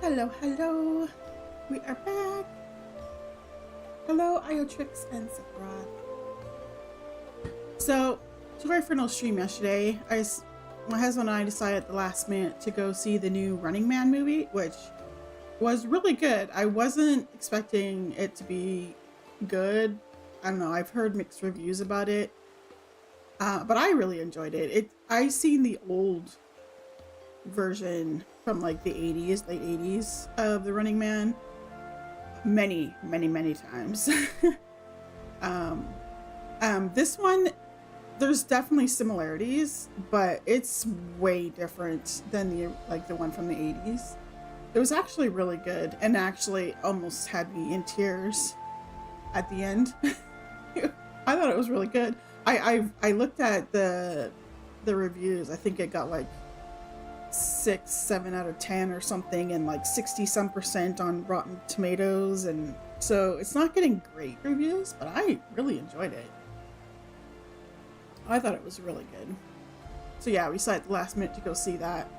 Hello, hello. We are back. Hello, Iotrix and Sephiroth. So, sorry for no stream yesterday. My husband and I decided at the last minute to go see the new Running Man movie, which was really good. I wasn't expecting it to be good. I don't know. I've heard mixed reviews about it, but I really enjoyed it. I seen the old version from like the 80s, late 80s of the Running Man many times. This one, there's definitely similarities, but it's way different than the one from the 80s. It was actually really good and actually almost had me in tears at the end. I thought it was really good. I looked at the reviews. I think it got like 6, 7 out of 10 or something, and like 60% on Rotten Tomatoes, and so it's not getting great reviews, but I really enjoyed it. I thought it was really good. So yeah, we decided at the last minute to go see that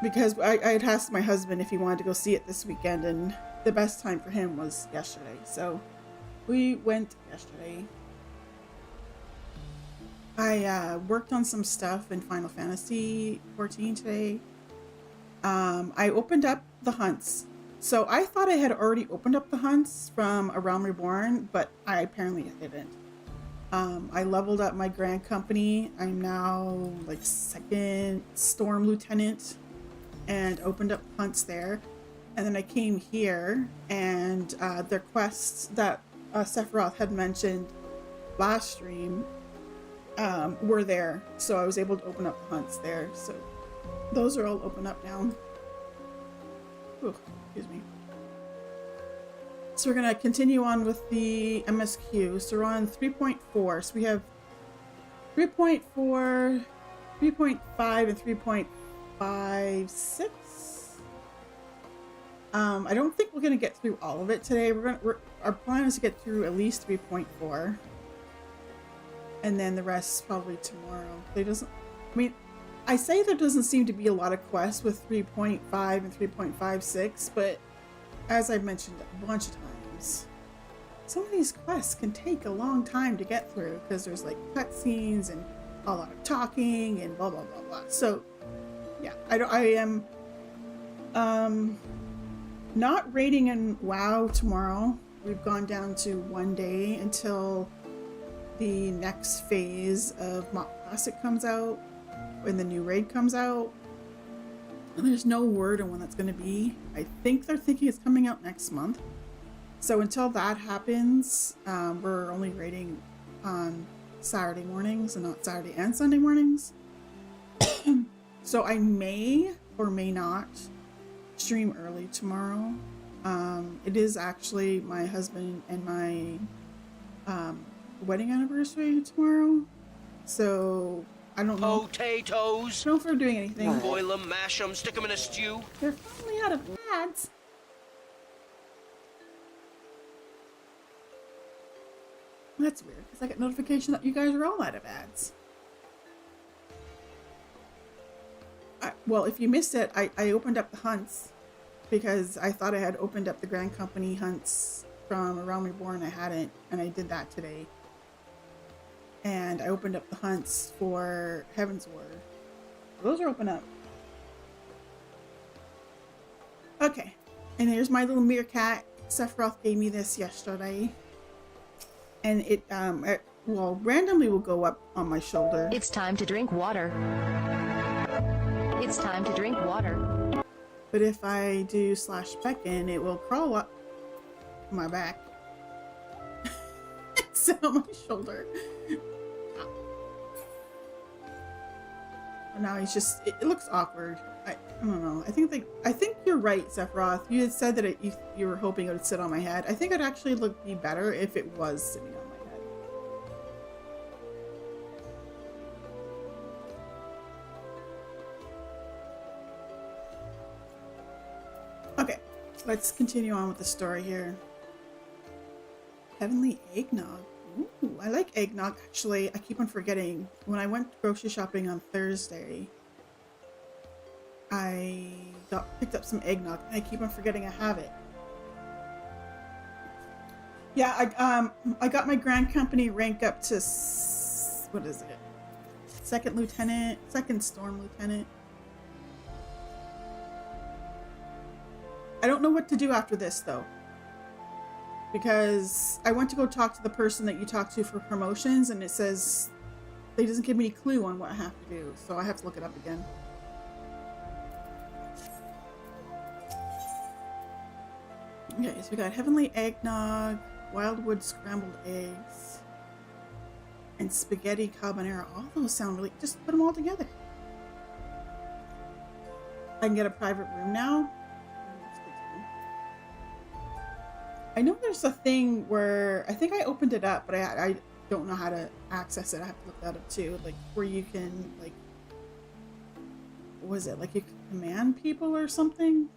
because I had asked my husband if he wanted to go see it this weekend, and the best time for him was yesterday, so we went yesterday. I worked on some stuff in Final Fantasy 14 today. I opened up the hunts. So I thought I had already opened up the hunts from A Realm Reborn, but I apparently didn't. I leveled up my Grand Company. I'm now like 2nd Storm Lieutenant and opened up hunts there. And then I came here and their quests that Sephiroth had mentioned last stream were there, so I was able to open up the hunts there. So those are all open up now. Ooh, excuse me. So we're gonna continue on with the MSQ. So we're on 3.4. So we have 3.4, 3.5, and 3.56. I don't think we're gonna get through all of it today. Our plan is to get through at least 3.4. And then the rest probably tomorrow. I say there doesn't seem to be a lot of quests with 3.5 and 3.56, but as I've mentioned a bunch of times, some of these quests can take a long time to get through because there's like cutscenes and a lot of talking and blah blah blah blah. So yeah, I am not raiding in WoW tomorrow. We've gone down to 1 day until the next phase of Mop Classic comes out, when the new raid comes out. And there's no word on when that's going to be. I think they're thinking it's coming out next month. So until that happens, we're only raiding on Saturday mornings and not Saturday and Sunday mornings. So I may or may not stream early tomorrow. It is actually my husband and my wedding anniversary tomorrow, so I don't know. Potatoes. I don't know if we're doing anything. Boil them, mash them, stick them in a stew. They're finally out of ads. That's weird, because I got notification that you guys are all out of ads. Well, if you missed it, I opened up the hunts because I thought I had opened up the Grand Company hunts from A Realm Reborn. I hadn't, and I did that today. And I opened up the hunts for Heavensward. Those are open up. Okay, and here's my little meerkat. Sephiroth gave me this yesterday, and it randomly will go up on my shoulder. It's time to drink water. It's time to drink water. But if I do /beckon, it will crawl up my back. Sit on my shoulder. And now he's just, it looks awkward. I don't know. I think you're right, Sephiroth. You had said that you were hoping it would sit on my head. I think it'd actually be better if it was sitting on my head. Okay, let's continue on with the story here. Heavenly eggnog. Ooh, I like eggnog, actually. I keep on forgetting. When I went grocery shopping on Thursday, I picked up some eggnog, and I keep on forgetting I have it. Yeah, I got my Grand Company rank up to what is it? Second Storm Lieutenant. I don't know what to do after this though, because I went to go talk to the person that you talk to for promotions, and it says they doesn't give me any clue on what I have to do, so I have to look it up again. Okay, so we got Heavenly Eggnog, Wildwood Scrambled Eggs, and Spaghetti Carbonara. All those sound really... Just put them all together. I can get a private room now. I know there's a thing where... I think I opened it up, but I don't know how to access it. I have to look that up too. Like, where you can, like... What was it? Like, you can command people or something?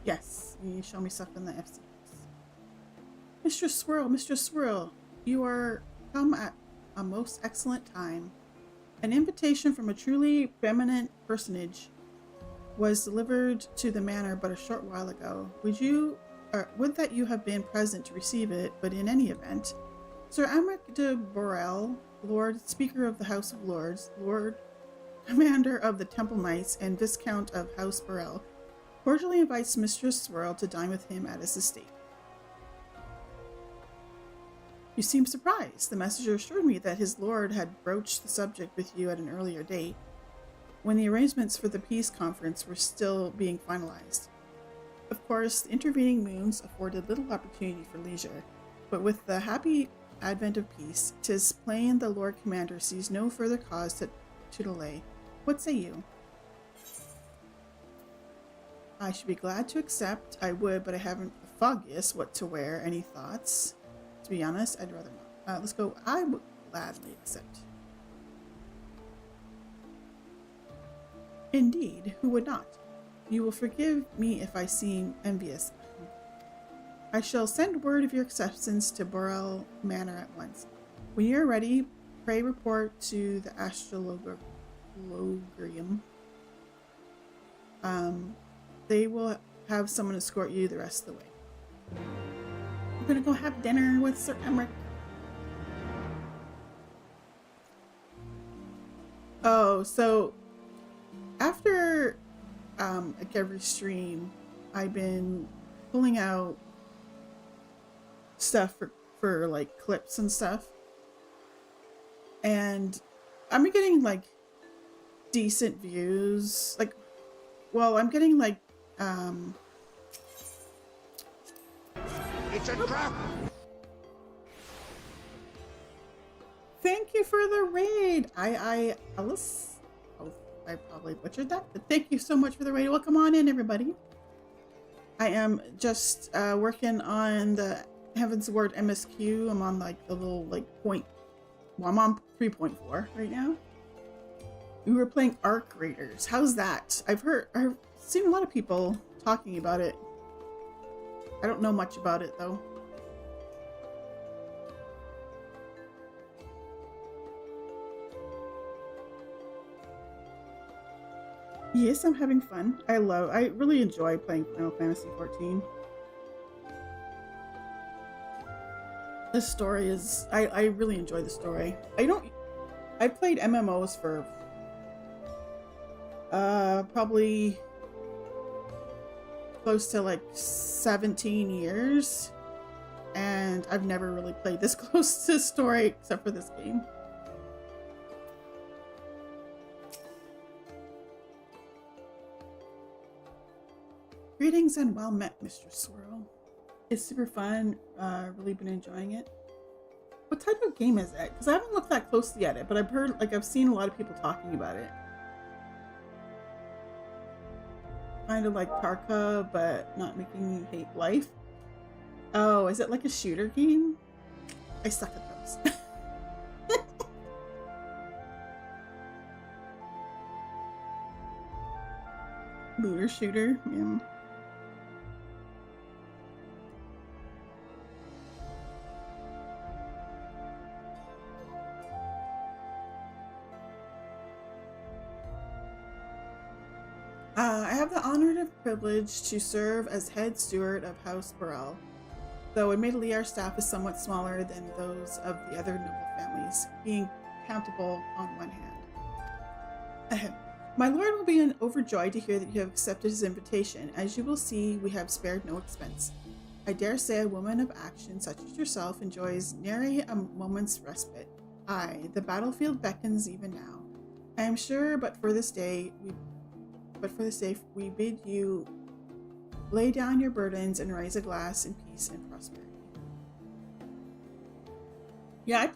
Yes, you show me stuff in the FCS. Mr. Swirl, you are come at a most excellent time. An invitation from a truly preeminent personage was delivered to the manor but a short while ago. Would that you have been present to receive it, but in any event, Sir Amric de Borel, Lord Speaker of the House of Lords, Lord Commander of the Temple Knights, and Viscount of House Borel, cordially invites Mistress Swirl to dine with him at his estate. You seem surprised. The messenger assured me that his lord had broached the subject with you at an earlier date, when the arrangements for the peace conference were still being finalized. Of course, the intervening moons afforded little opportunity for leisure, but with the happy advent of peace, 'tis plain the Lord Commander sees no further cause to delay. What say you? I should be glad to accept. I would, but I haven't the foggiest what to wear. Any thoughts? To be honest, I'd rather not. Let's go. I would gladly accept. Indeed, who would not? You will forgive me if I seem envious. I shall send word of your acceptance to Borel Manor at once. When you are ready, pray report to the astrologrium. They will have someone escort you the rest of the way. We're gonna go have dinner with Sir Emmerich. Oh, so after like every stream, I've been pulling out stuff for like clips and stuff, and I'm getting like decent views. Like, well, I'm getting like It's a trap! Thank you for the raid. Alice. Oh, I probably butchered that, but thank you so much for the raid. Welcome on in, everybody. I am just working on the Heavensward MSQ. I'm on like the little like point. Well, I'm on 3.4 right now. We were playing Arc Raiders. How's that? I've seen a lot of people talking about it. I don't know much about it though. Yes, I'm having fun. I really enjoy playing Final Fantasy XIV. The story is, I really enjoy the story. I played MMOs for probably close to like 17 years, and I've never really played this close to story except for this game. Greetings and well met, Mr. Swirl. It's super fun. Really been enjoying it. What type of game is it? Because I haven't looked that closely at it, but I've seen a lot of people talking about it. Kind of like Tarka, but not making me hate life. Oh, is it like a shooter game? I suck at those. Looter shooter, yeah. privilege to serve as head steward of House Burrell, though admittedly our staff is somewhat smaller than those of the other noble families, being countable on one hand. Ahem. My lord will be overjoyed to hear that you have accepted his invitation. As you will see, we have spared no expense. I dare say a woman of action such as yourself enjoys nary a moment's respite. Aye, the battlefield beckons even now. I am sure, but for this day we bid you lay down your burdens and raise a glass in peace and prosperity. Yeah,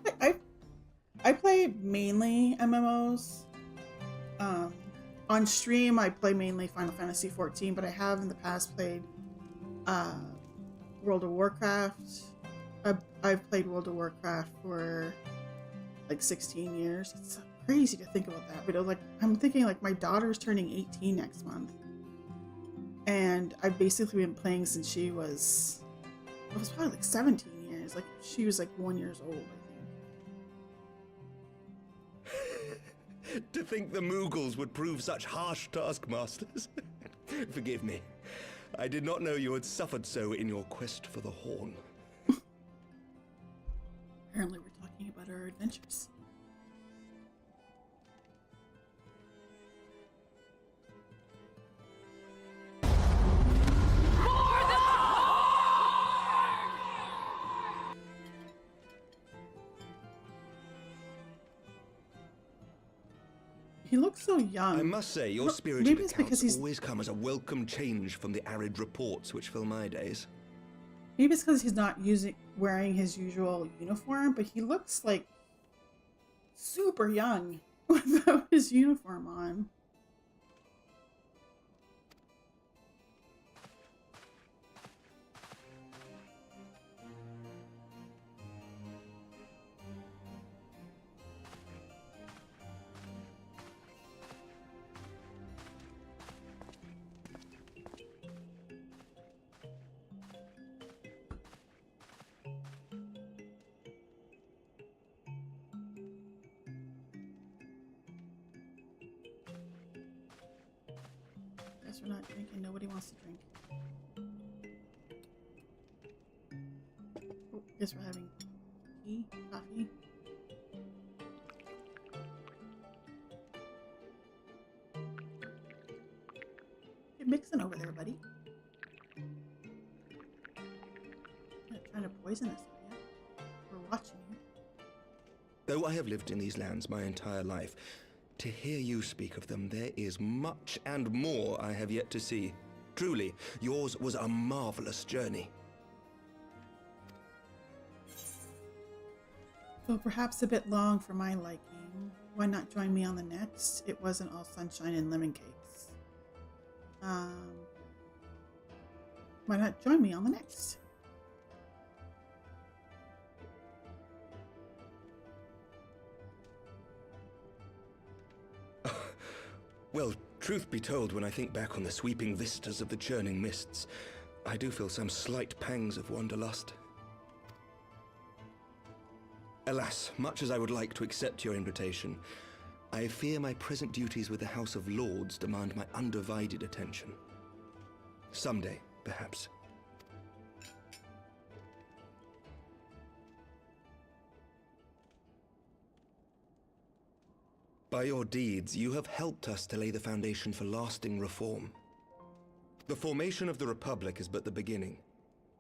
I play mainly MMOs. On stream, I play mainly Final Fantasy XIV, but I have in the past played World of Warcraft. I've played World of Warcraft for like 16 years. It's crazy to think about that, but I'm thinking like my daughter's turning 18 next month, and I've basically been playing since it was probably like 17 years. Like she was like 1 year old, I think. To think the Moogles would prove such harsh taskmasters. Forgive me. I did not know you had suffered so in your quest for the horn. Apparently we're talking about our adventures. He looks so young. I must say, your spirited maybe it's accounts because he's always come as a welcome change from the arid reports which fill my days. maybe it's because he's not wearing his usual uniform, but he looks like super young without his uniform on. Guess we're not drinking. Nobody wants to drink. Oh, guess we're having tea, coffee. You're mixing over there, buddy. You're not trying to poison us, are you? We're watching you. Though I have lived in these lands my entire life, to hear you speak of them, there is much and more I have yet to see. Truly, yours was a marvelous journey. Though perhaps a bit long for my liking. Why not join me on the next? It wasn't all sunshine and lemon cakes. Why not join me on the next? Well, truth be told, when I think back on the sweeping vistas of the churning mists, I do feel some slight pangs of wanderlust. Alas, much as I would like to accept your invitation, I fear my present duties with the House of Lords demand my undivided attention. Someday, perhaps. By your deeds, you have helped us to lay the foundation for lasting reform. The formation of the Republic is but the beginning,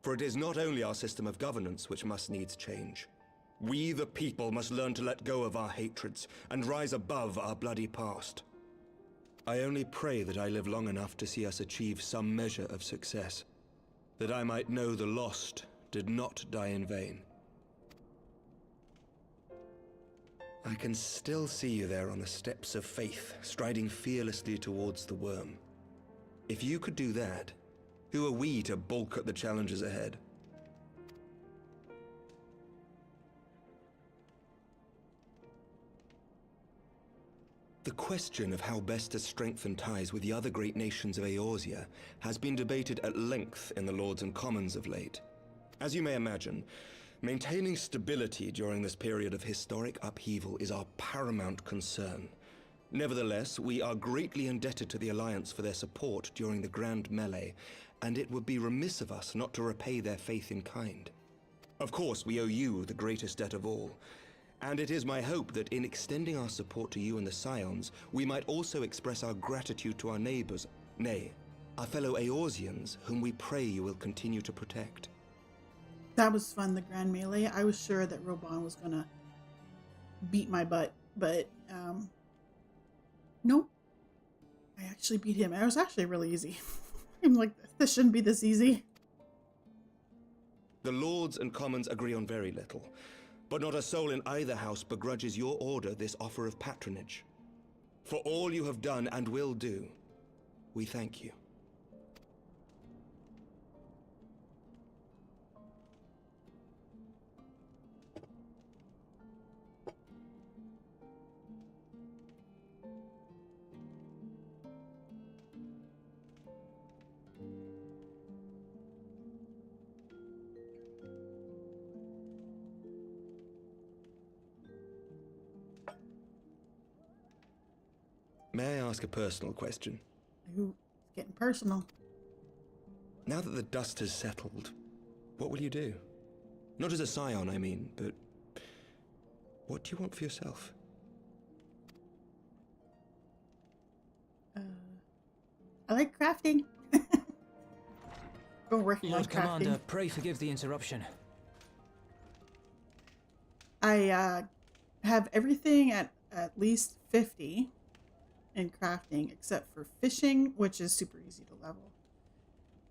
for it is not only our system of governance which must needs change. We, the people, must learn to let go of our hatreds and rise above our bloody past. I only pray that I live long enough to see us achieve some measure of success, that I might know the lost did not die in vain. I can still see you there on the steps of faith, striding fearlessly towards the worm. If you could do that, who are we to balk at the challenges ahead? The question of how best to strengthen ties with the other great nations of Eorzea has been debated at length in the Lords and Commons of late. As you may imagine, maintaining stability during this period of historic upheaval is our paramount concern. Nevertheless, we are greatly indebted to the Alliance for their support during the Grand Melee, and it would be remiss of us not to repay their faith in kind. Of course, we owe you the greatest debt of all, and it is my hope that in extending our support to you and the Scions, we might also express our gratitude to our neighbors, nay, our fellow Eorzeans, whom we pray you will continue to protect. That was fun, the Grand Melee. I was sure that Robon was gonna beat my butt, but nope. I actually beat him. It was actually really easy. I'm like, this shouldn't be this easy. The Lords and Commons agree on very little, but not a soul in either house begrudges your order this offer of patronage. For all you have done and will do, we thank you. May I ask a personal question? Ooh, it's getting personal. Now that the dust has settled, what will you do? Not as a scion, I mean, but what do you want for yourself? I like crafting. Go working on Lord crafting. Commander, pray forgive the interruption. I have everything at least 50 in crafting, except for fishing, which is super easy to level.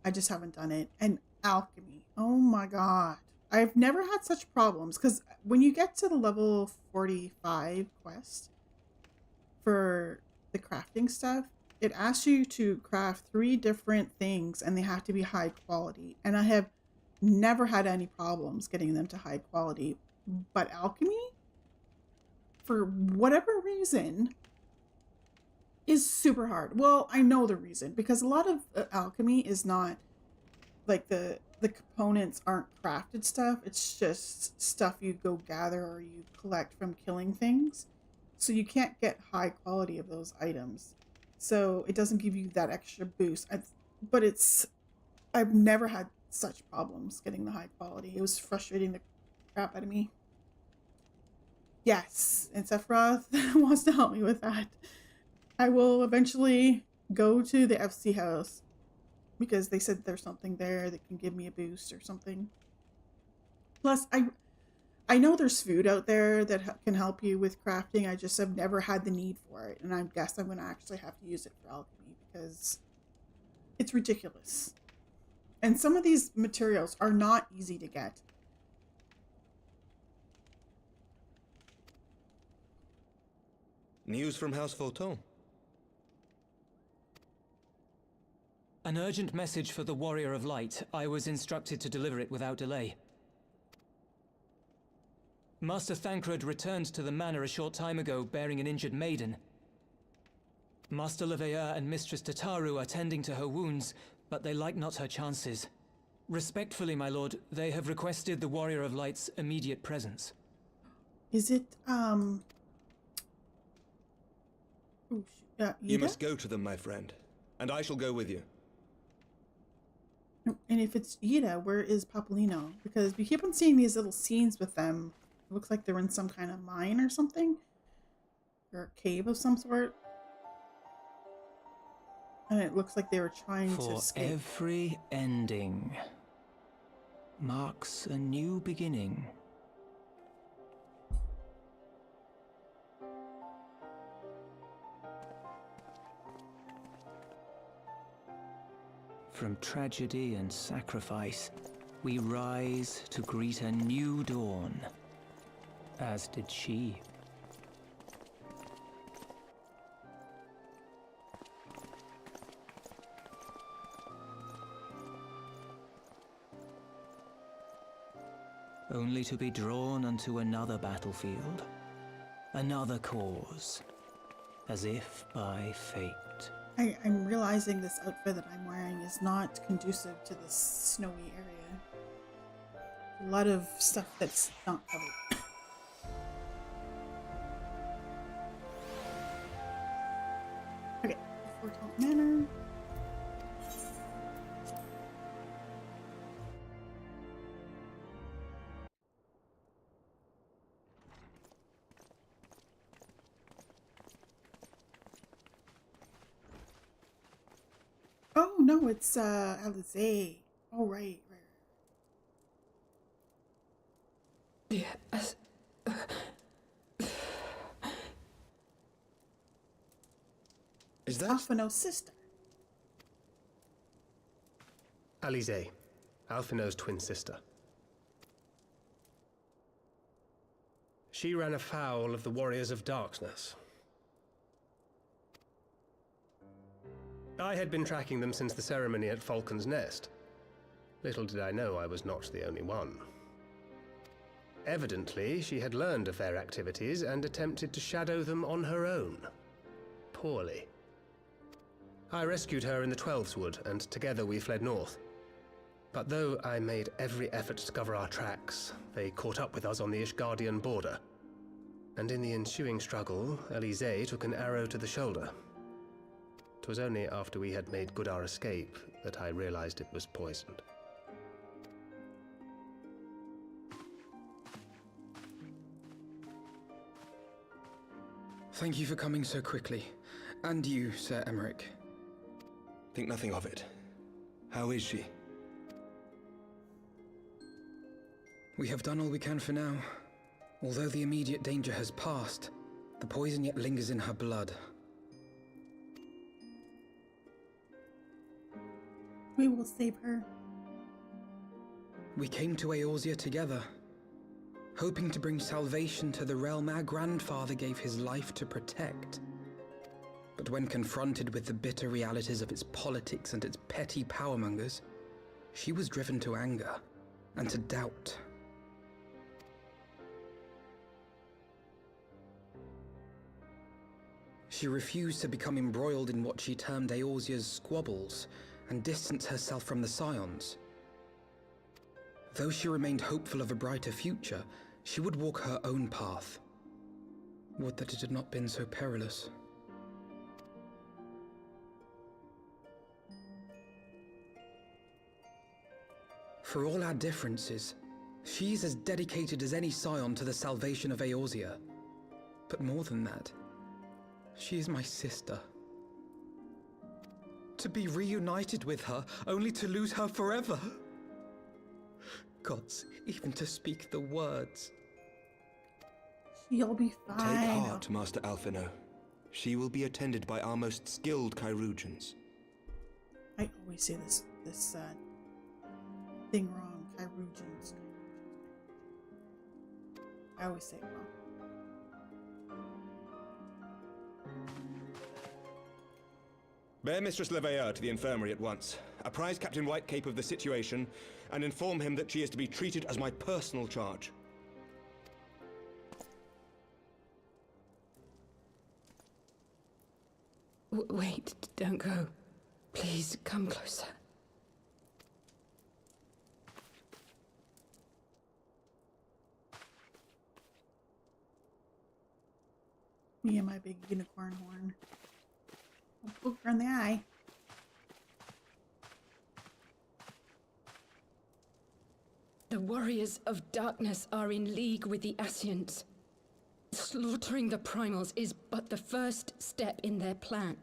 I just haven't done it. And alchemy. Oh my god. I've never had such problems, because when you get to the level 45 quest for the crafting stuff, it asks you to craft 3 different things, and they have to be high quality. And I have never had any problems getting them to high quality. But alchemy, for whatever reason, is super hard. Well, I know the reason, because a lot of alchemy is not like the components aren't crafted stuff. It's just stuff you go gather or you collect from killing things. So you can't get high quality of those items. So it doesn't give you that extra boost. I've never had such problems getting the high quality. It was frustrating the crap out of me. Yes, and Sephiroth wants to help me with that. I will eventually go to the FC house because they said there's something there that can give me a boost or something. Plus, I know there's food out there that can help you with crafting. I just have never had the need for it, and I guess I'm going to actually have to use it for alchemy because it's ridiculous. And some of these materials are not easy to get. News from House Fulton. An urgent message for the Warrior of Light. I was instructed to deliver it without delay. Master Thancred returned to the manor a short time ago, bearing an injured maiden. Master Leveilleur and Mistress Tataru are tending to her wounds, but they like not her chances. Respectfully, my lord, they have requested the Warrior of Light's immediate presence. Is it, You must go to them, my friend, and I shall go with you. And if it's Ida, where is Papolino? Because we keep on seeing these little scenes with them. It looks like they're in some kind of mine or something. Or a cave of some sort. And it looks like they were trying to escape. For every ending marks a new beginning. From tragedy and sacrifice, we rise to greet a new dawn, as did she. Only to be drawn unto another battlefield, another cause, as if by fate. I'm realizing this outfit that I'm wearing is not conducive to this snowy area. A lot of stuff that's not covered. Fortalt Manor. Oh no, it's Alizé. Oh right. Yes. Is that Alphino's sister. Alizé, Alphino's twin sister. She ran afoul of the Warriors of Darkness. I had been tracking them since the ceremony at Falcon's Nest. Little did I know I was not the only one. Evidently, she had learned of their activities and attempted to shadow them on her own. Poorly. I rescued her in the Twelveswood, and together we fled north. But though I made every effort to cover our tracks, they caught up with us on the Ishgardian border. And in the ensuing struggle, Alizé took an arrow to the shoulder. 'Twas only after we had made good our escape that I realized it was poisoned. Thank you for coming so quickly. And you, Sir Emmerich. Think nothing of it. How is she? We have done all we can for now. Although the immediate danger has passed, the poison yet lingers in her blood. We will save her. We came to Eorzea together, hoping to bring salvation to the realm our grandfather gave his life to protect. But when confronted with the bitter realities of its politics and its petty powermongers, she was driven to anger and to doubt. She refused to become embroiled in what she termed Eorzea's squabbles and distance herself from the Scions. Though she remained hopeful of a brighter future, she would walk her own path. Would that it had not been so perilous. For all our differences, she's as dedicated as any Scion to the salvation of Eorzea. But more than that, she is my sister. To be reunited with her, only to lose her forever. Gods, even to speak the words. She'll be fine. Take heart, Master Alphino. She will be attended by our most skilled Chirurgeons. I always say this thing wrong. Chirurgeons. I always say it wrong. Bear Mistress Leveilleur to the infirmary at once. Apprise Captain Whitecape of the situation, and inform him that she is to be treated as my personal charge. Wait, don't go. Please, come closer. Me and my big unicorn horn. I'll poke her in the eye. The Warriors of Darkness are in league with the Ascians. Slaughtering the Primals is but the first step in their plan.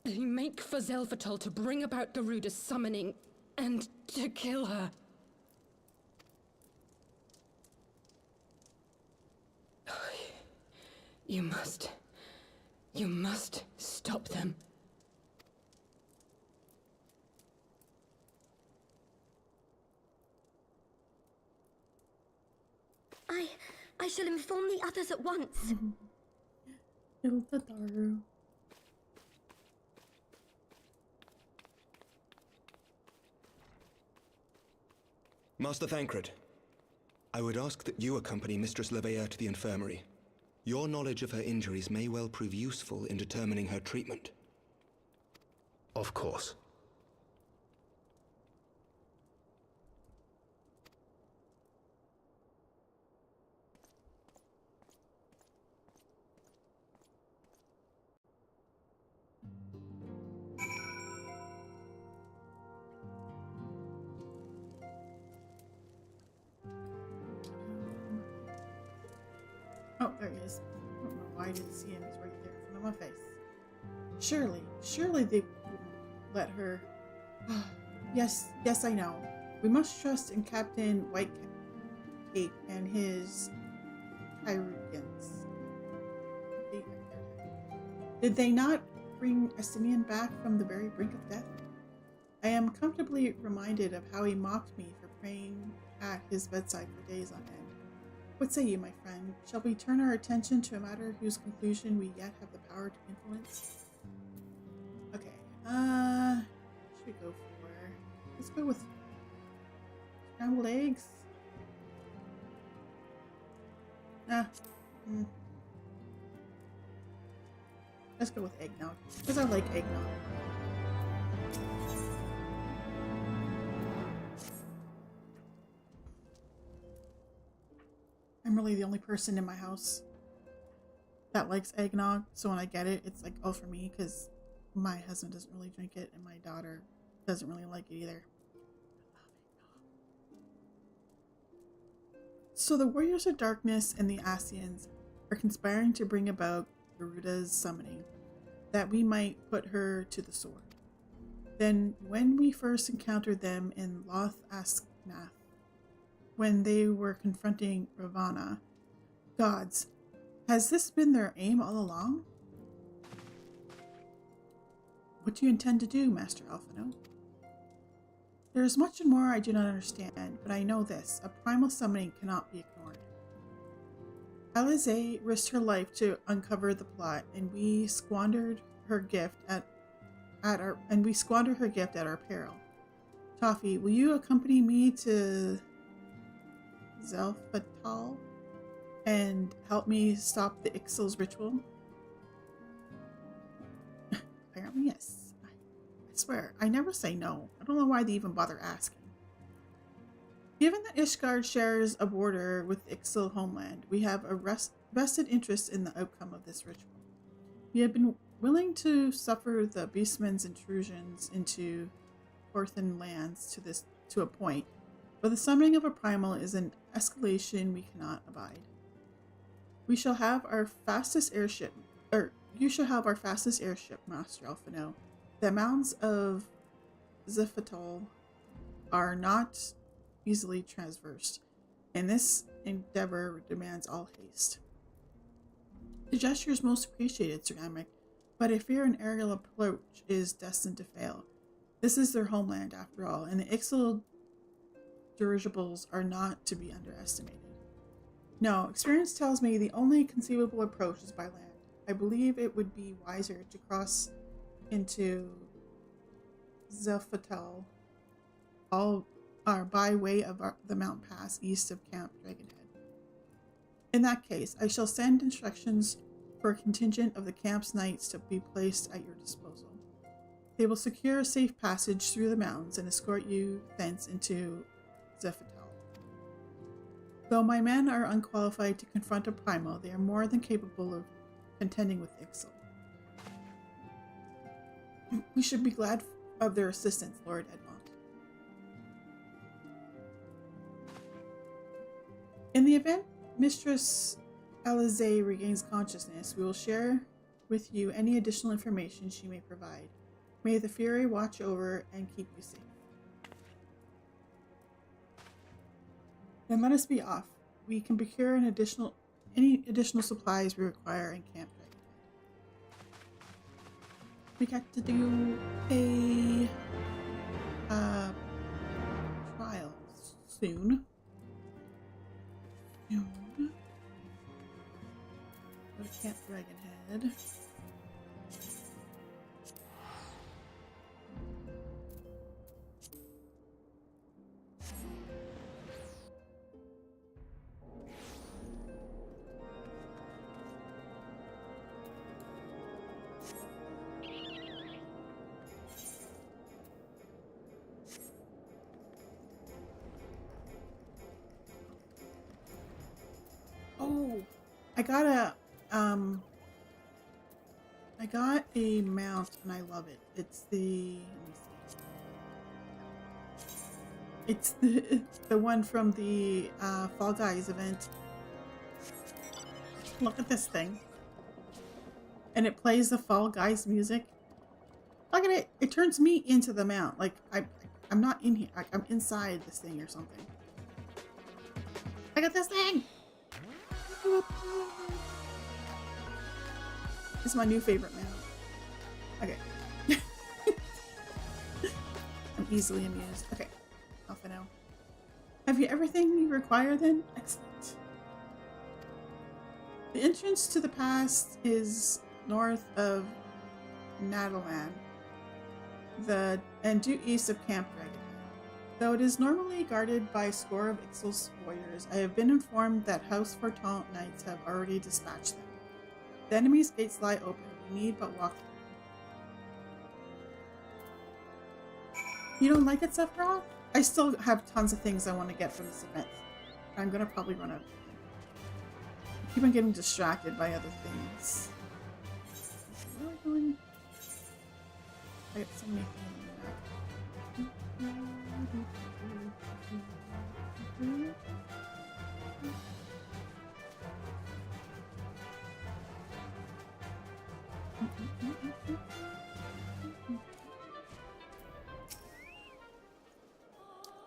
They make for Zelvatol to bring about Garuda's summoning and to kill her. You must stop them. I shall inform the others at once. Little Tataru. Master Thancred, I would ask that you accompany Mistress Leveilleur to the infirmary. Your knowledge of her injuries may well prove useful in determining her treatment. Of course. There he is. I don't know why I didn't see him. He's right there in front of my face. Surely they wouldn't let her. Yes, I know. We must trust in Captain Whitecape and his Chirurgeons. Did they not bring Estinian back from the very brink of death? I am comfortably reminded of how he mocked me for praying at his bedside for days on end. What say you, my friend? Shall we turn our attention to a matter whose conclusion we yet have the power to influence? Okay, should we go for... Let's go with scrambled eggs. Let's go with eggnog, because I like eggnog. I'm really the only person in my house that likes eggnog, so when I get it, it's like, oh, for me, because my husband doesn't really drink it, and my daughter doesn't really like it either. So the Warriors of Darkness and the Asians are conspiring to bring about Garuda's summoning, that we might put her to the sword. Then, when we first encountered them in Loth Asknath, when they were confronting Ravana, gods, has this been their aim all along? What do you intend to do, Master Alphino? There is much and more I do not understand, but I know this: a primal summoning cannot be ignored. Alize risked her life to uncover the plot, and we squandered her gift at our peril. Toffee, will you accompany me to Zelfatal and help me stop the Ixil's ritual? Apparently, yes. I swear, I never say no. I don't know why they even bother asking. Given that Ishgard shares a border with Ixil homeland, we have a vested interest in the outcome of this ritual. We have been willing to suffer the Beastmen's intrusions into Orthan lands to a point, but the summoning of a primal is an escalation we cannot abide. We shall have our fastest airship, you shall have our fastest airship, Master Alphino. The mountains of Zephatol are not easily traversed, and this endeavor demands all haste. The gesture is most appreciated, Sir Amic, but I fear an aerial approach is destined to fail. This is their homeland, after all, and the Ixil dirigibles are not to be underestimated. No, experience tells me the only conceivable approach is by land. I believe it would be wiser to cross into Zelfatal by way of the mountain pass east of Camp Dragonhead. In that case, I shall send instructions for a contingent of the camp's knights to be placed at your disposal. They will secure a safe passage through the mountains and escort you thence into Zephatal. Though my men are unqualified to confront a primal, they are more than capable of contending with Ixil. We should be glad of their assistance, Lord Edmond. In the event Mistress Alize regains consciousness, we will share with you any additional information she may provide. May the Fury watch over and keep you safe. Then let us be off. We can procure any additional supplies we require in Camp Dragonhead. We got to do a trial soon. Go to Camp Dragonhead. I got a mount and I love it. It's the, let me see. It's the one from the Fall Guys event. Look at this thing. And it plays the Fall Guys music. Look at it. It turns me into the mount. Like, I'm not in here. I'm inside this thing or something. Look at this thing. This is my new favorite mount. Okay. I'm easily amused. Okay. Off I know. Have you everything you require then? Excellent. The entrance to the past is north of Nadaland, and due east of Camp Dragon. Though it is normally guarded by a score of Ixal's warriors, I have been informed that House Fortaunt knights have already dispatched them. The enemy's gates lie open. We need but walk through them. You don't like it, Sephiroth? I still have tons of things I want to get from this event. I'm gonna probably run out. I keep on getting distracted by other things. Where am I going? I got so many things on the map.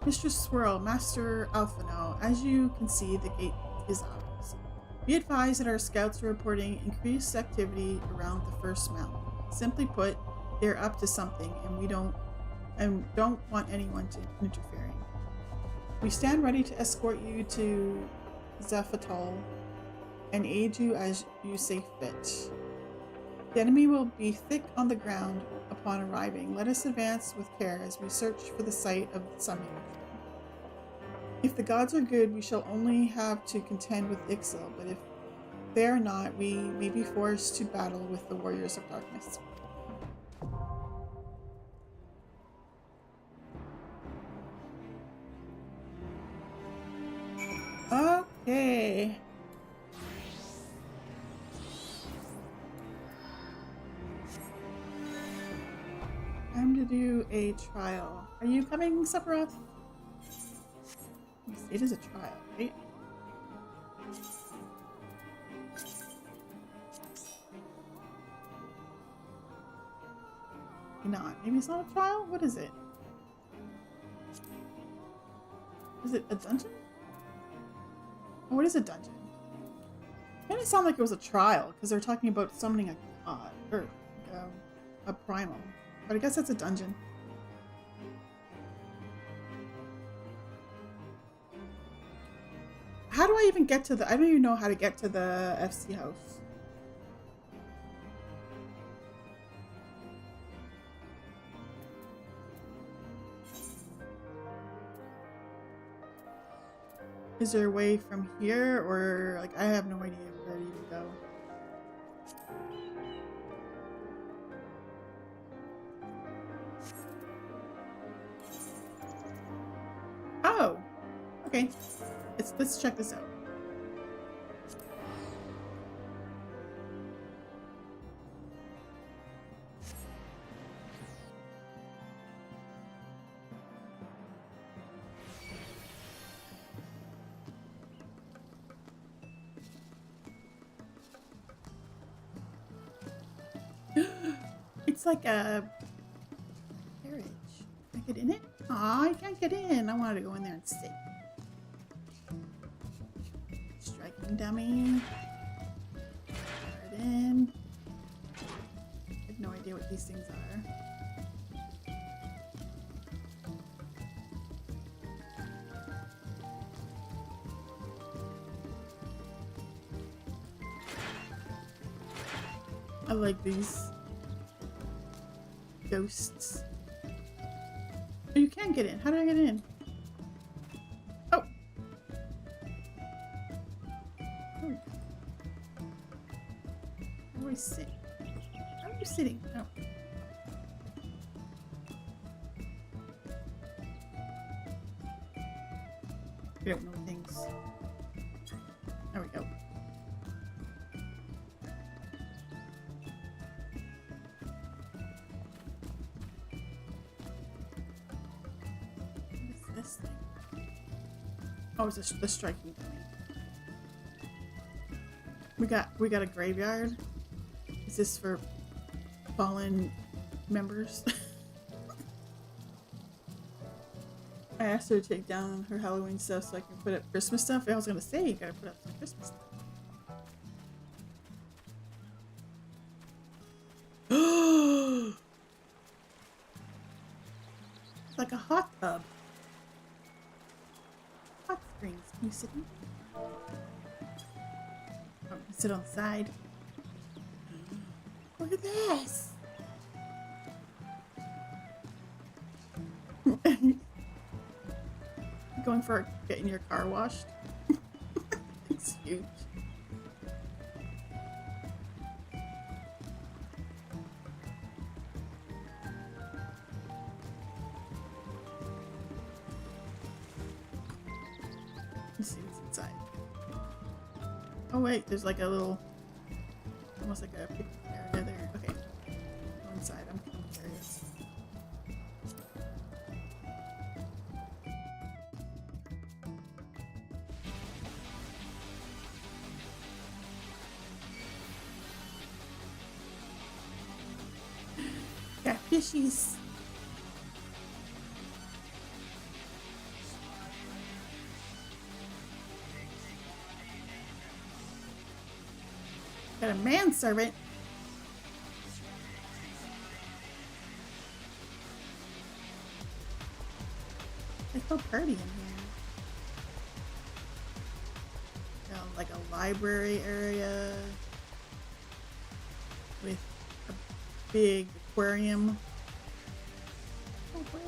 Mr. Swirl, Master Alphino, as you can see, the gate is ours. Be advised that our scouts are reporting increased activity around the first mountain. Simply put, they're up to something, and we don't want anyone to interfering. We stand ready to escort you to Zephatol and aid you as you see fit. The enemy will be thick on the ground upon arriving. Let us advance with care as we search for the site of the summoning ritual. If the gods are good, we shall only have to contend with Ixal, but if they are not, we may be forced to battle with the warriors of darkness. Okay. Time to do a trial. Are you coming, Sephiroth? Yes, it is a trial, right? Maybe not. Maybe it's not a trial? What is it? Is it a dungeon? Oh, it is a dungeon. It made it sound like it was a trial, because they're talking about summoning a god, or a primal. But I guess that's a dungeon. How do I even get to the... I don't even know how to get to the FC house. Is there a way from here, or like I have no idea where to even go. Oh, okay. Let's check this out. It's like a carriage. Can I get in it? Aw, I can't get in. I wanted to go in there and sit. Striking dummy. Put it in. I have no idea what these things are. I like these ghosts. Oh, you can get in. How do I get in? Oh! There we go. How do I sit? How are you sitting? Oh. I don't know things. There we go. This thing. Oh, it's the striking dummy. We got a graveyard. Is this for fallen members? I asked her to take down her Halloween stuff so I can put up Christmas stuff. I was gonna say you gotta put up some Christmas stuff. It's like a hot tub. Hot springs. Can you sit in? Oh, I can sit on the side. Look at this. Going for getting your car washed. It's huge. Let's see what's inside. Oh wait, there's like a little, almost like a picnic area there. Okay, go inside. I'm curious. Got fishies. Got a manservant. It's so pretty in here. Got like a library area with a big aquarium. So pretty.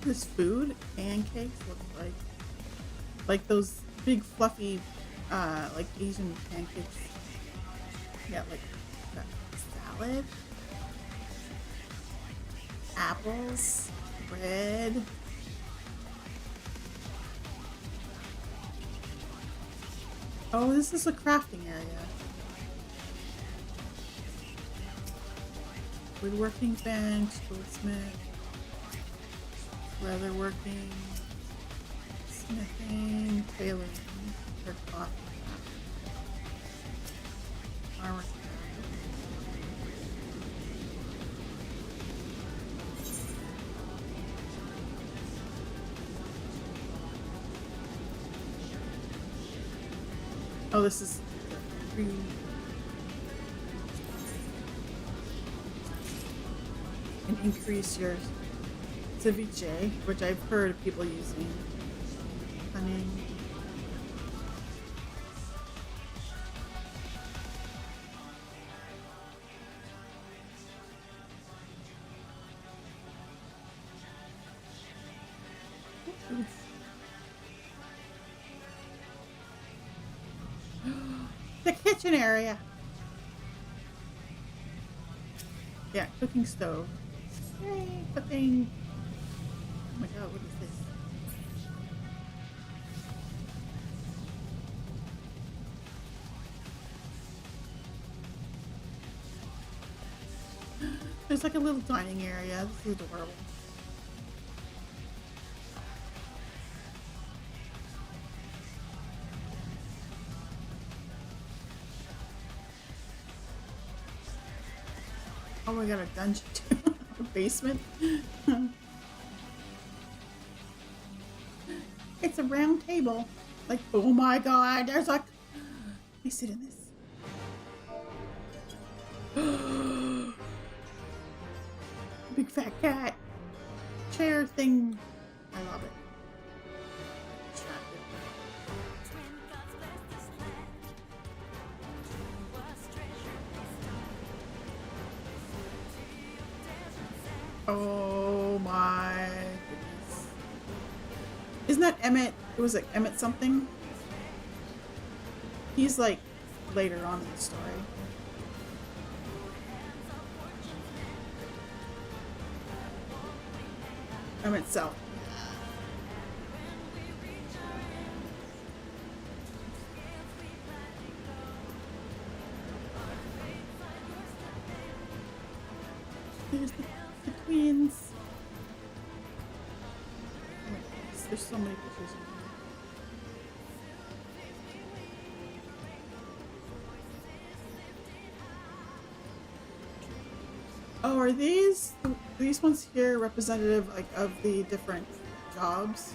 This food, pancakes, looks like those big fluffy, like Asian pancakes. Yeah, like that salad, apples, bread. Oh, this is a crafting area. Woodworking bench, goldsmith. Leatherworking, smithing, tailoring, or cloth, armor. Oh, this is free. And increase your ceviche, which I've heard of people using. Honey. The kitchen area. Yeah, cooking stove. Yay, cooking. Oh my god, what is this? There's like a little dining area. This is adorable. Oh, we got a dungeon too. A basement. It's a round table. Like, oh my god, there's like... Let me sit in this. Big fat cat. Chair thing. I love it. Attractive. Oh my goodness. Isn't that Emmett? It was like Emmett something? He's like later on in the story. Emmett South. There's the twins. Oh my goodness, there's so many pictures. Oh, are these ones here representative like of the different jobs?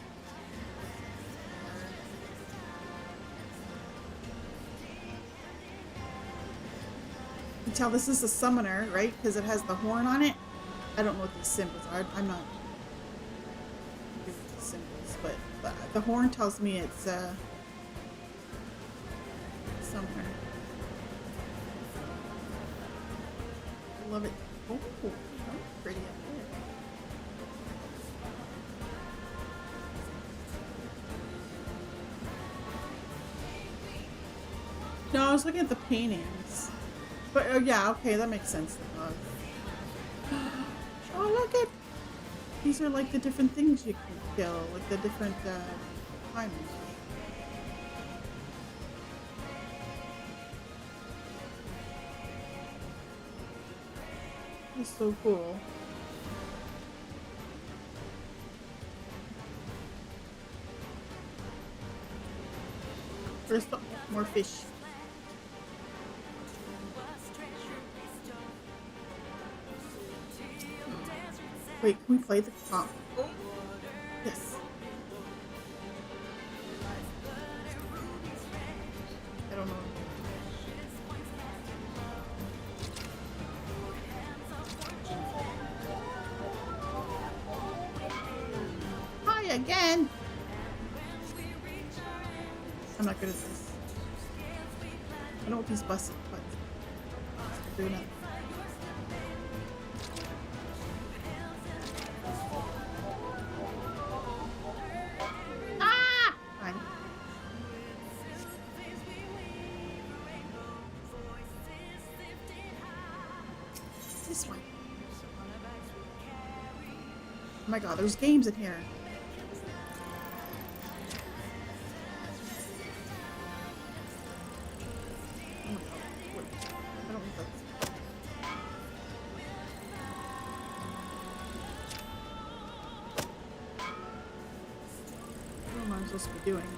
You can tell this is a summoner, right? Because it has the horn on it. I don't know what these symbols are. I'm not good with the symbols, but the horn tells me it's a summoner. I love it. Oh, pretty up there. No, I was looking at the paintings. But oh yeah, okay, that makes sense. Oh, look at these are like the different things you can kill, like the different timers. It's so cool. There's more fish. Wait, can we play the top? Yes. I don't know. Hi again. I'm not good at this. I know what these busted buttons. Do nothing. This one. Oh my god, there's games in here. Oh my god. Wait. I don't think that's... What am I supposed to be doing?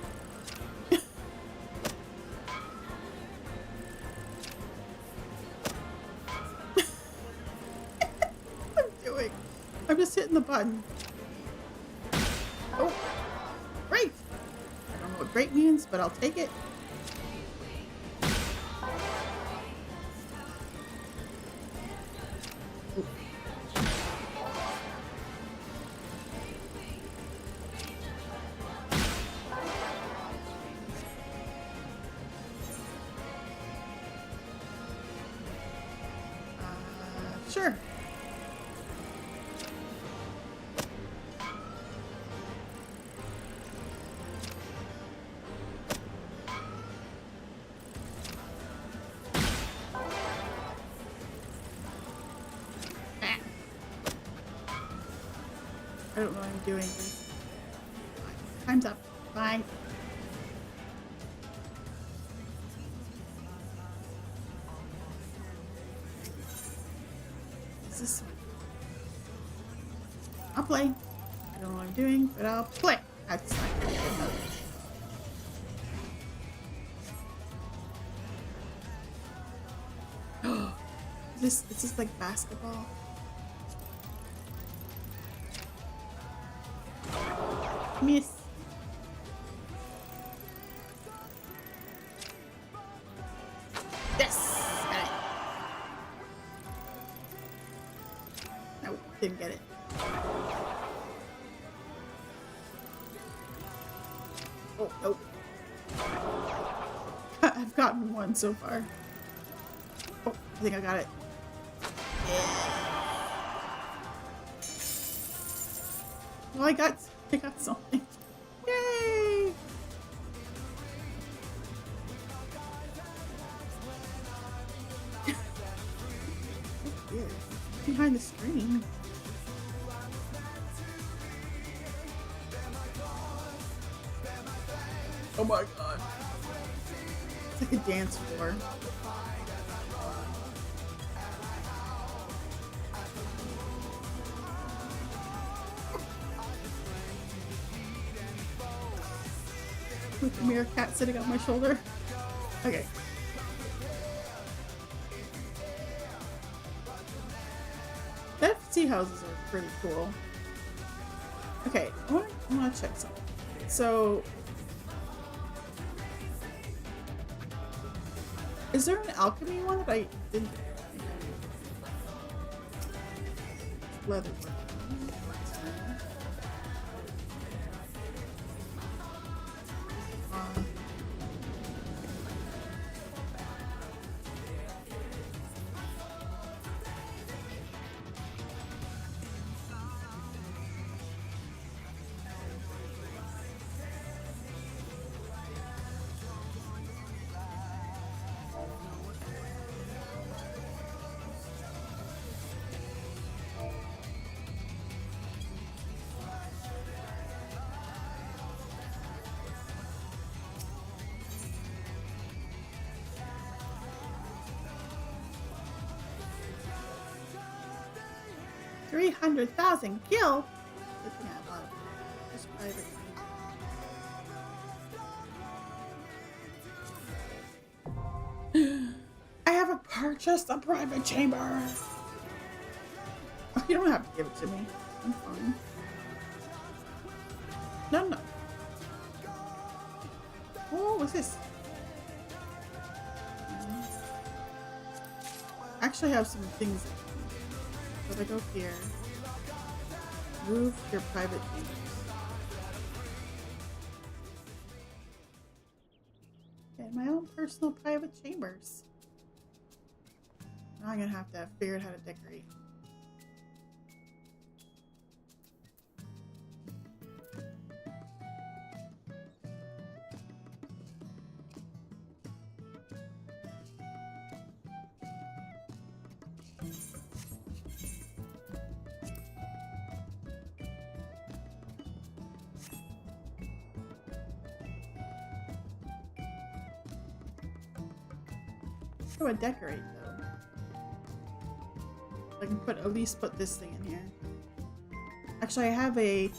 I'm just hitting the button. Oh, great! I don't know what great means, but I'll take it. Ooh. Sure. I don't know what I'm doing. Time's up. Bye. What's this one? I'll play. I don't know what I'm doing, but I'll play. That's not good enough. Is this like basketball? Miss. Yes! Got it. No, didn't get it. Oh, nope. I've gotten one so far. Oh, I think I got it. Yeah. Well, I got something. Yay! Weird. Behind the screen. Oh my god. It's like a dance floor. with the meerkat sitting on my shoulder. Okay. The FT houses are pretty cool. Okay, I want to check something. So, is there an alchemy one that I didn't? Leather. $300,000 gil. Just private. I have purchased a private chamber. Oh, you don't have to give it to me. I'm fine. No. Oh, what's this? Actually, I have some things. So if I go here, move your private chambers. Get my own personal private chambers. Now I'm gonna have to figure out how to decorate. How do I decorate though? I can at least put this thing in here. Actually, I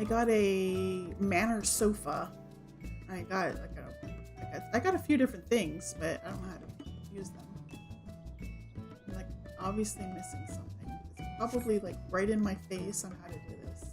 got a manor sofa. I got I got a few different things, but I don't know how to use them. I'm like obviously missing something. It's probably like right in my face on how to do this.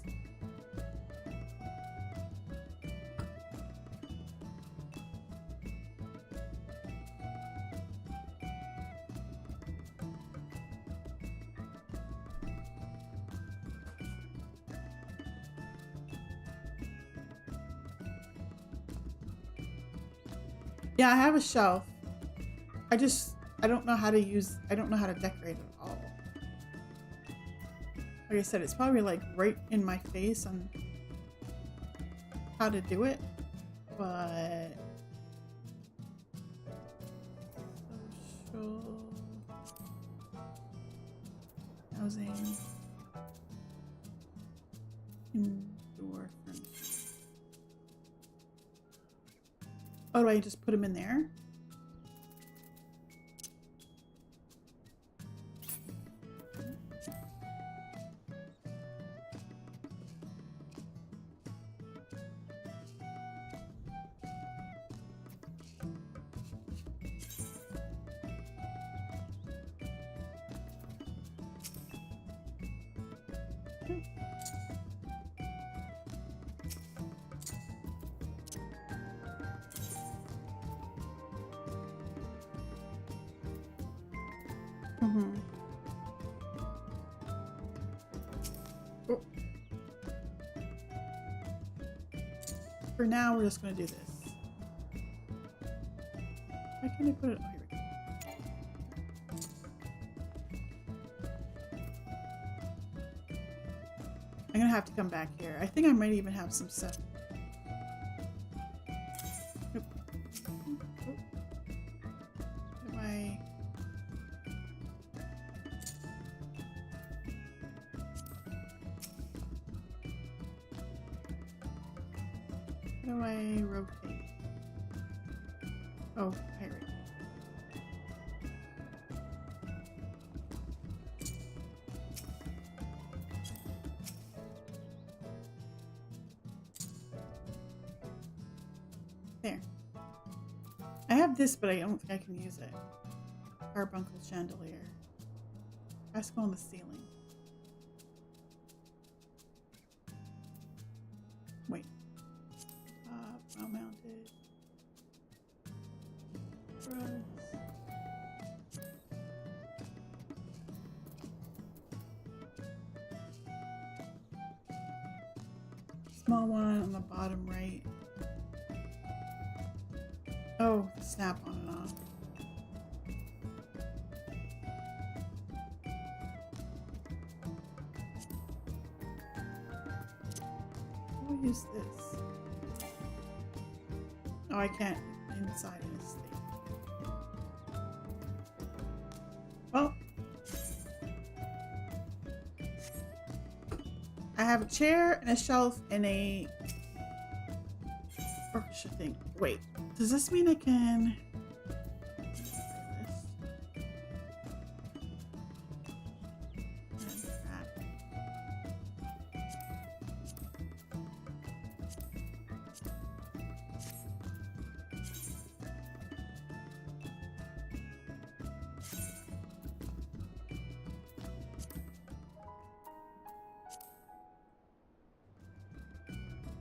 Yeah, I have a shelf. I don't know how to decorate it at all. Like I said, it's probably like right in my face on how to do it, but social housing indoor furniture. Oh, do I just put them in there? Oh. For now, we're just going to do this. Why can't I put it? Oh, here we go. I'm going to have to come back here. I think I might even have some stuff. Nope. Oh. Do I... How do I rotate? Oh, here we go. There. I have this, but I don't think I can use it. Carbuncle chandelier. Has to go on the ceiling. Wait. Well mounted. Small one on the bottom right. Oh, snap on and off. I'll use this. Oh, I can't inside of this thing. Well, I have a chair and a shelf and a orchestra thing. Wait, does this mean I can?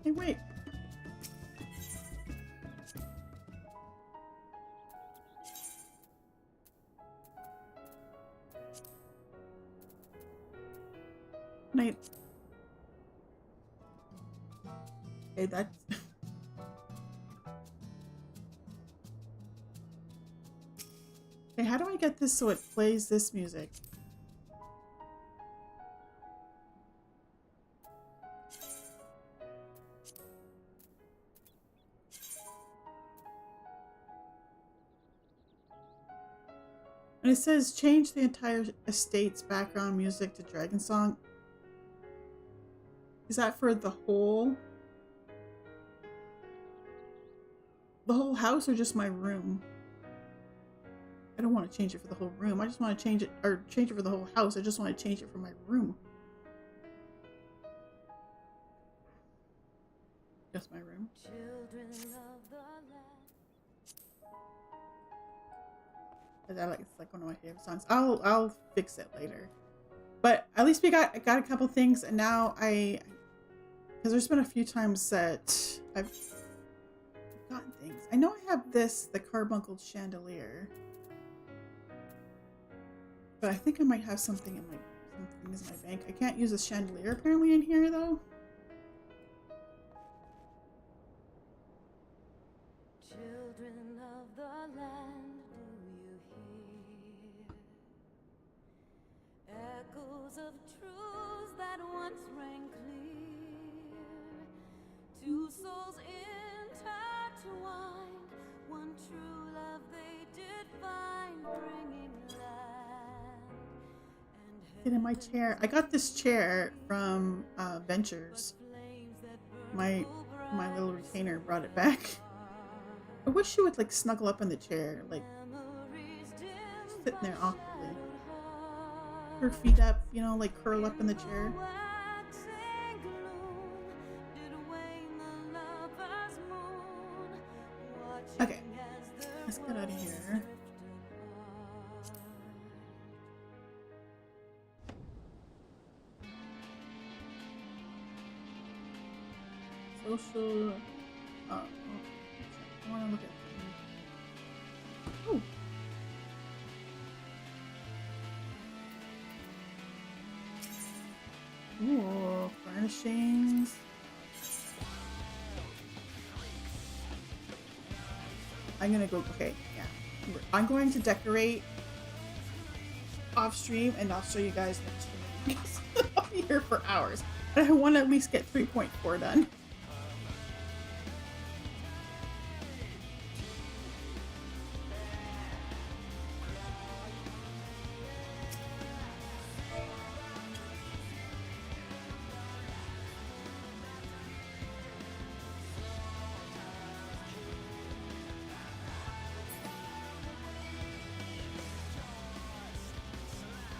Hey, wait. Wait. Okay, that's... Okay, how do I get this so it plays this music? And it says change the entire estate's background music to Dragon Song. Is that for the whole house or just my room? I don't want to change it for the whole room. I just want to change it, or change it for the whole house. I just want to change it for my room. Just my room. Children of the land. It's like one of my favorite songs. I'll fix it later. But at least I got a couple things, and now because there's been a few times that I've gotten things. I know I have the carbuncle chandelier, but I think I might have some things in my bank. I can't use a chandelier apparently in here though. Children of the land, echoes of truths that once rang clear. Two souls intertwined, one true love they did find, bringing land and Get in my chair. I got this chair from Ventures. My little retainer brought it back. I wish she would like snuggle up in the chair, like sitting there awkwardly. Her feet up, you know, like curl up in the chair. Okay, let's get out of here. Social. I want to look at. Oh. Ooh, furnishings. I'm gonna go. Okay, yeah. I'm going to decorate off stream, and I'll show you guys next stream. I'll be here for hours, but I want to at least get 3.4 done.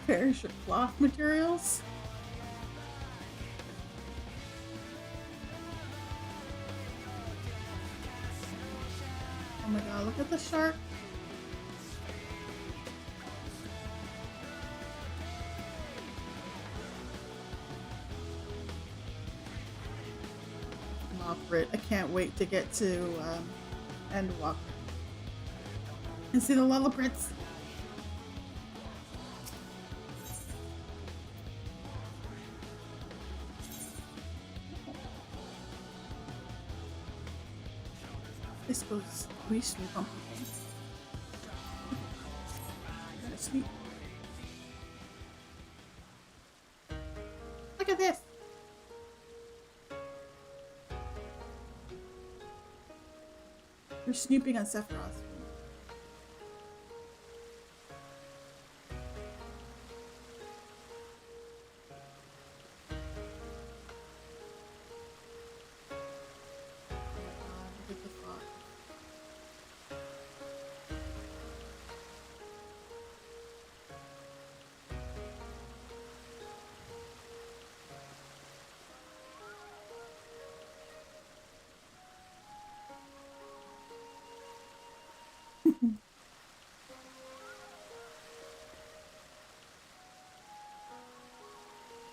Perish of cloth materials. Oh, look at the shark. I'm off for it. I can't wait to get to Endwalker and see the Lilliprits. This goes. We sleep on people. Gotta sleep. Look at this. You're snooping on Sephiroth. Look at the fog.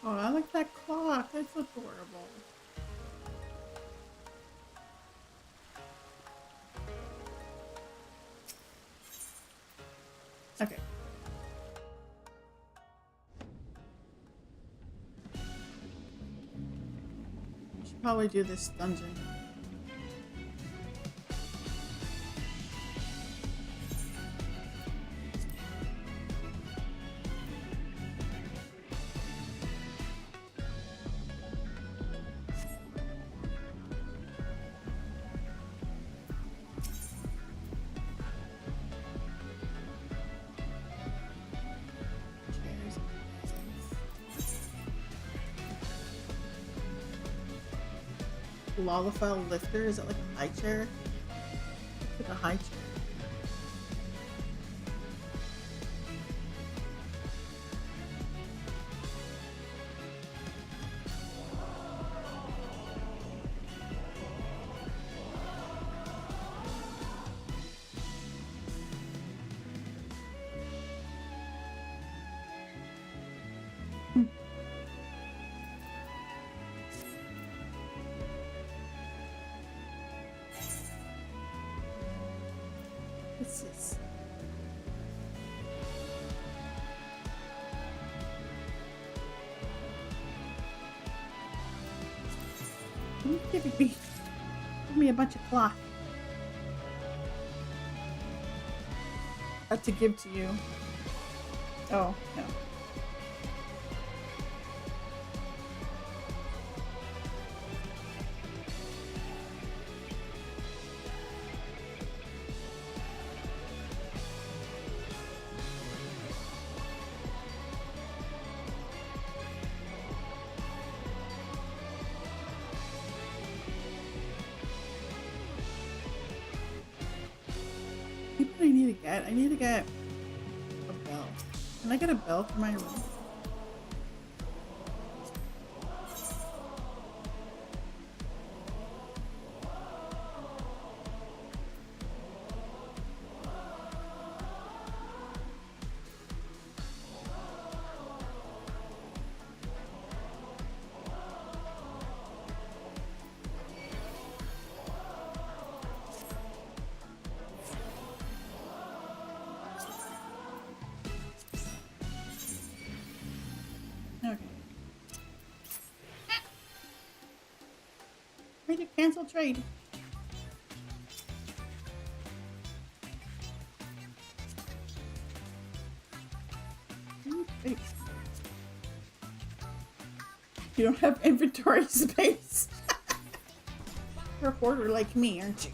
Oh, I like that clock. That's adorable. Okay. Should probably do this dungeon. Lollifel lifter? Is it like a high chair? It's like a high chair. What's this? Give me a bunch of cloth. To give to you. Oh, no. I need to get a bell. Can I get a bell for my room? Ready to cancel trade. You don't have inventory space. You're a hoarder like me, aren't you?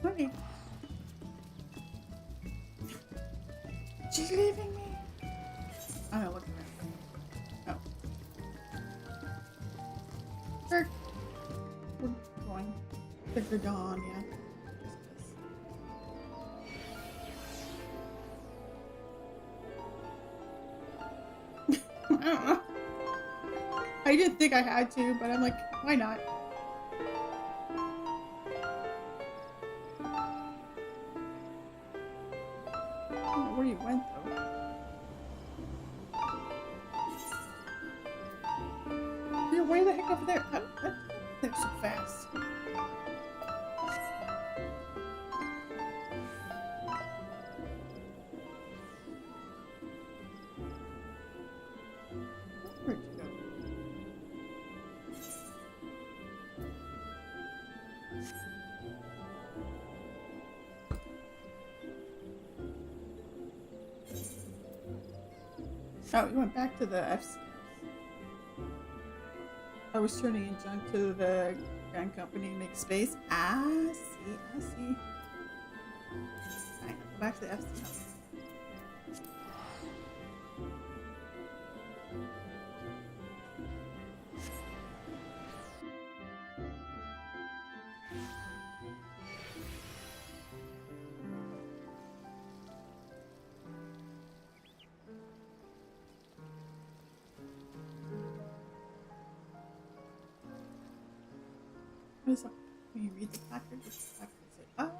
Honey. She's leaving me. Oh, look at that. Oh. We're going. Thicker dawn, yeah. I don't know. I didn't think I had to, but I'm like, why not? I don't know where you went though. You're way the heck over there. They're so fast. Where'd you go? Oh, you went back to the FC. I was turning in junk to the Grand Company to make space. I see. Alright, go back to the FC house. What is up? When you read the placard, what's the placard say? Oh.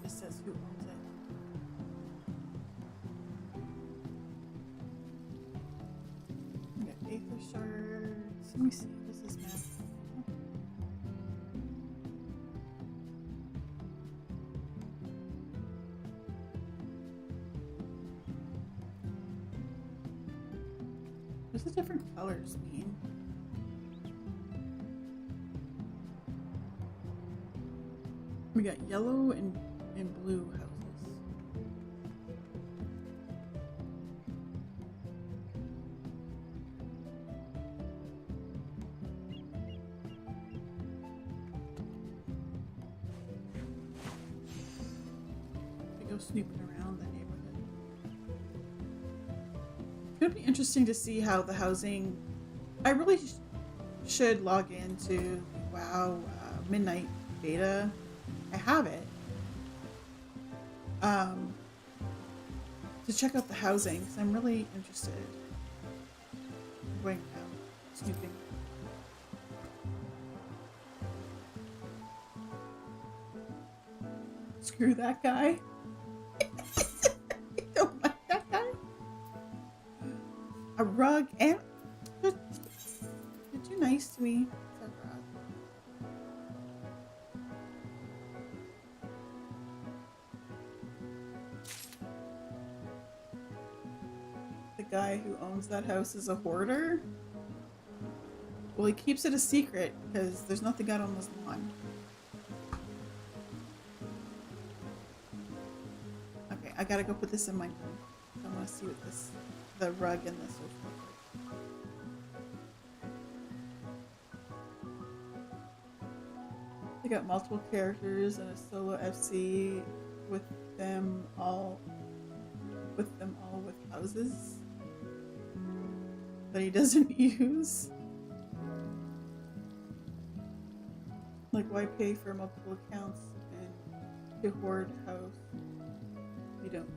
It says who owns it. We got Aether shards. Let me see. What is this map? What does the different colors mean? We got yellow and blue houses. We go snooping around the neighborhood. It would be interesting to see how the housing. I really should log into WoW Midnight Beta. I have it. To check out the housing because I'm really interested. I'm going snooping. Screw that guy. I don't like that guy. A rug and you're too nice to me. The guy who owns that house is a hoarder. Well, he keeps it a secret because there's nothing out on this lawn. Okay, I gotta go put this in my room. I want to see what the rug and this will look like. They got multiple characters and a solo FC with them all with houses that he doesn't use. Like, why pay for multiple accounts and to hoard a house you don't use?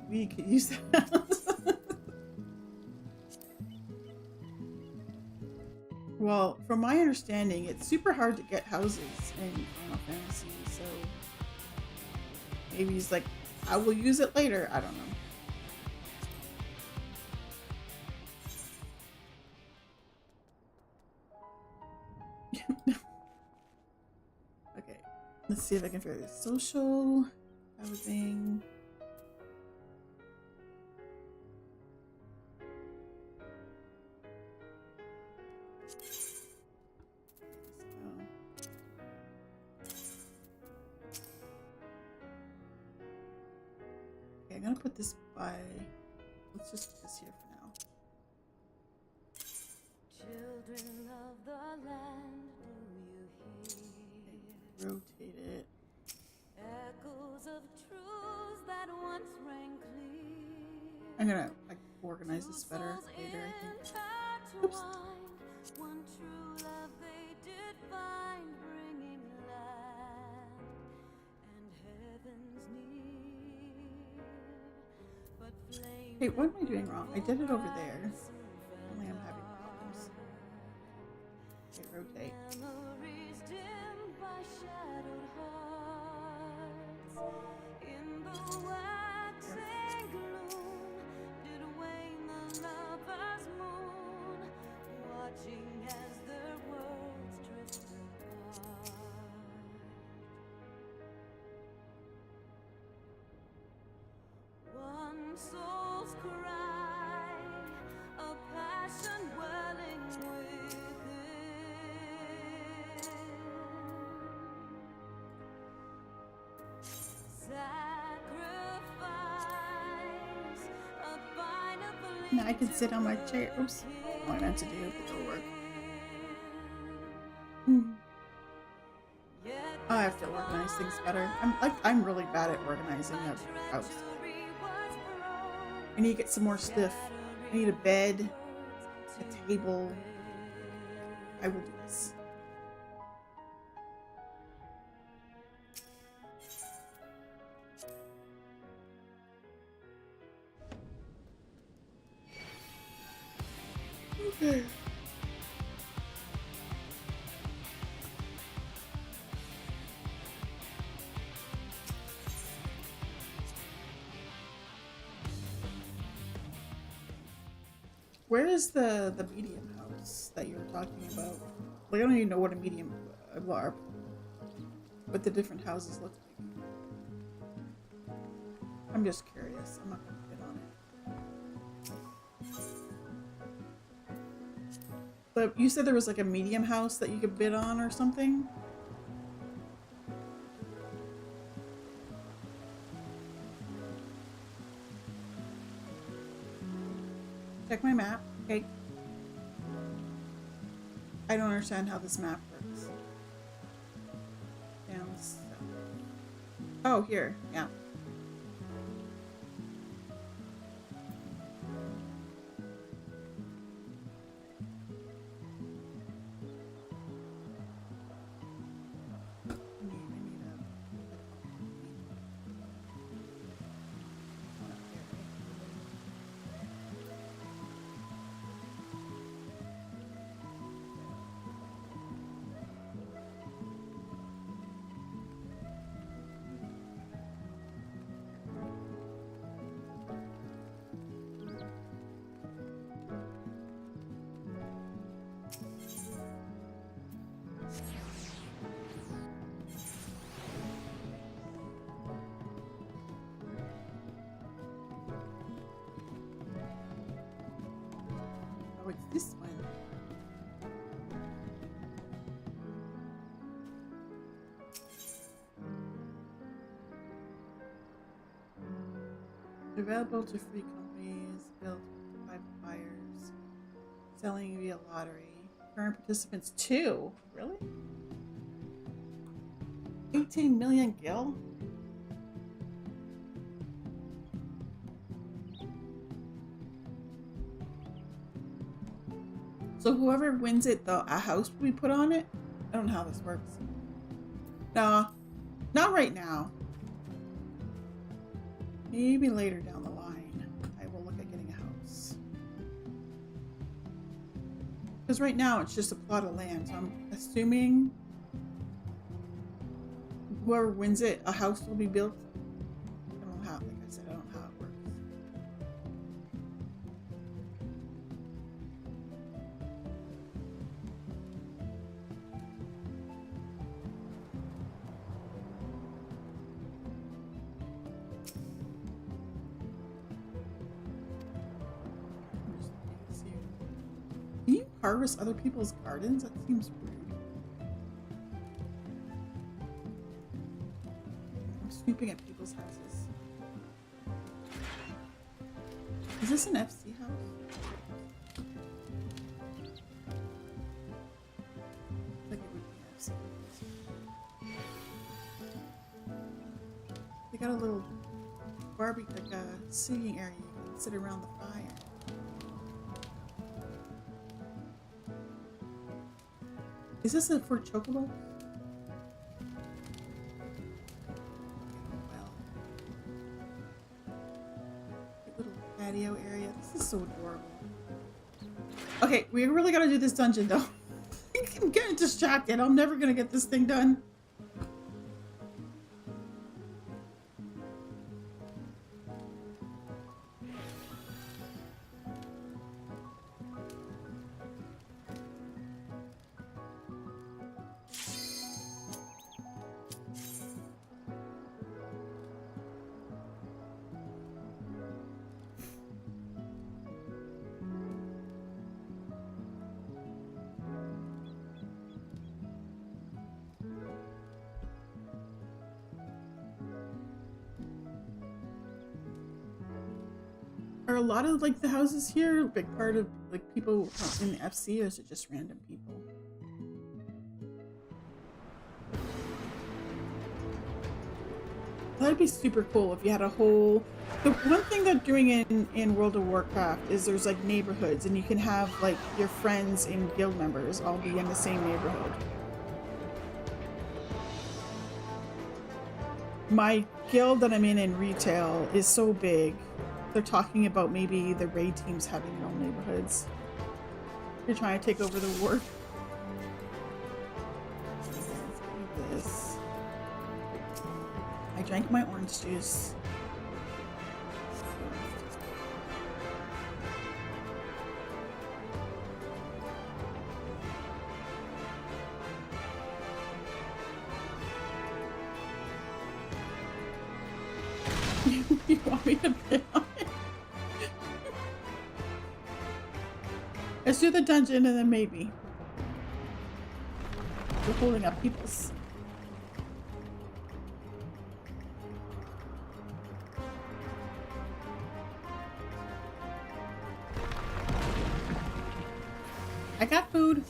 We could use that house. Well, from my understanding, it's super hard to get houses in Final Fantasy, so maybe he's like, I will use it later. I don't know. Okay, let's see if I can figure this. Social, housing. I'm gonna put this by, let's just put this here for now. the land do you hear? Rotate it. Echoes of truths that once rang clear. I'm gonna like organize this better later, I think. Oops. One true love they did find, bringing land and heavens near. But flame Hey, what am I doing wrong? I did it over there. Only I'm having problems. Okay, rotate. memories dimmed by shadowed hearts. In the waxing gloom did wane the lover's moon, watching as their worlds drift apart. One soul's cry, a passion welling within. Sacrifice, a final Now I can sit on my chair. Oops. What I meant to do, but it'll work. I have to organize things better. I'm really bad at organizing a house. I need to get some more stuff. I need a bed, a table. I will do this. Okay. Where is the medium house that you were talking about? Like, I don't even know what a medium are, what the different houses look like. I'm just curious. I'm not gonna bid on it. But you said there was like a medium house that you could bid on or something? Check my map. Okay. I don't understand how this map works. Down south. Oh, here. Yeah. Oh, it's this one. Available to free companies, built by buyers, selling via lottery. Current participants 2. Really? 18 million gil? So whoever wins it, a house will be put on it? I don't know how this works. Nah, not right now. Maybe later down the line, I will look at getting a house. Because right now it's just a plot of land, so I'm assuming whoever wins it, a house will be built. I don't know how, like I said, I don't know how it works. Can you harvest other people's gardens? That seems rude. I'm sweeping at people's houses. Is this an FC house? They got a little barbecue, like a seating area. You can sit around the fire. Is this it for chocolate? Well, little patio area. This is so adorable. Okay, we really gotta do this dungeon though. I'm getting distracted. I'm never gonna get this thing done. Are a lot of like the houses here a big part of like people in the FC, or is it just random people? That'd be super cool if you had a whole. The one thing they're doing in World of Warcraft is there's like neighborhoods, and you can have like your friends and guild members all be in the same neighborhood. My guild that I'm in retail is so big. They're talking about maybe the raid teams having their own neighborhoods. You're trying to take over the ward. Let's do this. I drank my orange juice. You want me to bid on it? Let's do the dungeon and then maybe. We're holding up people's. I got food.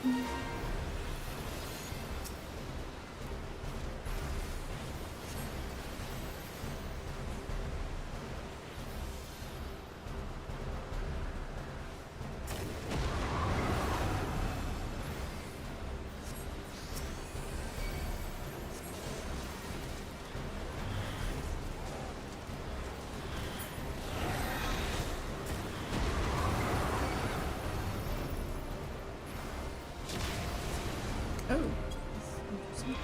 Oh, that's interesting.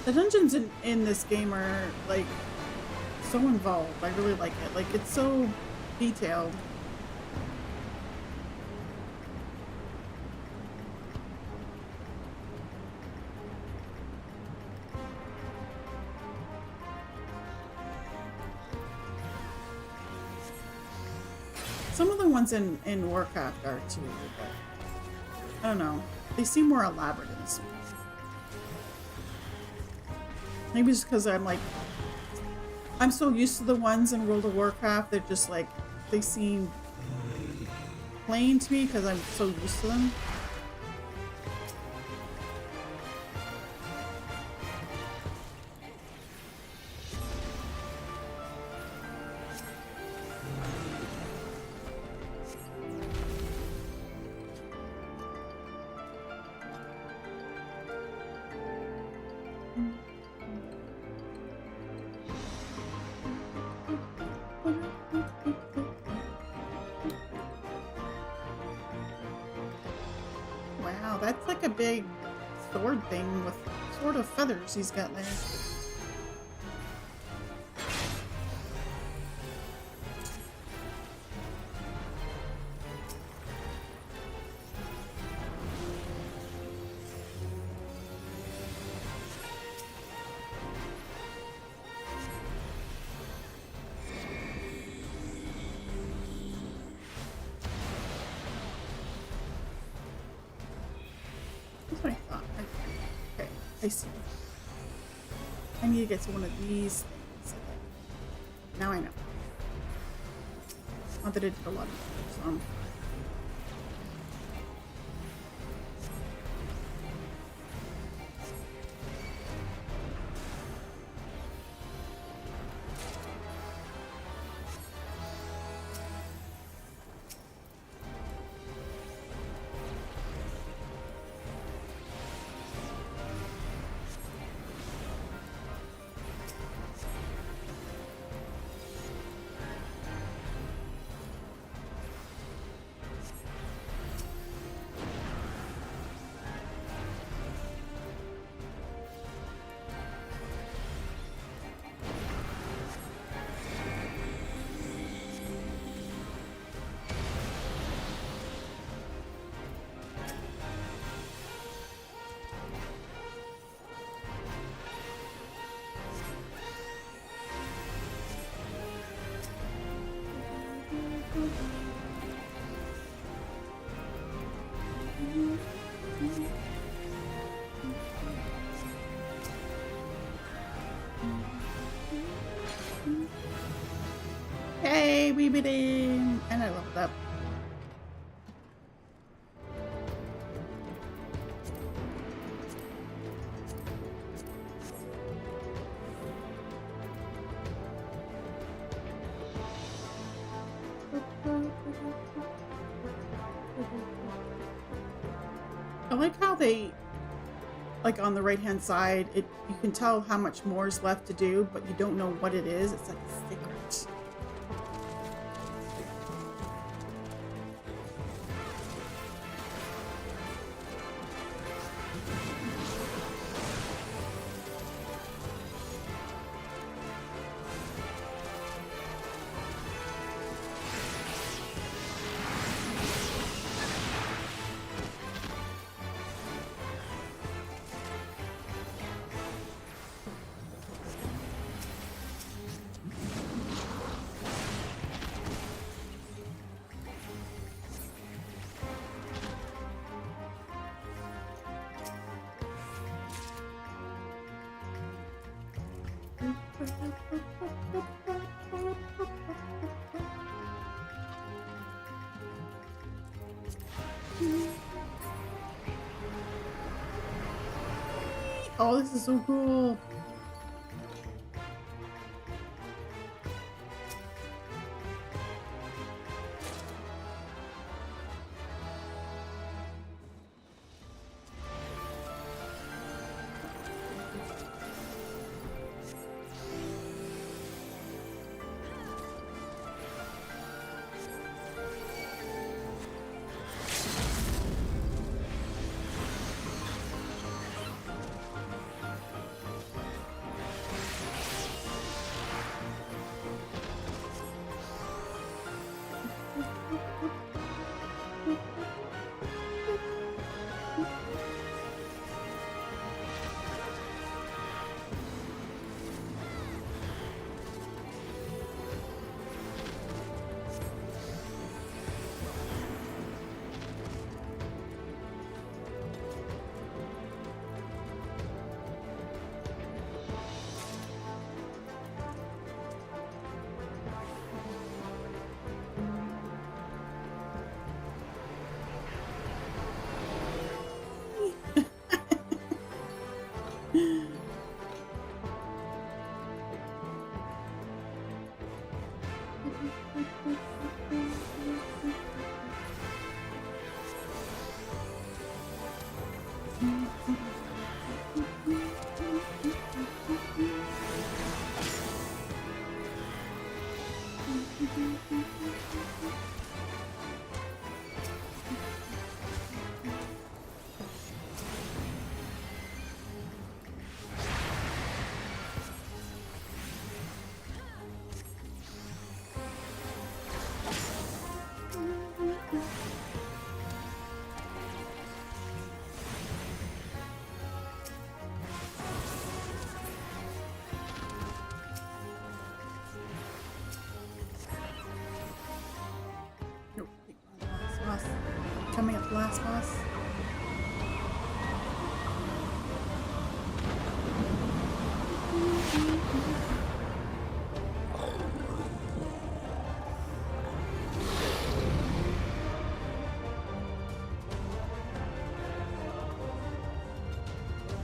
The dungeons in this game are like so involved. I really like it. Like, it's so detailed. Some of the ones in Warcraft are too, but I don't know. They seem more elaborate in this one. Maybe it's because I'm so used to the ones in World of Warcraft. They're just like, they seem plain to me because I'm so used to them. Wow, that's like a big sword thing with sort of feathers he's got there. That's what I thought. Okay, I see. I need to get to one of these things. Now I know. Not that it did a lot of damage, so. Yay, we beat him! And I leveled up. I like how they, like on the right hand side, you can tell how much more is left to do, but you don't know what it is. It's like a secret. Oh, this is so cool. the last boss.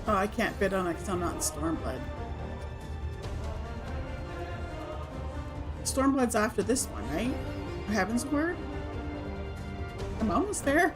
Oh, I can't bid on it because I'm not in Stormblood. Stormblood's after this one, right? Heavensward? I'm almost there.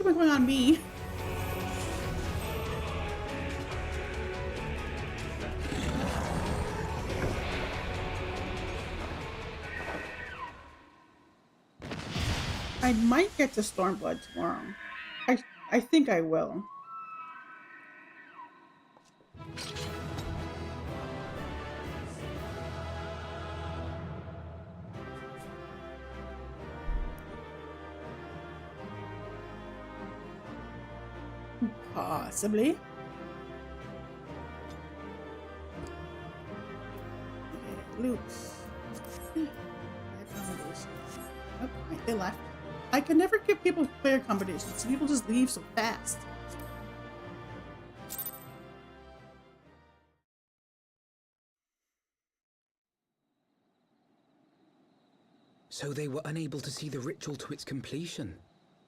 What's going on me? I might get to Stormblood tomorrow. I think I will. Possibly. Okay, loot. Accommodation. Oh, they left. I can never give people clear accommodations, so people just leave so fast. So they were unable to see the ritual to its completion.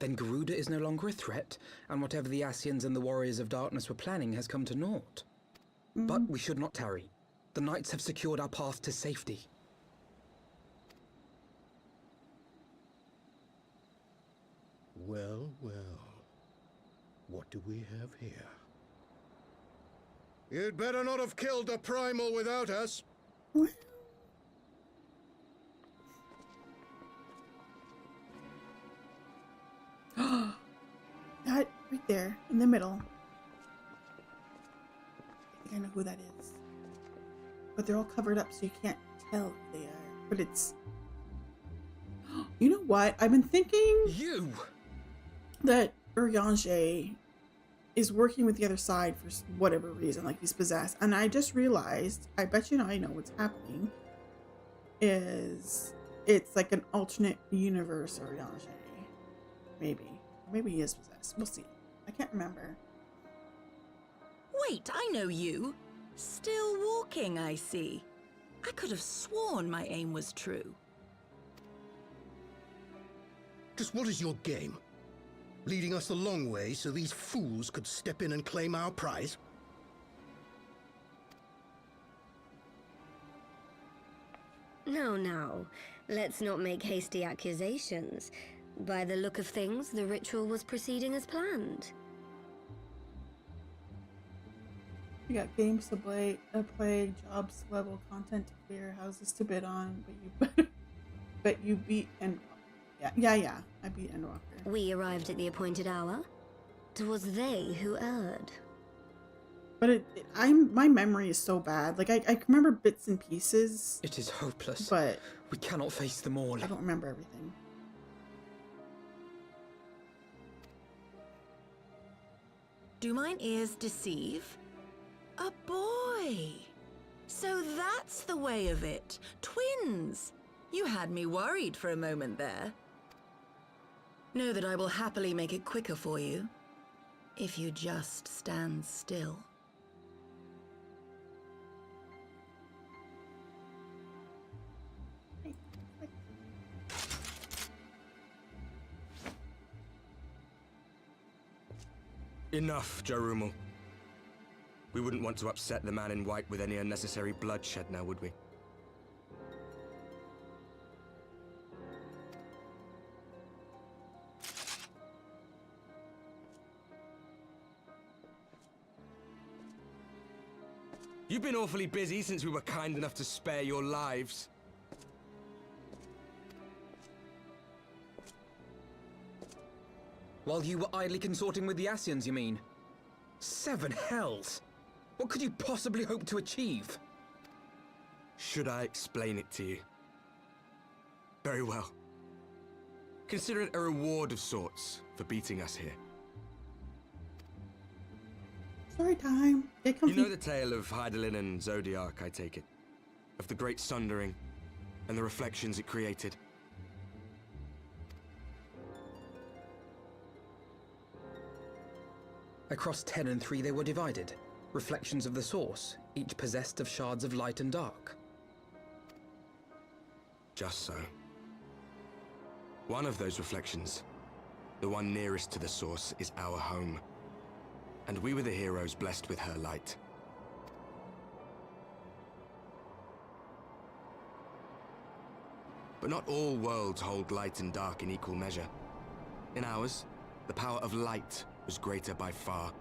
Then Garuda is no longer a threat, and whatever the Asians and the Warriors of Darkness were planning has come to naught. But we should not tarry. The knights have secured our path to safety. Well, well. What do we have here? You'd better not have killed the primal without us. That right there in the middle. I think I know who that is. But they're all covered up so you can't tell who they are. But it's... You know what? I've been thinking... You! That Urianger is working with the other side for whatever reason, like he's possessed. And I just realized, I bet you know I know what's happening, is it's like an alternate universe Urianger. Maybe. Maybe he is possessed. We'll see. I can't remember. Wait, I know you. Still walking, I see. I could have sworn my aim was true. Just what is your game? Leading us a long way so these fools could step in and claim our prize? No. Let's not make hasty accusations. By the look of things, the ritual was proceeding as planned. You got games to play, jobs to level, content to clear, houses to bid on, but you beat Endwalker. Yeah. I beat Endwalker. We arrived at the appointed hour. 'Twas they who erred. But my memory is so bad. Like I remember bits and pieces. It is hopeless. But we cannot face them all. I don't remember everything. Do mine ears deceive? A boy! So that's the way of it. Twins! You had me worried for a moment there. Know that I will happily make it quicker for you, if you just stand still. Enough, Jarumal. We wouldn't want to upset the man in white with any unnecessary bloodshed now, would we? You've been awfully busy since we were kind enough to spare your lives. While you were idly consorting with the Asians, you mean? 7 hells! What could you possibly hope to achieve? Should I explain it to you? Very well. Consider it a reward of sorts for beating us here. Story time. Get comfy. You know the tale of Hydaelyn and Zodiac, I take it? Of the Great Sundering and the reflections it created? Across 10 and 3 they were divided. Reflections of the source, each possessed of shards of light and dark. Just so. One of those reflections, the one nearest to the source, is our home. And we were the heroes blessed with her light. But not all worlds hold light and dark in equal measure. In ours, the power of light was greater by far.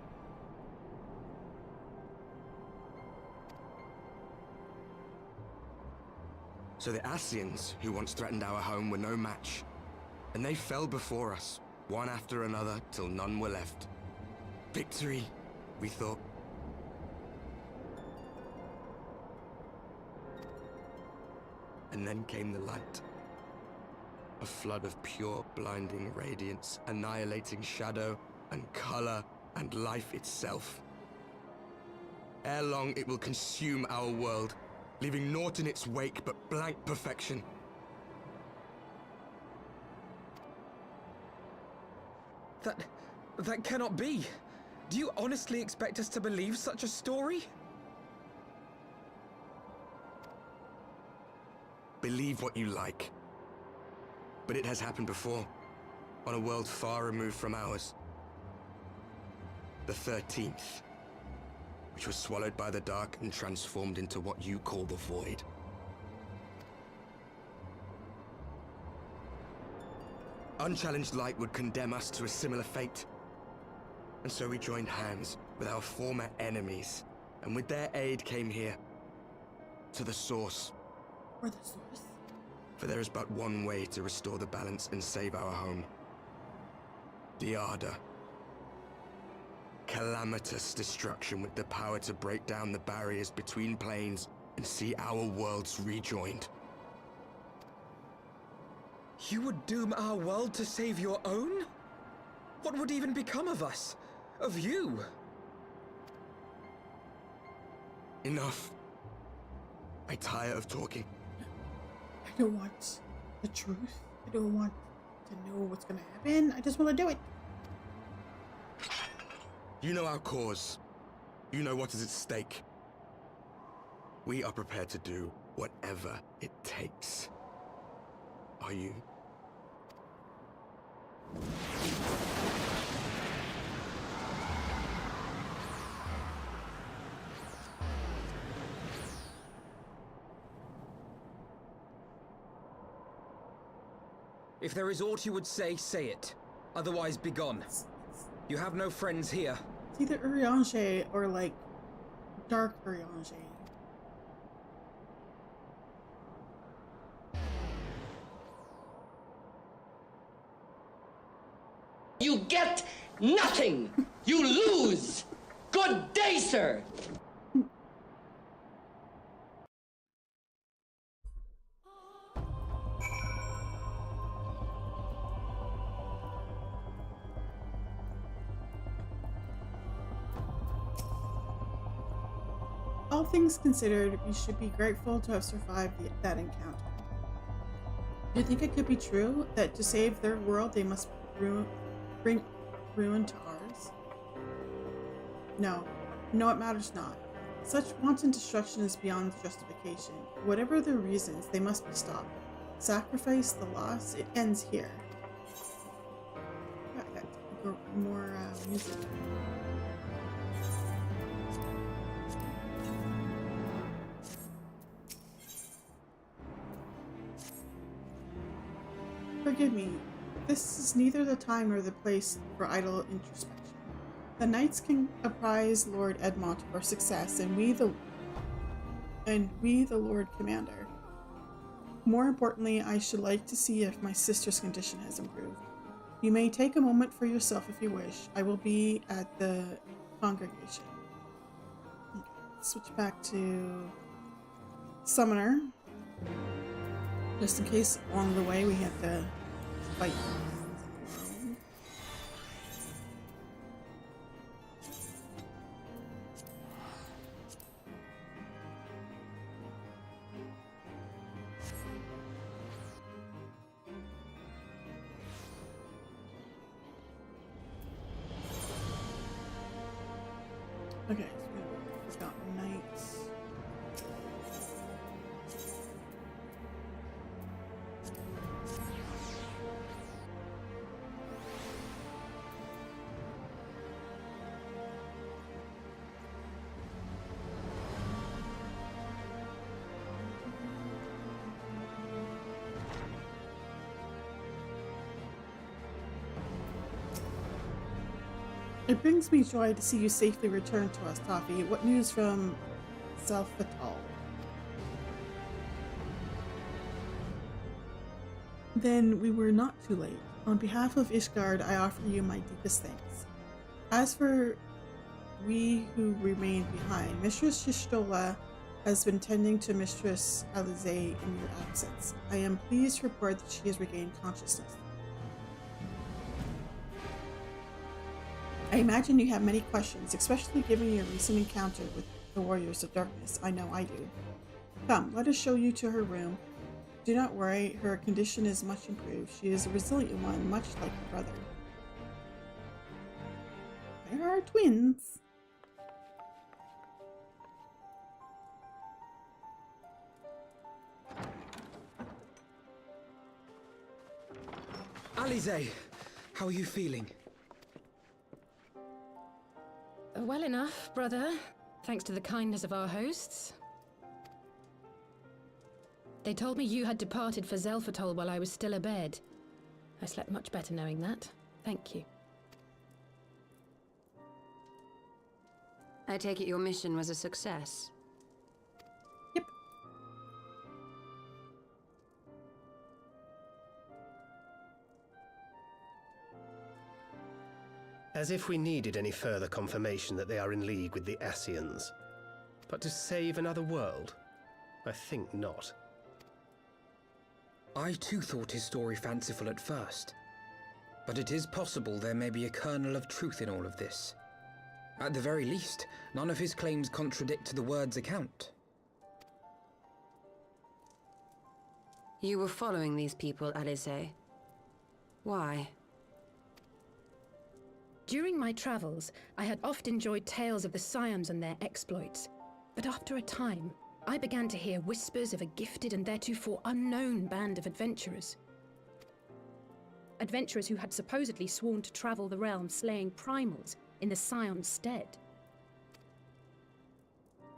So the Asians, who once threatened our home, were no match. And they fell before us, one after another, till none were left. Victory, we thought. And then came the light. A flood of pure, blinding radiance, annihilating shadow and color and life itself. Ere long, it will consume our world, leaving naught in its wake but blank perfection. That cannot be. Do you honestly expect us to believe such a story? Believe what you like. But it has happened before, on a world far removed from ours. The 13th, which was swallowed by the dark and transformed into what you call the Void. Unchallenged light would condemn us to a similar fate. And so we joined hands with our former enemies and with their aid came here. To the source. Or the source? For there is but one way to restore the balance and save our home. Diada. Calamitous destruction with the power to break down the barriers between planes and see our worlds rejoined. You would doom our world to save your own? What would even become of us? Of you? Enough. I tire of talking. I don't want the truth. I don't want to know what's gonna happen. I just want to do it. You know our cause. You know what is at stake. We are prepared to do whatever it takes. Are you? If there is aught you would say, say it. Otherwise, begone. You have no friends here. It's either Urianger or like Dark Urianger. You get nothing! You lose! Good day, sir! All things considered, we should be grateful to have survived that encounter. Do you think it could be true that to save their world they must bring ruin to ours? No, it matters not. Such wanton destruction is beyond justification. Whatever their reasons, they must be stopped. Sacrifice, the loss, it ends here. I got more music. Forgive me, this is neither the time nor the place for idle introspection. The knights can apprise Lord Edmont of our success, and we the Lord Commander. More importantly, I should like to see if my sister's condition has improved. You may take a moment for yourself if you wish. I will be at the congregation. Okay, switch back to Summoner. Just in case along the way we have to fight. Okay, so we've got knights. It brings me joy to see you safely return to us, Toffee. What news from Zelfatal? Then we were not too late. On behalf of Ishgard, I offer you my deepest thanks. As for we who remained behind, Mistress Shishtola has been tending to Mistress Alize in your absence. I am pleased to report that she has regained consciousness. I imagine you have many questions, especially given your recent encounter with the Warriors of Darkness. I know I do. Come, let us show you to her room. Do not worry, her condition is much improved. She is a resilient one, much like her brother. There are twins. Alize, how are you feeling? Well enough, brother. Thanks to the kindness of our hosts. They told me you had departed for Zelfatol while I was still abed. I slept much better knowing that. Thank you. I take it your mission was a success. Yep. As if we needed any further confirmation that they are in league with the Ascians. But to save another world? I think not. I too thought his story fanciful at first. But it is possible there may be a kernel of truth in all of this. At the very least, none of his claims contradict the word's account. You were following these people, Alice. Why? During my travels, I had oft enjoyed tales of the Scions and their exploits. But after a time, I began to hear whispers of a gifted and theretofore unknown band of adventurers. Adventurers who had supposedly sworn to travel the realm slaying primals in the Scion's stead.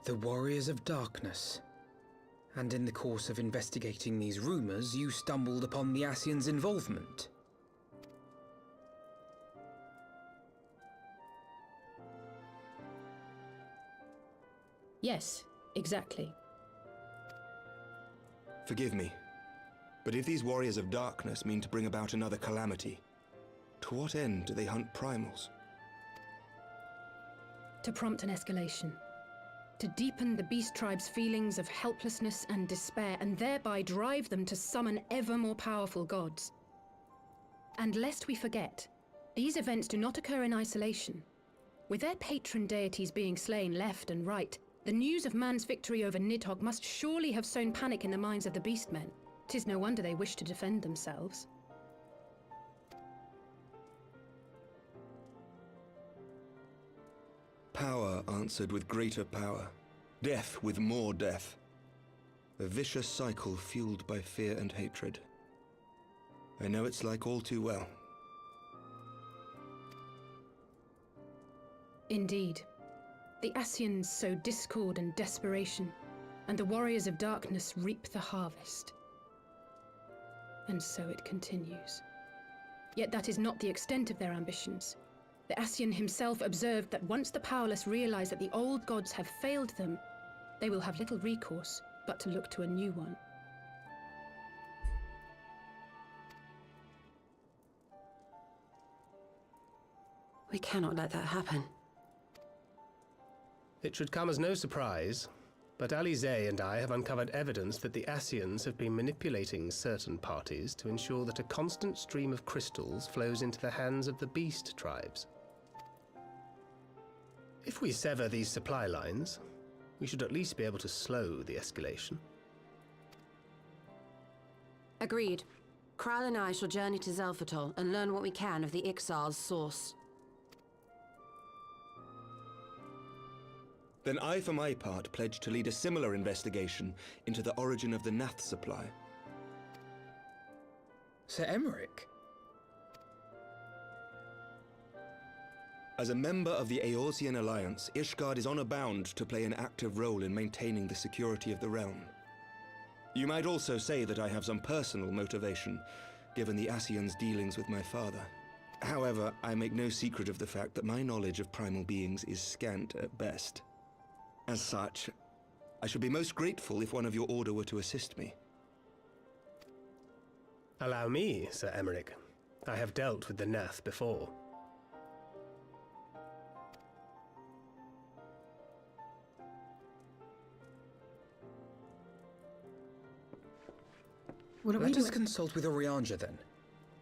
The Warriors of Darkness. And in the course of investigating these rumors, you stumbled upon the Ascians' involvement. Yes, exactly. Forgive me, but if these Warriors of Darkness mean to bring about another calamity, to what end do they hunt primals? To prompt an escalation. To deepen the beast tribe's feelings of helplessness and despair, and thereby drive them to summon ever more powerful gods. And lest we forget, these events do not occur in isolation. With their patron deities being slain left and right, the news of man's victory over Nidhogg must surely have sown panic in the minds of the Beastmen. 'Tis no wonder they wish to defend themselves. Power answered with greater power, death with more death. A vicious cycle fueled by fear and hatred. I know it's like all too well. Indeed. The Ascians sow discord and desperation, and the Warriors of Darkness reap the harvest. And so it continues. Yet that is not the extent of their ambitions. The Ascian himself observed that once the powerless realize that the old gods have failed them, they will have little recourse but to look to a new one. We cannot let that happen. It should come as no surprise, but Alize and I have uncovered evidence that the Ascians have been manipulating certain parties to ensure that a constant stream of crystals flows into the hands of the beast tribes. If we sever these supply lines, we should at least be able to slow the escalation. Agreed. Kral and I shall journey to Zelphatol and learn what we can of the Ixal's source. Then I, for my part, pledge to lead a similar investigation into the origin of the Nath supply. Sir Emmerich? As a member of the Eorzean Alliance, Ishgard is honor bound to play an active role in maintaining the security of the realm. You might also say that I have some personal motivation, given the Ascians' dealings with my father. However, I make no secret of the fact that my knowledge of primal beings is scant at best. As such, I should be most grateful if one of your order were to assist me. Allow me, Sir Emmerich. I have dealt with the Nath before. Let us consult with Orianja then.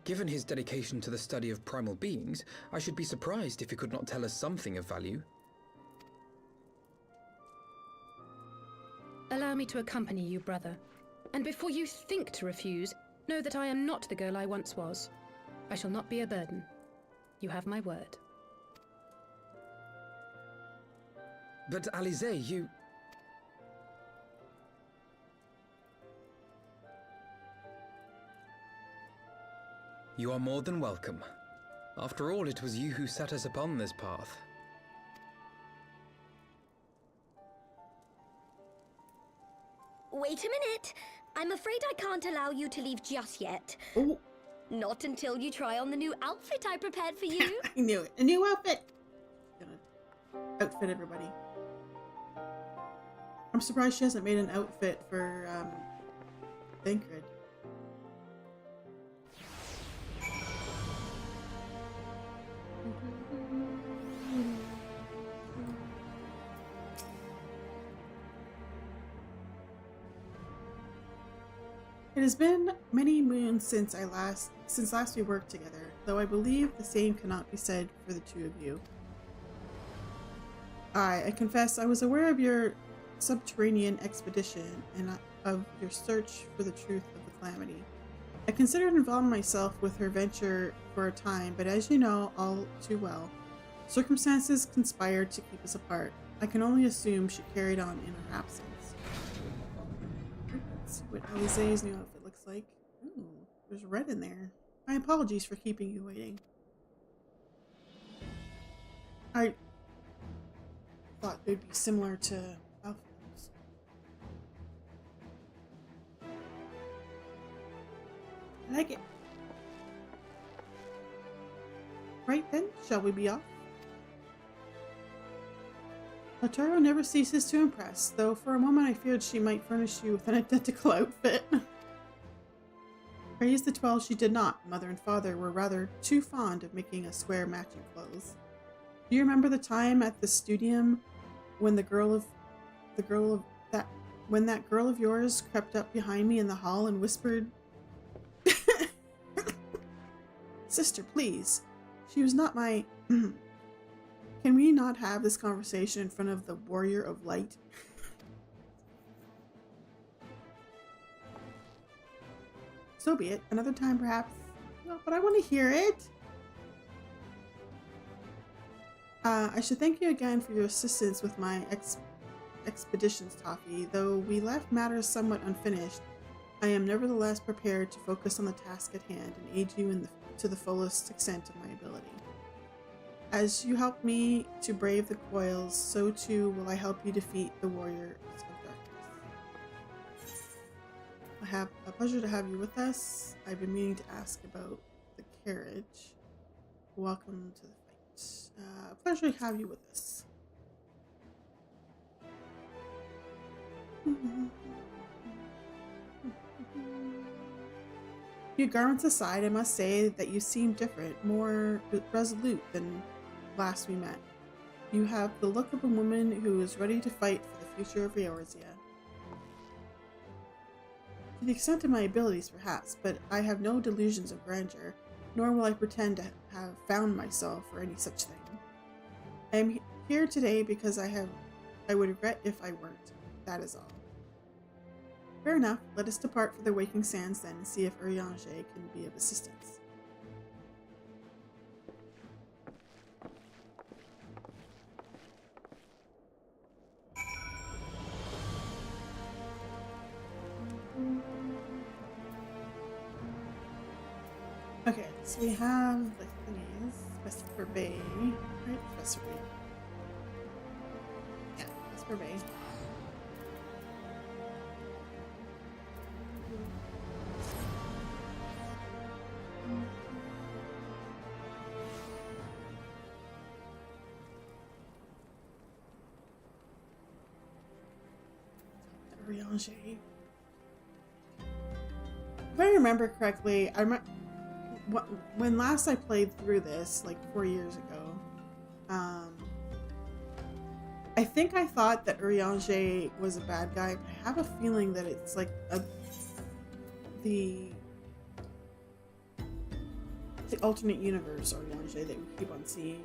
Given his dedication to the study of primal beings, I should be surprised if he could not tell us something of value. Allow me to accompany you, brother. And before you think to refuse, know that I am not the girl I once was. I shall not be a burden. You have my word. But Alize, you... You are more than welcome. After all, it was you who set us upon this path. Wait a minute. I'm afraid I can't allow you to leave just yet. Oh. Not until you try on the new outfit I prepared for you. I knew it. A new outfit. outfit everybody. I'm surprised she hasn't made an outfit for Thancred. It has been many moons since last we worked together, though I believe the same cannot be said for the two of you. I confess I was aware of your subterranean expedition and of your search for the truth of the calamity. I considered involving myself with her venture for a time, but as you know all too well, circumstances conspired to keep us apart. I can only assume she carried on in her absence. Let's see what Alize's new outfit looks like. Ooh, there's red in there. My apologies for keeping you waiting. I thought they'd be similar to outfits. I like it. Right then, shall we be off? Lataro never ceases to impress, though for a moment I feared she might furnish you with an identical outfit. Praise the 12 she did not. Mother and father were rather too fond of making us wear matching clothes. Do you remember the time at the studium when that girl of yours crept up behind me in the hall and whispered, "Sister, please. She was not my Can we not have this conversation in front of the warrior of light?" So be it. Another time, perhaps. No, but I want to hear it. I should thank you again for your assistance with my expeditions, Toffee. Though we left matters somewhat unfinished, I am nevertheless prepared to focus on the task at hand and aid you to the fullest extent of my ability. As you help me to brave the coils, so too will I help you defeat the warriors of darkness. I have a pleasure to have you with us. I've been meaning to ask about the carriage. Welcome to the fight. A pleasure to have you with us. Your garments aside, I must say that you seem different, more resolute than last we met. You have the look of a woman who is ready to fight for the future of Eorzea. To the extent of my abilities, perhaps, but I have no delusions of grandeur, nor will I pretend to have found myself or any such thing. I am here today because I would regret if I weren't. That is all. Fair enough. Let us depart for the Waking Sands then and see if Urianger can be of assistance. Okay, so we have the thingies. Vesper Bay. Right? Vesper Bay. Yeah, Vesper Bay. Urianger. If I remember correctly, when last I played through this, like 4 years ago, I think I thought that Urianger was a bad guy, but I have a feeling that it's like the alternate universe Urianger that we keep on seeing.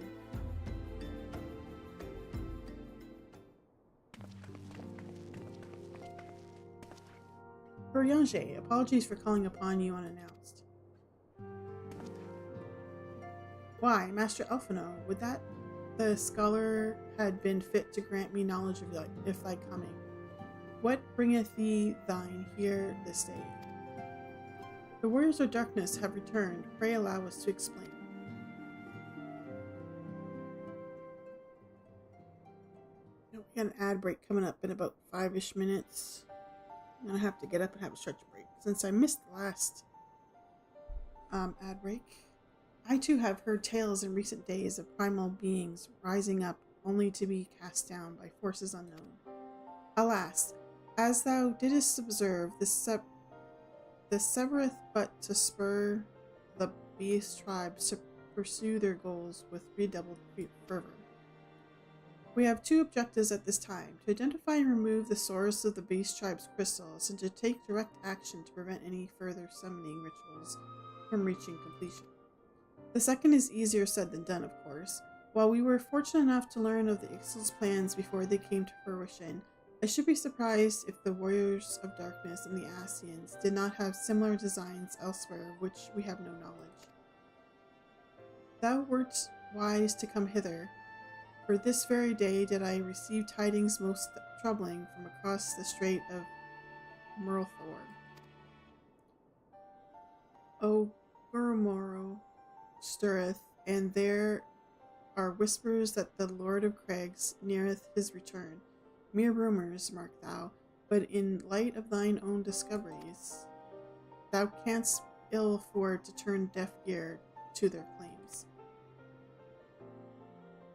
Urianger, apologies for calling upon you unannounced. Why, Master Elfino, would that the scholar had been fit to grant me knowledge of thy coming? What bringeth thee thine here this day? The warriors of darkness have returned. Pray allow us to explain. We got an ad break coming up in about 5-ish minutes. I'm gonna have to get up and have a stretch break since I missed the last ad break. I too have heard tales in recent days of primal beings rising up only to be cast down by forces unknown. Alas, as thou didst observe, this severeth but to spur the beast tribes to pursue their goals with redoubled fervor. We have two objectives at this time: to identify and remove the source of the beast tribe's crystals, and to take direct action to prevent any further summoning rituals from reaching completion. The second is easier said than done, of course. While we were fortunate enough to learn of the Ixal's plans before they came to fruition, I should be surprised if the Warriors of Darkness and the Ascians did not have similar designs elsewhere of which we have no knowledge. Thou wert wise to come hither, for this very day did I receive tidings most troubling from across the Strait of Murlthor. O Gurumoro stirreth, and there are whispers that the Lord of Crags neareth his return. Mere rumors, mark thou, but in light of thine own discoveries, thou canst ill afford to turn deaf ear to their claims.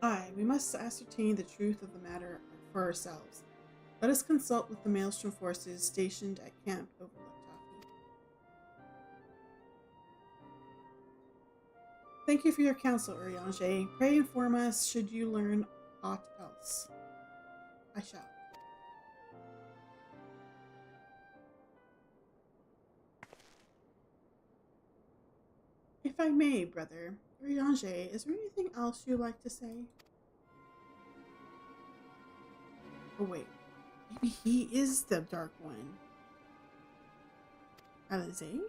Aye, we must ascertain the truth of the matter for ourselves. Let us consult with the Maelstrom forces stationed at Camp Overlook Toffee. Thank you for your counsel, Urianger. Pray inform us should you learn aught else. I shall. If I may, brother, Urianger, is there anything else you'd like to say? Oh wait, maybe he is the Dark One. Alizé?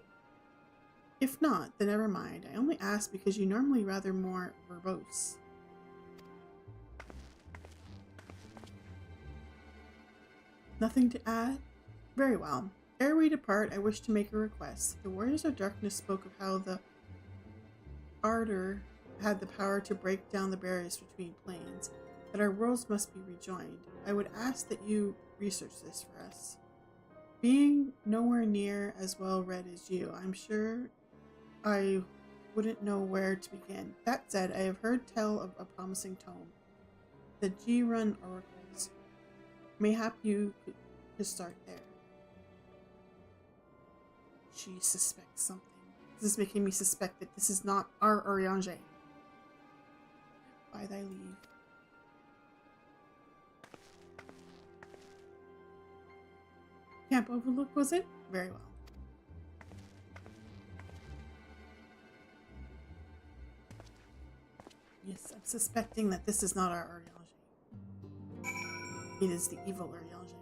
If not, then never mind. I only ask because you normally rather more verbose. Nothing to add? Very well. Ere we depart, I wish to make a request. The Warriors of Darkness spoke of how the Ardor had the power to break down the barriers between planes, that our worlds must be rejoined. I would ask that you research this for us. Being nowhere near as well read as you, I'm sure I wouldn't know where to begin. That said, I have heard tell of a promising tome, the G-Run Oracles. Mayhap you could start there. She suspects something. This is making me suspect that this is not our Urianger. By thy leave. Camp Overlook, was it? Very well. Yes, I'm suspecting that this is not our Urianger. It is the evil Urianger.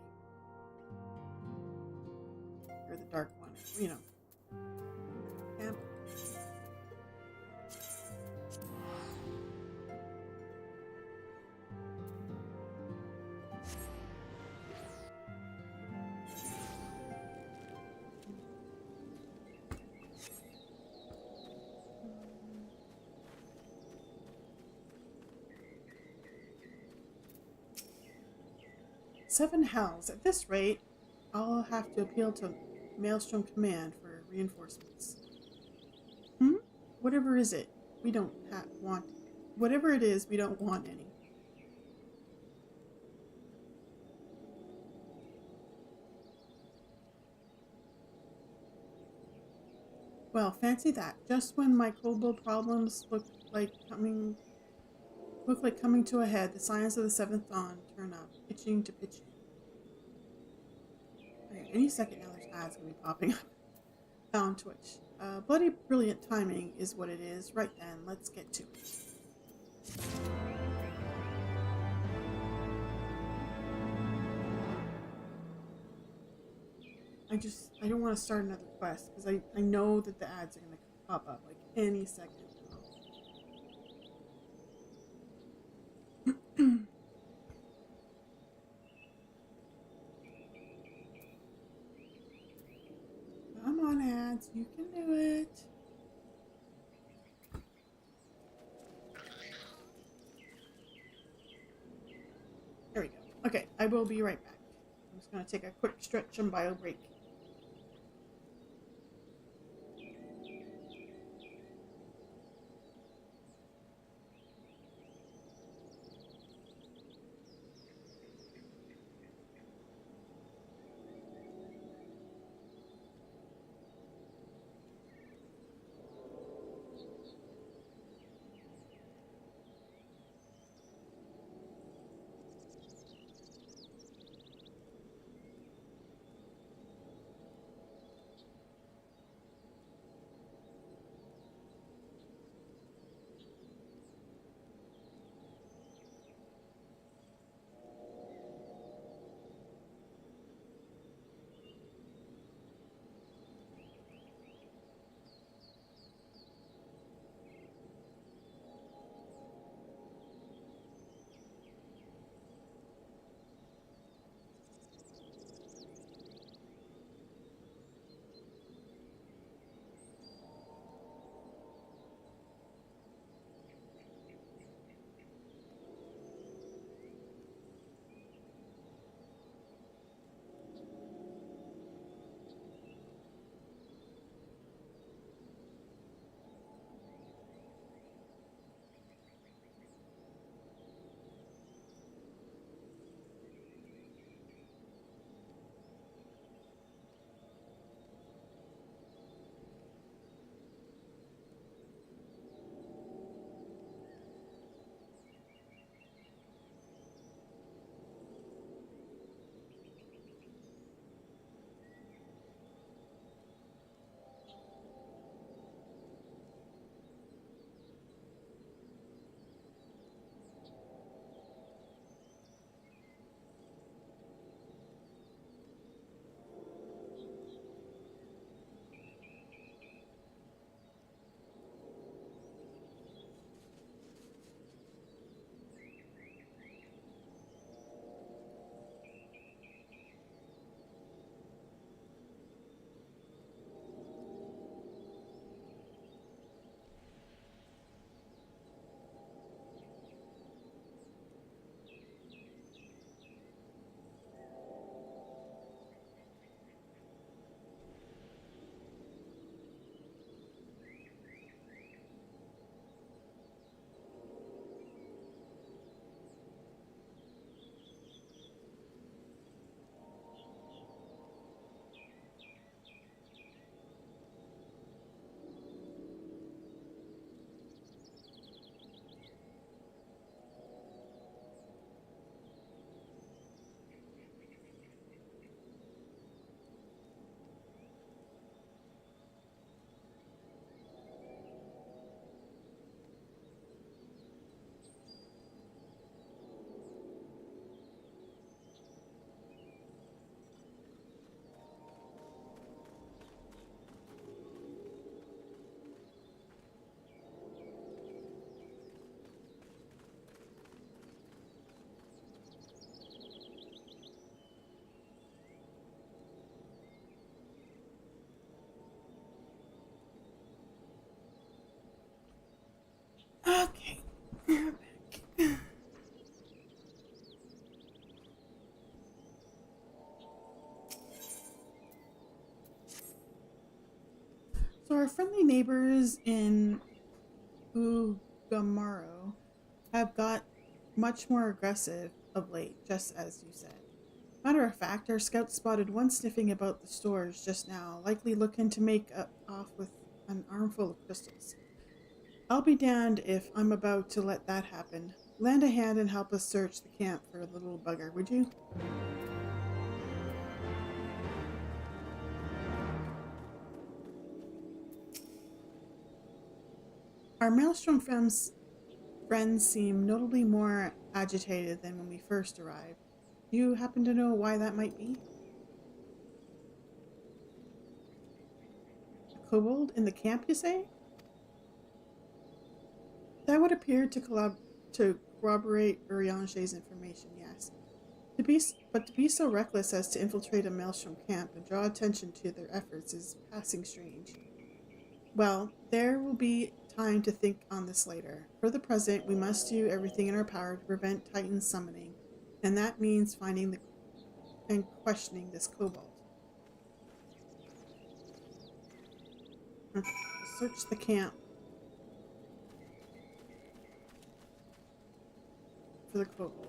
Or the dark one, you know. Camp. Seven hells. At this rate, I'll have to appeal to Maelstrom Command for reinforcements. Whatever is it, we don't want. Whatever it is, we don't want any. Well, fancy that. Just when my kobold problems look like coming to a head, the signs of the seventh dawn turn up, itching to pitch in. Okay, any second now there's ads gonna be popping up on Twitch. Bloody brilliant timing is what it is. Right then, let's get to it. I don't want to start another quest because I know that the ads are gonna pop up like any second. Come on, ads, you can do it. There we go. Okay, I will be right back. I'm just going to take a quick stretch and bio break. So our friendly neighbors in Ugamaro have got much more aggressive of late, just as you said. Matter of fact, our scouts spotted one sniffing about the stores just now, likely looking to make off with an armful of crystals. I'll be damned if I'm about to let that happen. Lend a hand and help us search the camp for a little bugger, would you? Our Maelstrom friends seem notably more agitated than when we first arrived. Do you happen to know why that might be? A kobold in the camp, you say? That would appear to corroborate Uriange's information, yes. To be so reckless as to infiltrate a Maelstrom camp and draw attention to their efforts is passing strange. Well, there will be time to think on this later. For the present, we must do everything in our power to prevent Titan summoning, and that means finding and questioning this kobold. Search the camp for the kobold.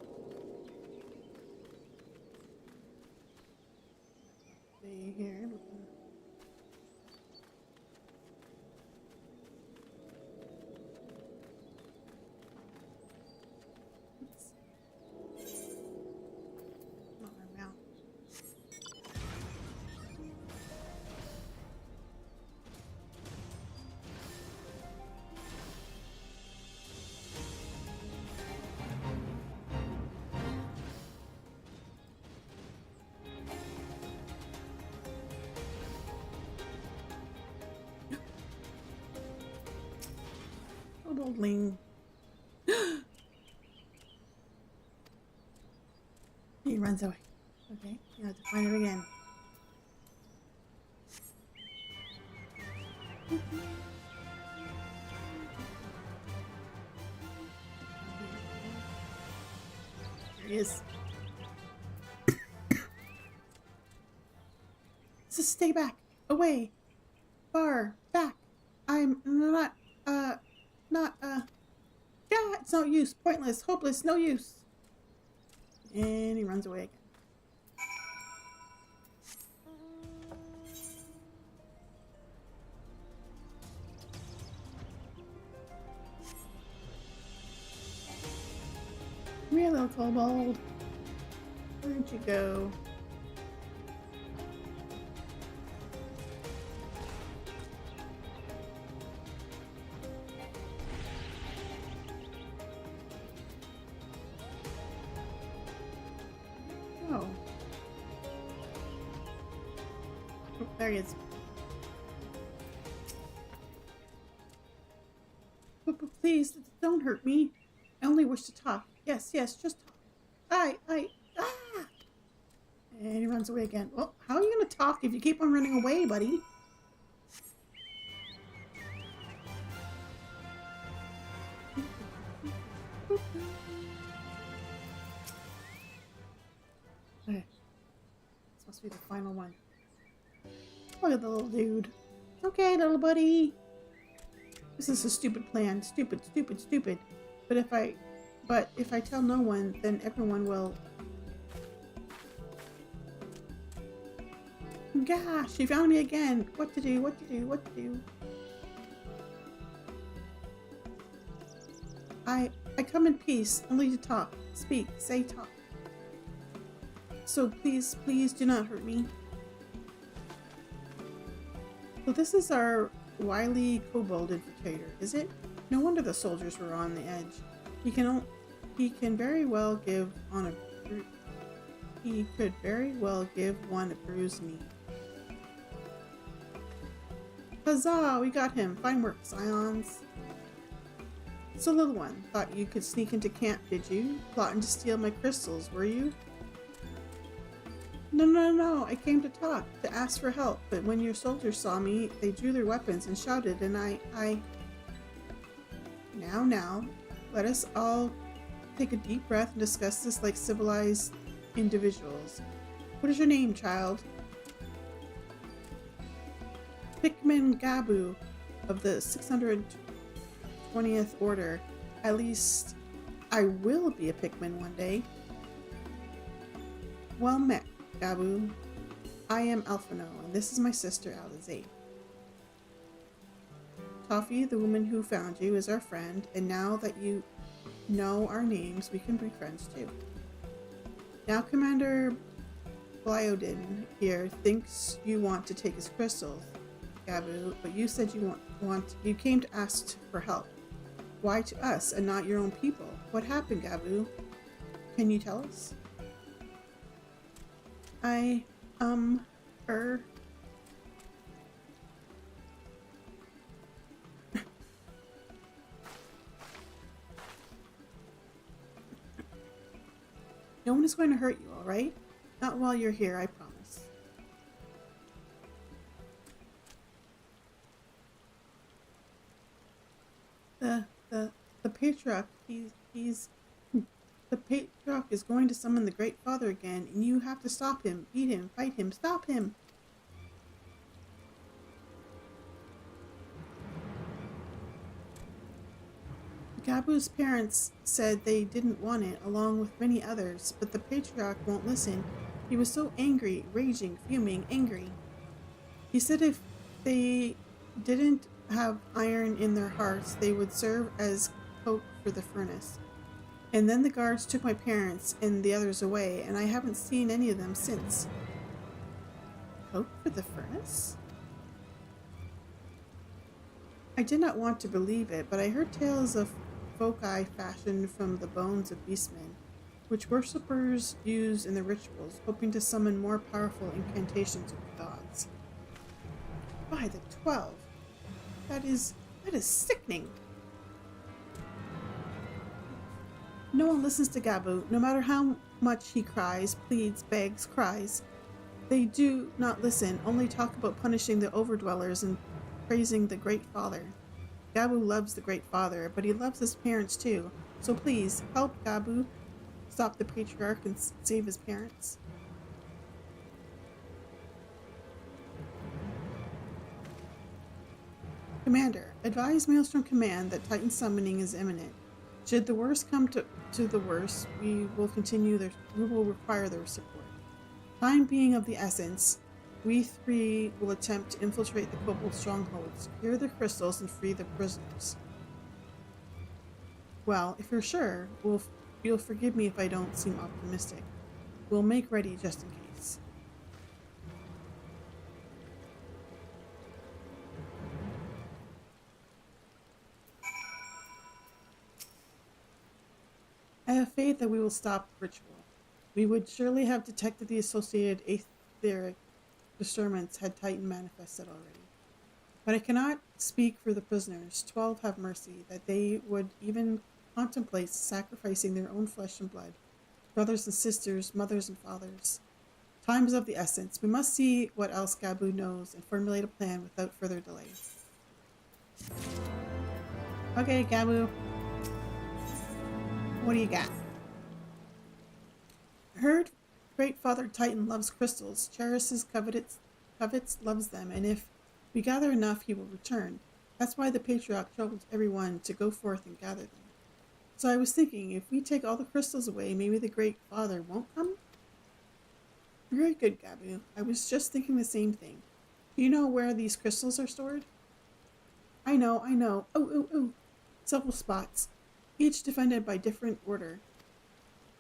See here. Koboldling. He runs away. Okay, you have to find him again. There he is. So stay back, away, far back. I'm not, yeah, it's no use, pointless, hopeless, no use. And he runs away again. Come here, little kobold. Where'd you go? Oh. Oh, there he is. But please, don't hurt me. I only wish to talk. Yes, yes, just talk. And he runs away again. Well, how are you going to talk if you keep on running away, buddy? Okay. This must be the final one. Look at the little dude. It's okay, little buddy. This is a stupid plan. Stupid, stupid, stupid. But if I tell no one, then everyone will. Gosh, he found me again. What to do, what to do, what to do. I come in peace, only to talk. Speak, say talk. So please, please do not hurt me. So this is our wily kobold infiltrator, is it? No wonder the soldiers were on the edge. He can very well give on a. He could very well give one a bruised knee. Huzzah! We got him. Fine work, Scions. So, little one, thought you could sneak into camp, did you? Plotting to steal my crystals, were you? No. I came to talk, to ask for help, but when your soldiers saw me, they drew their weapons and shouted, and I... Now, let us all take a deep breath and discuss this like civilized individuals. What is your name, child? Pikmin Gabu of the 620th Order. At least I will be a Pikmin one day. Well met, Gabu. I am Alphino, and this is my sister, Alizé. Toffee, the woman who found you, is our friend, and now that you know our names, we can be friends too. Now Commander Blyodin here thinks you want to take his crystals, Gabu, but you said you you came to ask for help. Why to us and not your own people? What happened, Gabu? Can you tell us? No one is going to hurt you, alright? Not while you're here, I promise. The Patriarch, the Patriarch is going to summon the Great Father again, and you have to stop him, beat him, fight him, stop him! Gabu's parents said they didn't want it, along with many others, but the Patriarch won't listen. He was so angry, raging, fuming, angry. He said if they didn't have iron in their hearts, they would serve as coke for the furnace. And then the guards took my parents and the others away, and I haven't seen any of them since. Coke for the furnace? I did not want to believe it, but I heard tales of foci fashioned from the bones of beastmen, which worshippers use in their rituals, hoping to summon more powerful incantations of the gods. By the 12! That is sickening! No one listens to Gabu, no matter how much he cries, pleads, begs, cries. They do not listen, only talk about punishing the overdwellers and praising the Great Father. Gabu loves the Great Father, but he loves his parents too. So please, help Gabu stop the Patriarch and save his parents. Commander, advise Maelstrom Command that Titan summoning is imminent. Should the worst come to the worst, we will require their support. Time being of the essence, we three will attempt to infiltrate the Kobold strongholds, secure the crystals, and free the prisoners. Well, if you're sure, you'll forgive me if I don't seem optimistic. We'll make ready just in case. I have faith that we will stop the ritual. We would surely have detected the associated etheric disturbance had Titan manifested already. But I cannot speak for the prisoners. 12 have mercy, that they would even contemplate sacrificing their own flesh and blood, brothers and sisters, mothers and fathers. Time is of the essence. We must see what else Gabu knows and formulate a plan without further delay. Okay, Gabu. What do you got? Heard Great Father Titan loves crystals, cherishes, covets, loves them, and if we gather enough, he will return. That's why the Patriarch told everyone to go forth and gather them. So I was thinking, if we take all the crystals away, maybe the Great Father won't come? Very good, Gabu. I was just thinking the same thing. Do you know where these crystals are stored? I know. Oh. Several spots, each defended by different order.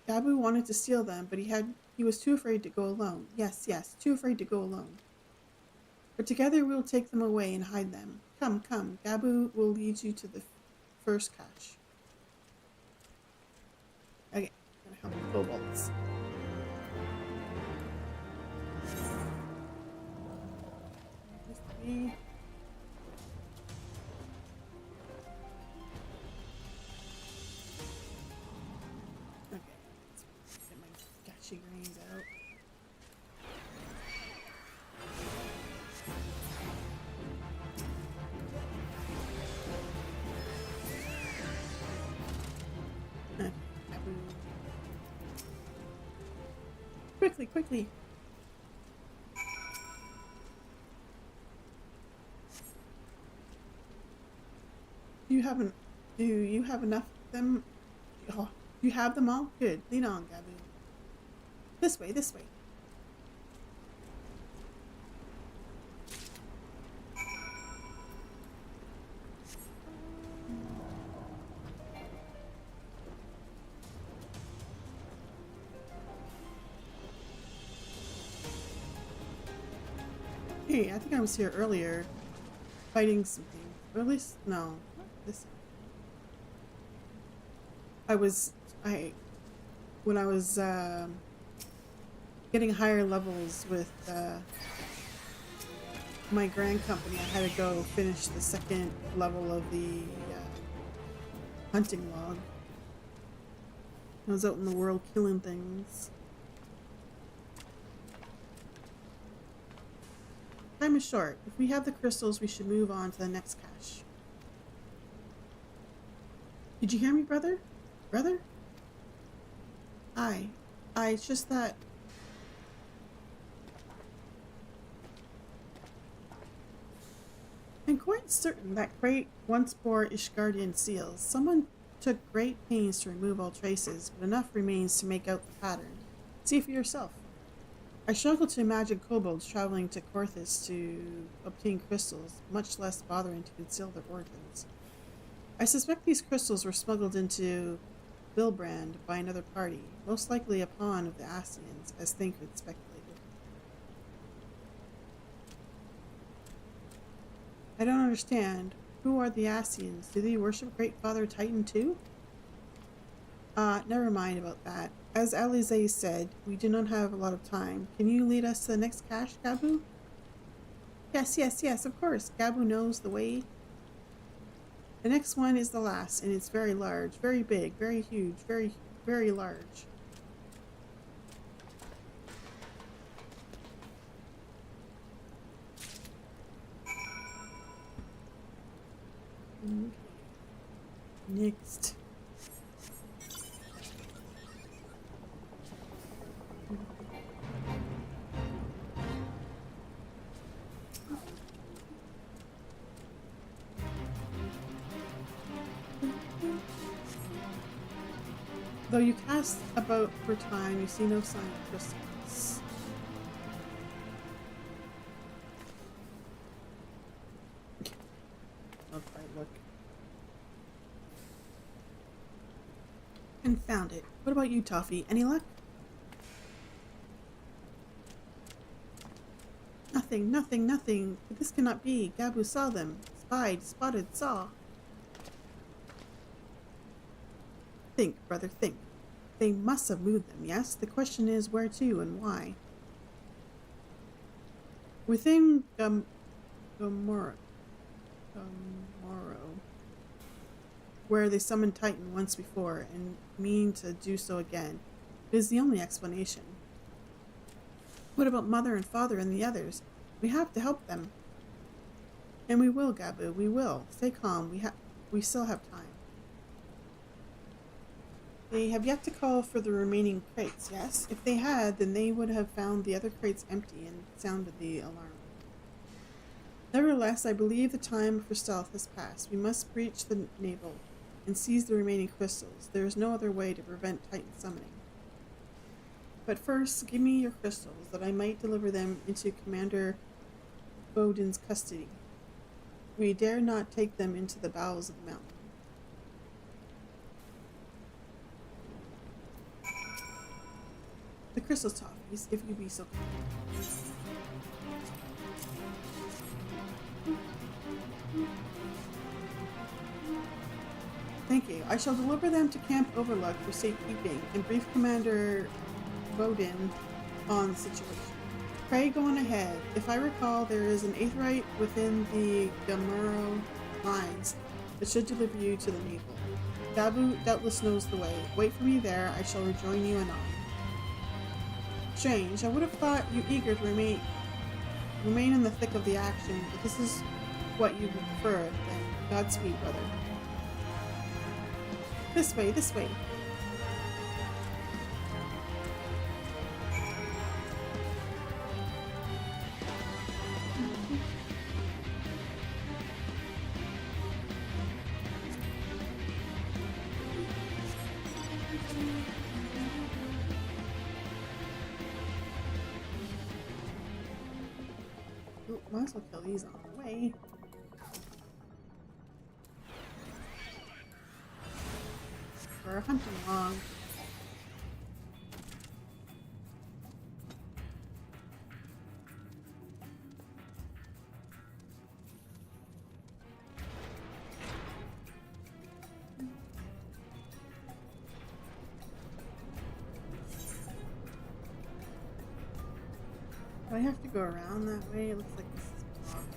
Gabu wanted to steal them, but he was too afraid to go alone. Yes, too afraid to go alone. But together we will take them away and hide them. Come. Gabu will lead you to the first cache. Okay, I'm gonna help the kobolds. Okay, let's get my gachi grains out. Quickly. Do you have enough of them? Oh, you have them all? Good. Lean on, Gabu. This way, this way. Hey, I think I was here earlier fighting something. Or at least, no. This. When I was getting higher levels with my grand company, I had to go finish the second level of the hunting log. I was out in the world killing things. Time is short. If we have the crystals, we should move on to the next cache. Did you hear me, brother? Brother? It's just that... I'm quite certain that crate once bore Ishgardian seals. Someone took great pains to remove all traces, but enough remains to make out the pattern. See for yourself. I struggle to imagine kobolds traveling to Korthus to obtain crystals, much less bothering to conceal their origins. I suspect these crystals were smuggled into Vilbrand by another party, most likely a pawn of the Ascians, as Thancred speculated. I don't understand. Who are the Ascians? Do they worship Great Father Titan too? Never mind about that. As Alize said, we do not have a lot of time. Can you lead us to the next cache, Gabu? Yes, of course. Gabu knows the way. The next one is the last, and it's very large, very big, very huge, very large. Okay. Next. Though you cast about for time, you see no sign of crystals. Okay, look. And found it. What about you, Toffee? Any luck? Nothing. But this cannot be. Gabu saw them. Spied, spotted, saw. Think, brother, think. They must have moved them, yes? The question is where to and why. Within Gomorrah, where they summoned Titan once before and mean to do so again, is the only explanation. What about Mother and Father and the others? We have to help them. And we will, Gabu, we will. Stay calm, we still have time. They have yet to call for the remaining crates, yes? If they had, then they would have found the other crates empty and sounded the alarm. Nevertheless, I believe the time for stealth has passed. We must breach the navel and seize the remaining crystals. There is no other way to prevent Titan summoning. But first, give me your crystals, that I might deliver them into Commander Bowden's custody. We dare not take them into the bowels of the mountain. The crystal toffees, if you be so kind. Thank you. I shall deliver them to Camp Overlook for safekeeping and brief Commander Bowden on the situation. Pray go on ahead. If I recall, there is an aetheryte within the Gamuro mines that should deliver you to the navel. Gabu doubtless knows the way. Wait for me there. I shall rejoin you anon. Strange. I would have thought you eager to remain in the thick of the action, but this is what you would prefer, then. Godspeed, brother. This way, this way. might as well kill these on the way. We're hunting along. Do I have to go around that way? It looks like this is blocked.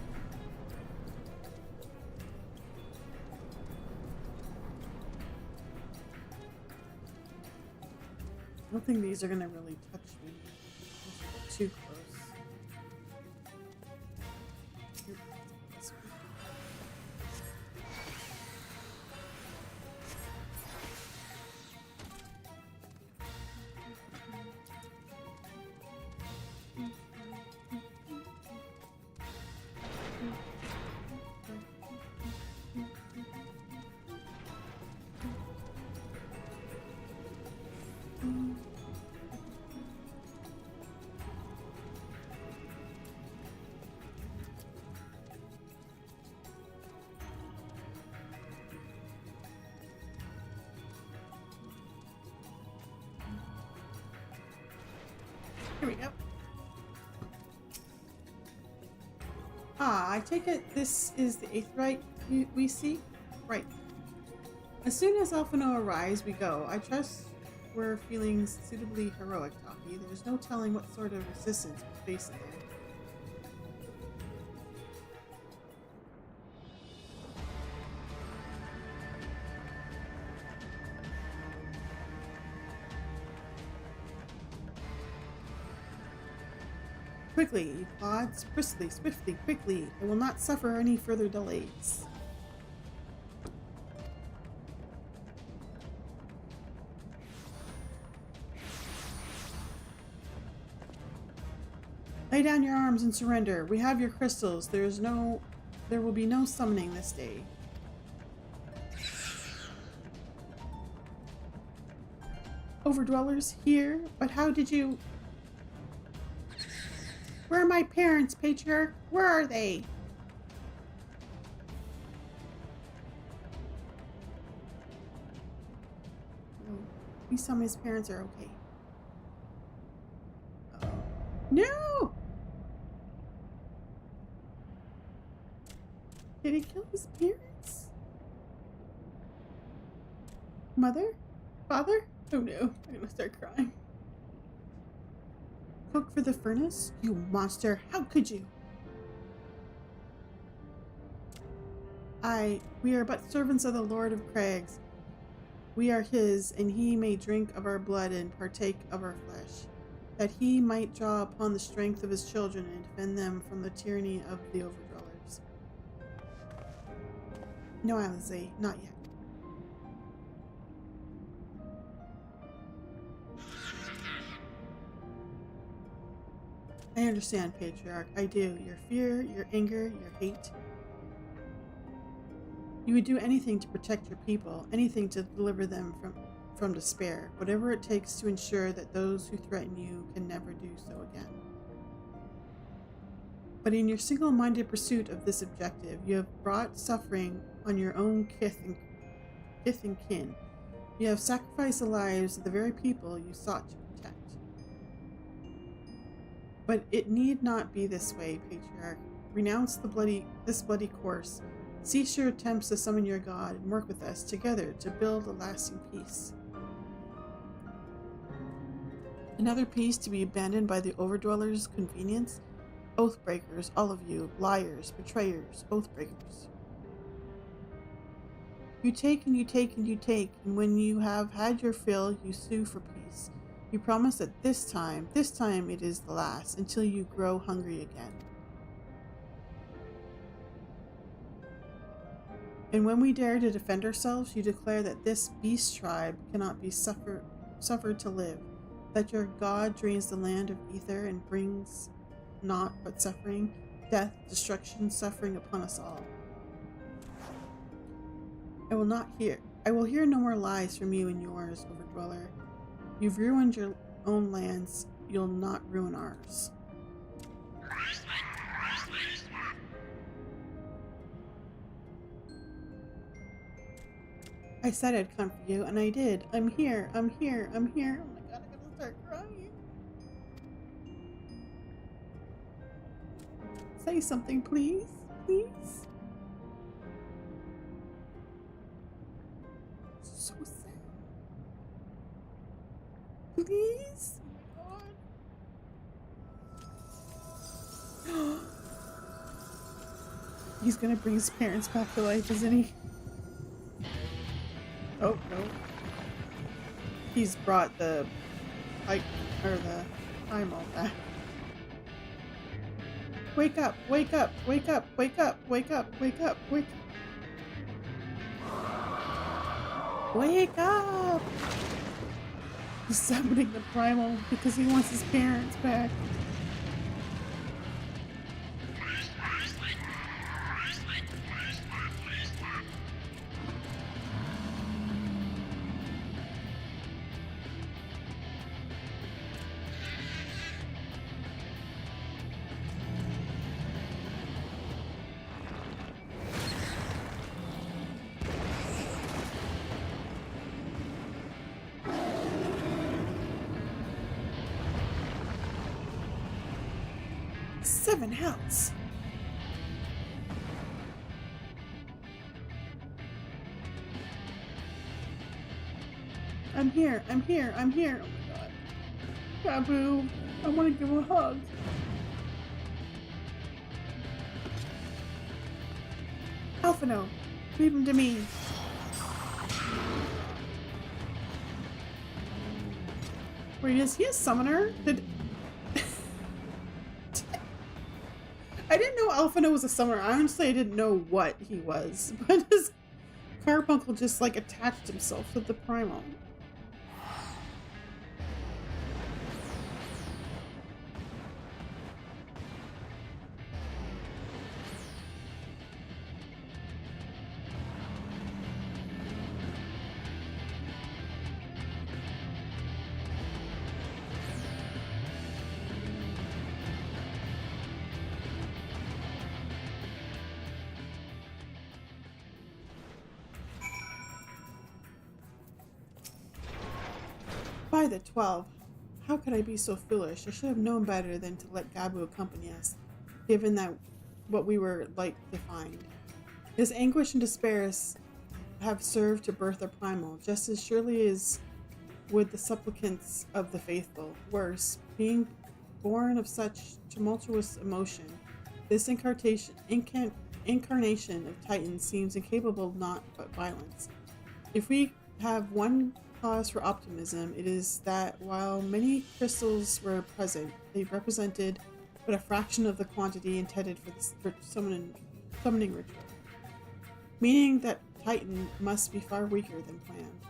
I don't think these are gonna really touch me. Too close. This way. Here we go. Ah, I take it this is the 8th rite we see? Right. As soon as Alphino arrives, we go. I trust we're feeling suitably heroic, Taki. There's no telling what sort of resistance we're facing there. Quickly, pods, briskly, swiftly, quickly. I will not suffer any further delays. Lay down your arms and surrender. We have your crystals. There will be no summoning this day. Overdwellers here? But how did you... Where are my parents, Patriarch? Where are they? Oh, please tell me his parents are okay. Uh-oh. No! Did he kill his parents? Mother? Father? Oh no, I'm gonna start crying. Cook for the furnace? You monster! How could you? We are but servants of the Lord of Crags. We are his, and he may drink of our blood and partake of our flesh, that he might draw upon the strength of his children and defend them from the tyranny of the overdwellers. No, Alizé, not yet. I understand, Patriarch. I do. Your fear, your anger, your hate. You would do anything to protect your people, anything to deliver them from despair, whatever it takes to ensure that those who threaten you can never do so again. But in your single-minded pursuit of this objective, you have brought suffering on your own kith and kin. You have sacrificed the lives of the very people you sought to protect. But it need not be this way, Patriarch. Renounce this bloody course. Cease your attempts to summon your god and work with us together to build a lasting peace. Another peace to be abandoned by the overdwellers' convenience? Oathbreakers, all of you, liars, betrayers, oathbreakers. You take and you take and you take, and when you have had your fill, you sue for peace. You promise that this time it is the last, until you grow hungry again. And when we dare to defend ourselves, you declare that this beast tribe cannot be suffered to live, that your god drains the land of ether and brings naught but suffering, death, destruction, suffering upon us all. I will hear no more lies from you and yours, overdweller. You've ruined your own lands, you'll not ruin ours. I said I'd come for you, and I did. I'm here. I'm here. I'm here. Oh my god, I'm gonna start crying. Say something, please. Please. So sad. Please. Oh my god. He's gonna bring his parents back to life, isn't he? Oh, no. He's brought the pipe, or the primal back. Wake up, wake up, wake up, wake up, wake up, wake up, wake up. Wake up! He's summoning the primal because he wants his parents back. Seven healths. I'm here, I'm here, I'm here. Oh my god. Gabu, I want to give him a hug. Alphino, leave him to me. Wait, is he a summoner? I didn't know Alphino was a summoner. Honestly, I didn't know what he was. But his carbuncle just like attached himself to the primal. By the 12, how could I be so foolish? I should have known better than to let Gabu accompany us, given that what we were like to find. His anguish and despair have served to birth a primal, just as surely as would the supplicants of the faithful. Worse, being born of such tumultuous emotion, this incarnation of Titan seems incapable of naught but violence. If we have one cause for optimism, it is that while many crystals were present, they represented but a fraction of the quantity intended for the summoning ritual, meaning that Titan must be far weaker than planned.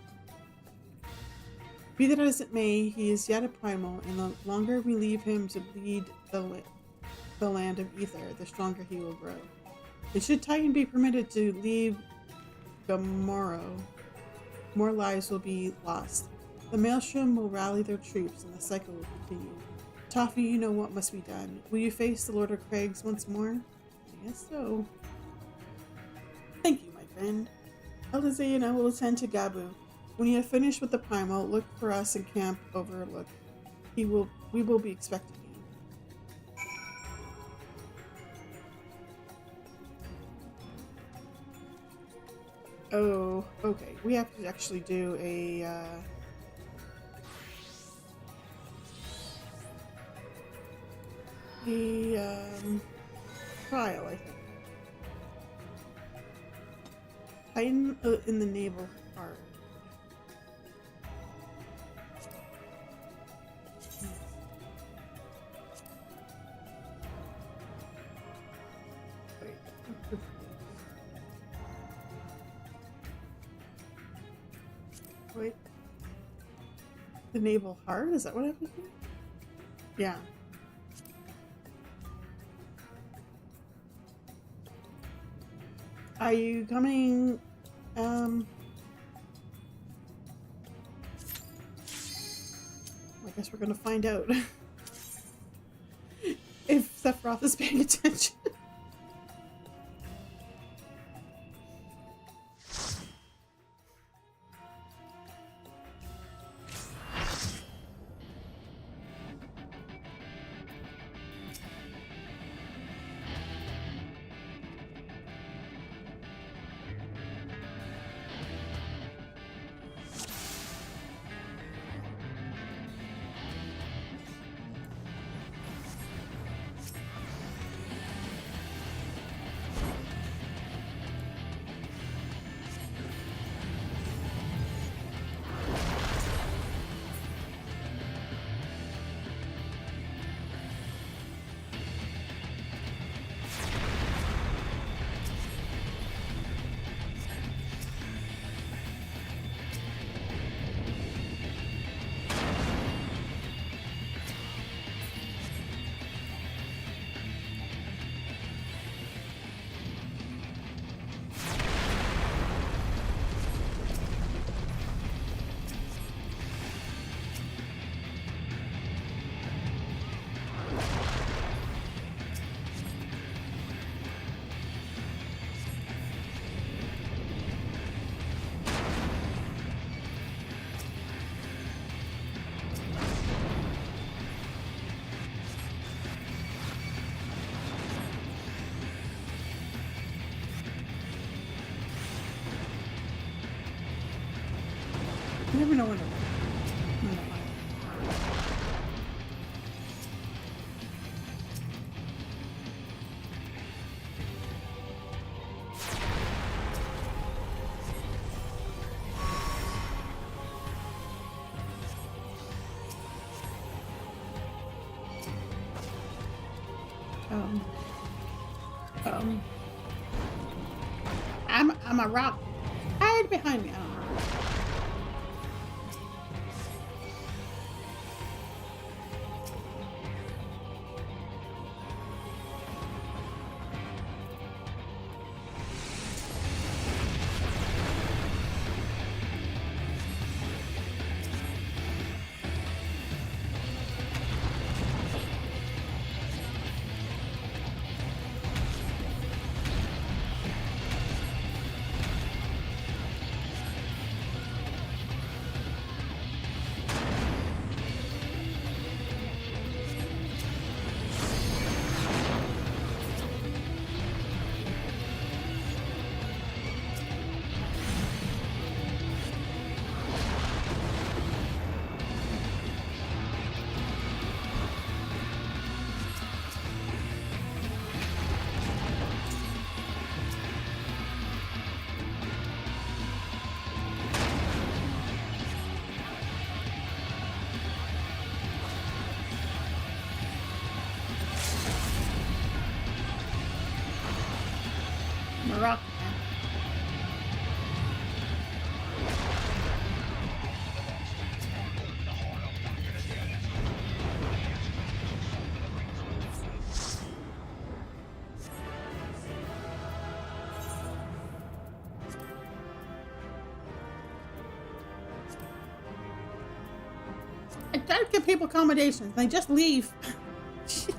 Be that as it may, he is yet a primal, and the longer we leave him to bleed the land of ether, the stronger he will grow. And should Titan be permitted to leave Gamoro, more lives will be lost. The Maelstrom will rally their troops, and the cycle will continue. Toffee, you know what must be done. Will you face the Lord of Craigs once more? I guess so. Thank you, my friend. Elizay and I will attend to Gabu. When you have finished with the primal, look for us in camp overlook. We will be expecting you. Oh, okay. We have to actually do a trial, I think. Titan in the naval part. Wait. The naval heart? Is that what happened here? Yeah. Are you coming? I guess we're gonna find out if Sephiroth is paying attention. never know when to I'm a rock. Hide behind me. I don't know. Rock. I try to give people accommodations. They just leave. Jeez.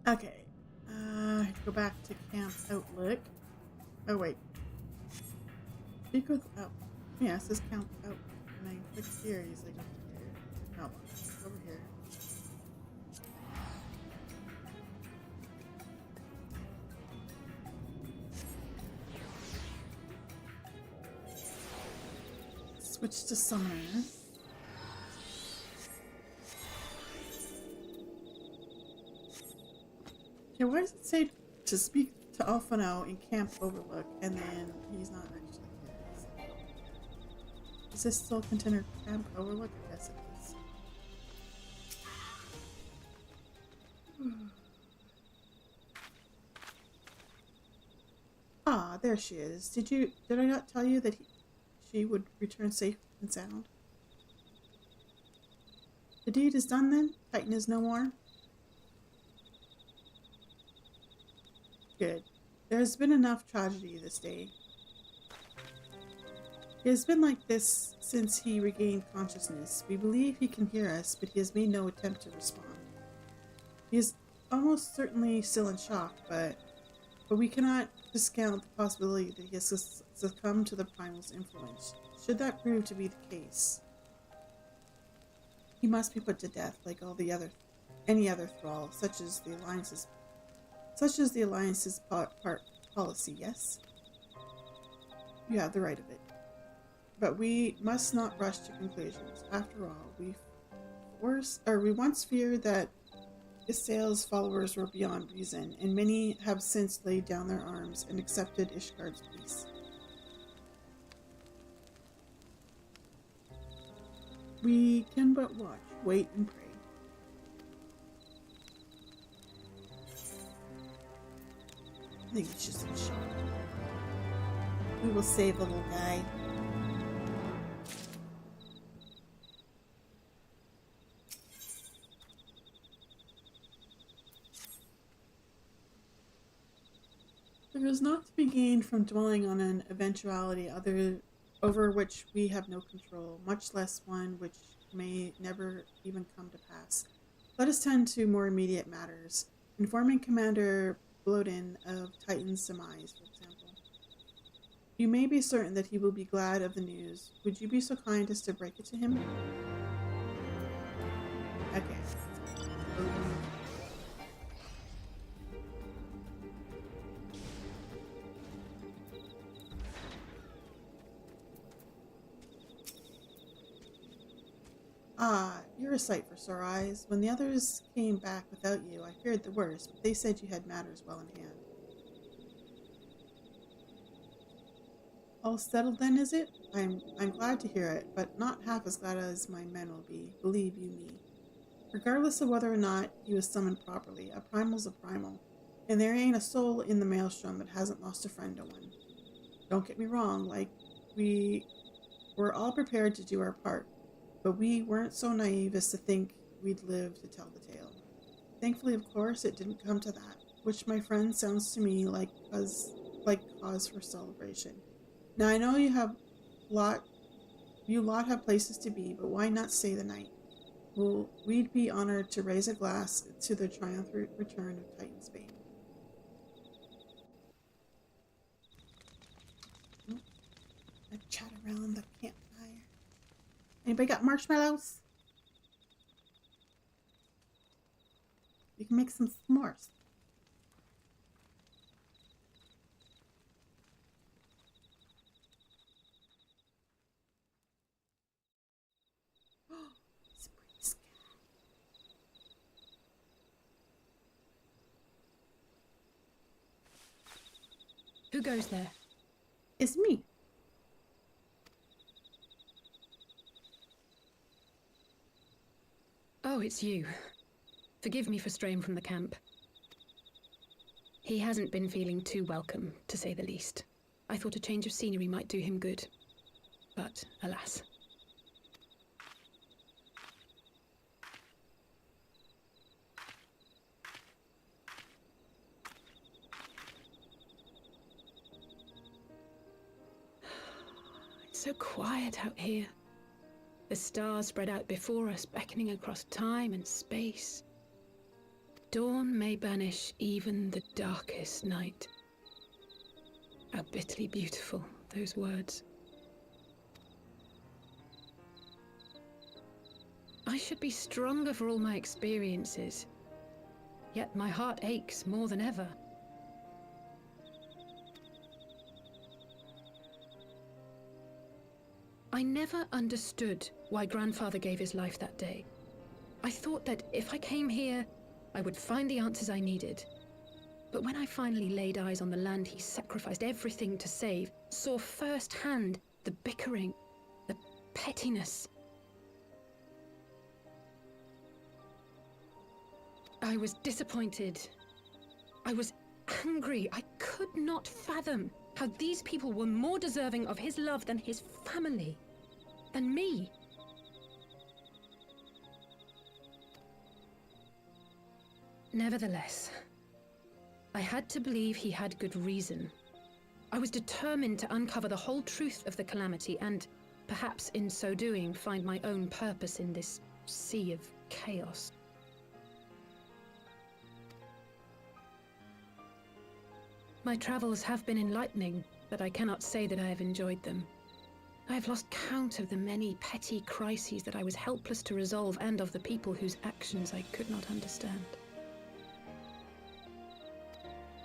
Okay, go back to Camp Outlook. Oh wait, oh yeah, it says Camp Outlook. And I click here, he's like here. Oh, over here. Switch to Summoner. Yeah, why does it say to speak to Alphano in Camp Overlook and then he's not actually here? Is this still container Camp Overlook? I guess it is. Ah, there she is. Did I not tell you that she would return safe and sound? The deed is done then? Titan is no more? Good. There has been enough tragedy this day. It has been like this since he regained consciousness. We believe he can hear us, but he has made no attempt to respond. He is almost certainly still in shock, but we cannot discount the possibility that he has succumbed to the Primal's influence. Should that prove to be the case, he must be put to death like any other thrall, such as the Alliance's policy, yes? You have the right of it. But we must not rush to conclusions. After all, we once feared that Issail's followers were beyond reason, and many have since laid down their arms and accepted Ishgard's peace. We can but watch, wait, and pray. I think it's just in shock. We will save the little guy. There is not to be gained from dwelling on an eventuality over which we have no control, much less one which may never even come to pass. Let us tend to more immediate matters. informing Commander Bloden of Titan's demise, for example. You may be certain that he will be glad of the news. Would you be so kind as to break it to him? Okay. Ah, you're a sight for sore eyes. When the others came back without you, I feared the worst, but they said you had matters well in hand. All settled then, is it? I'm glad to hear it, but not half as glad as my men will be, believe you me. Regardless of whether or not he was summoned properly, a primal's a primal, and there ain't a soul in the maelstrom that hasn't lost a friend to one. Don't get me wrong, we were all prepared to do our part, but we weren't so naive as to think we'd live to tell the tale. Thankfully, of course, it didn't come to that, which, my friend, sounds to me like cause for celebration. Now, I know you lot have places to be, but why not stay the night? We'd be honored to raise a glass to the triumphant return of Titan's Bane. I chat around the campfire. Anybody got marshmallows? We can make some s'mores. Who goes there? It's me. Oh, it's you. Forgive me for straying from the camp. He hasn't been feeling too welcome, to say the least. I thought a change of scenery might do him good. But, alas. It's so quiet out here. The stars spread out before us, beckoning across time and space. Dawn may banish even the darkest night. How bitterly beautiful, those words. I should be stronger for all my experiences, yet my heart aches more than ever. I never understood why Grandfather gave his life that day. I thought that if I came here, I would find the answers I needed. But when I finally laid eyes on the land he sacrificed everything to save, saw firsthand the bickering, the pettiness. I was disappointed. I was angry. I could not fathom how these people were more deserving of his love than his family, than me. Nevertheless, I had to believe he had good reason. I was determined to uncover the whole truth of the calamity and, perhaps in so doing, find my own purpose in this sea of chaos. My travels have been enlightening, but I cannot say that I have enjoyed them. I have lost count of the many petty crises that I was helpless to resolve and of the people whose actions I could not understand.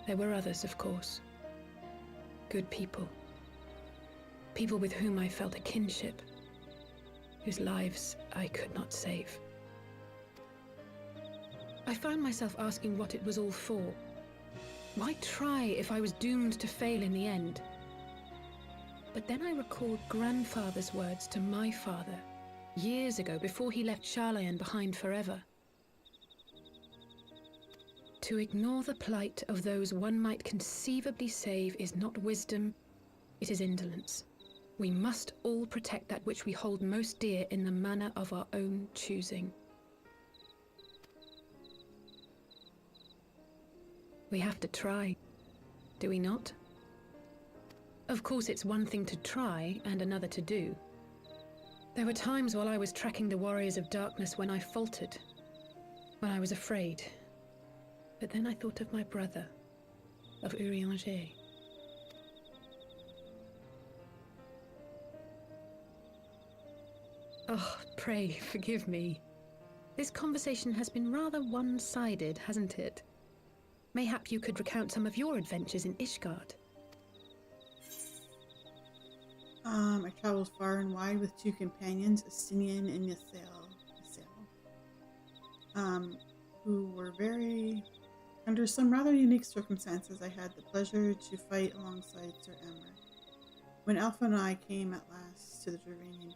There were others, of course. Good people. People with whom I felt a kinship, whose lives I could not save. I found myself asking what it was all for. Why try if I was doomed to fail in the end? But then I recalled Grandfather's words to my father, years ago, before he left Sharlayan behind forever. To ignore the plight of those one might conceivably save is not wisdom, it is indolence. We must all protect that which we hold most dear in the manner of our own choosing. We have to try, do we not? Of course, it's one thing to try and another to do. There were times while I was tracking the warriors of darkness when I faltered, when I was afraid. But then I thought of my brother, of Urianger. Oh, pray forgive me. This conversation has been rather one-sided, hasn't it? Mayhap you could recount some of your adventures in Ishgard. I traveled far and wide with two companions, Estinian and Yasael, who were under some rather unique circumstances. I had the pleasure to fight alongside Sir Emmer when Alpha and I came at last to the Geranian.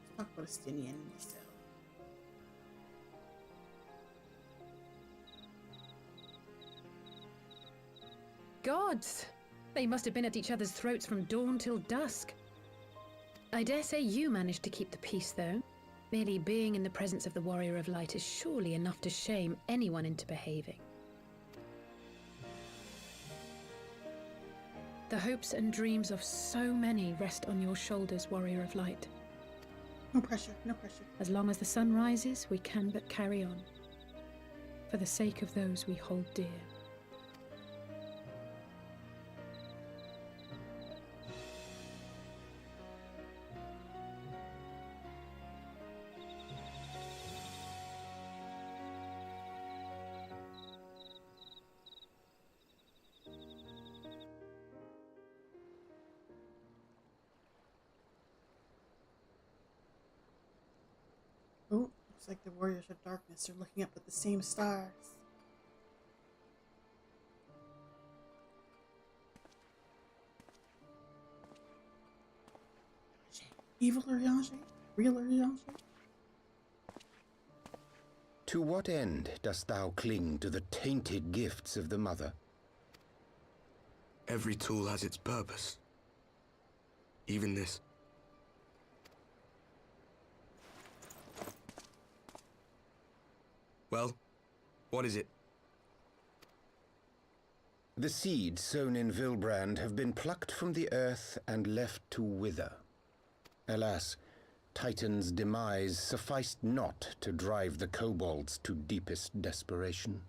Let's talk about Estinian and Yasael. Gods! They must have been at each other's throats from dawn till dusk. I dare say you managed to keep the peace, though. Merely being in the presence of the Warrior of Light is surely enough to shame anyone into behaving. The hopes and dreams of so many rest on your shoulders, Warrior of Light. No pressure, no pressure. As long as the sun rises, we can but carry on. For the sake of those we hold dear. Oh, looks like the warriors of darkness are looking up at the same stars. Evil Urianger? Real Urianger? To what end dost thou cling to the tainted gifts of the Mother? Every tool has its purpose. Even this. Well, what is it? The seeds sown in Vilbrand have been plucked from the earth and left to wither. Alas, Titan's demise sufficed not to drive the kobolds to deepest desperation.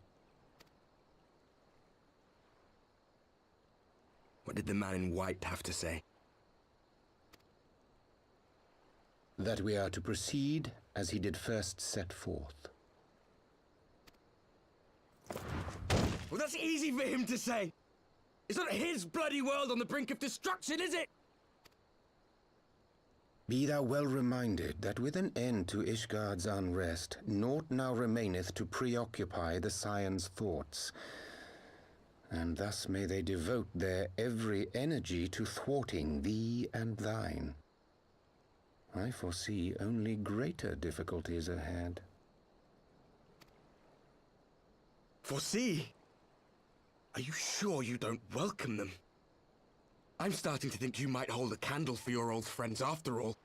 What did the man in white have to say? That we are to proceed as he did first set forth. Well, that's easy for him to say. It's not his bloody world on the brink of destruction, is it? Be thou well reminded that with an end to Ishgard's unrest, naught now remaineth to preoccupy the Scion's thoughts. And thus may they devote their every energy to thwarting thee and thine. I foresee only greater difficulties ahead. Foresee? Are you sure you don't welcome them? I'm starting to think you might hold a candle for your old friends after all.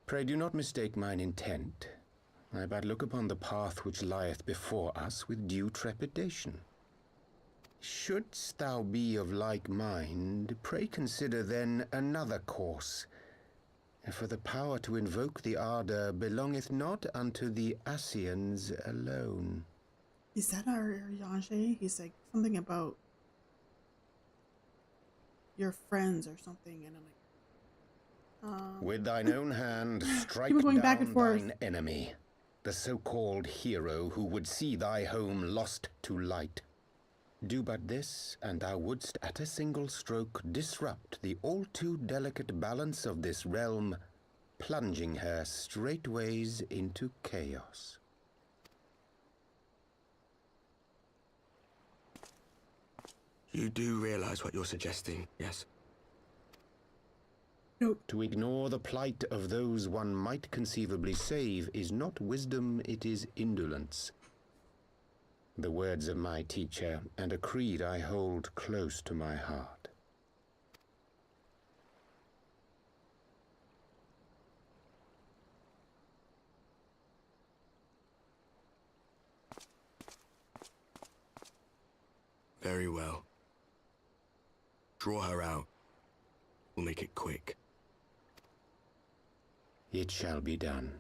Pray do not mistake mine intent. I but look upon the path which lieth before us with due trepidation. Shouldst thou be of like mind, pray consider then another course. For the power to invoke the ardor belongeth not unto the Ascians alone. Is that our Urianger? He's like something about your friends or something, and I'm like, with thine own hand, strike going down back and forth. thine enemy, the so-called hero who would see thy home lost to light. Do but this, and thou wouldst at a single stroke disrupt the all-too-delicate balance of this realm, plunging her straightways into chaos. You do realize what you're suggesting, yes? Nope. To ignore the plight of those one might conceivably save is not wisdom, it is indolence. The words of my teacher, and a creed I hold close to my heart. Very well. Draw her out. We'll make it quick. It shall be done.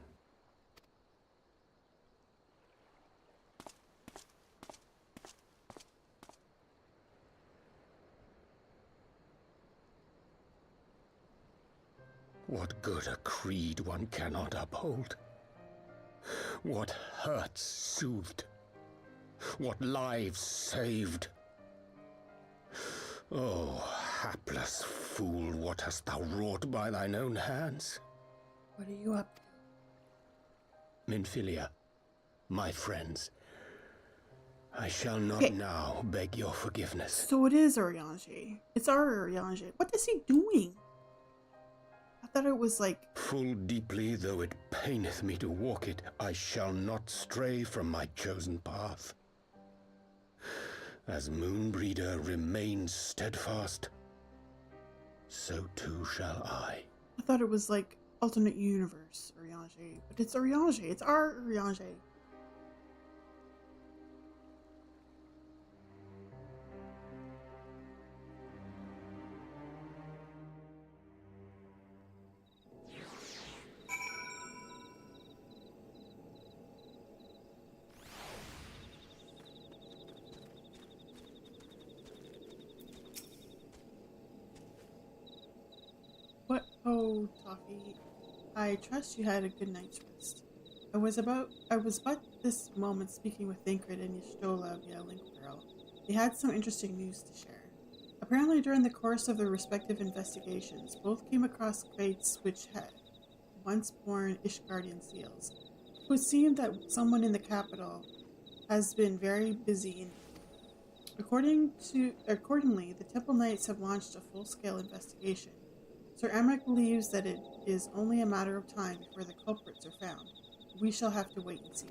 What good a creed one cannot uphold? What hurts soothed? What lives saved? Oh, hapless fool, what hast thou wrought by thine own hands? What are you up to? Minfilia, my friends, I shall not now beg your forgiveness. So it is Urianger. It's our Urianger. What is he doing? I thought it was like... Full deeply though it paineth me to walk it, I shall not stray from my chosen path. As Moonbreeder remains steadfast, so too shall I. I thought it was like alternate universe Urianger, but it's Urianger. It's our Urianger. What? Oh, Toffee. I trust you had a good night's rest. I was but this moment speaking with Thancred and Y'shtola via link girl. They had some interesting news to share. Apparently during the course of their respective investigations, both came across crates which had once borne Ishgardian seals. It would seem that someone in the capital has been very busy in Accordingly, the Temple Knights have launched a full-scale investigation. Sir Emmerich believes that it is only a matter of time before the culprits are found. We shall have to wait and see.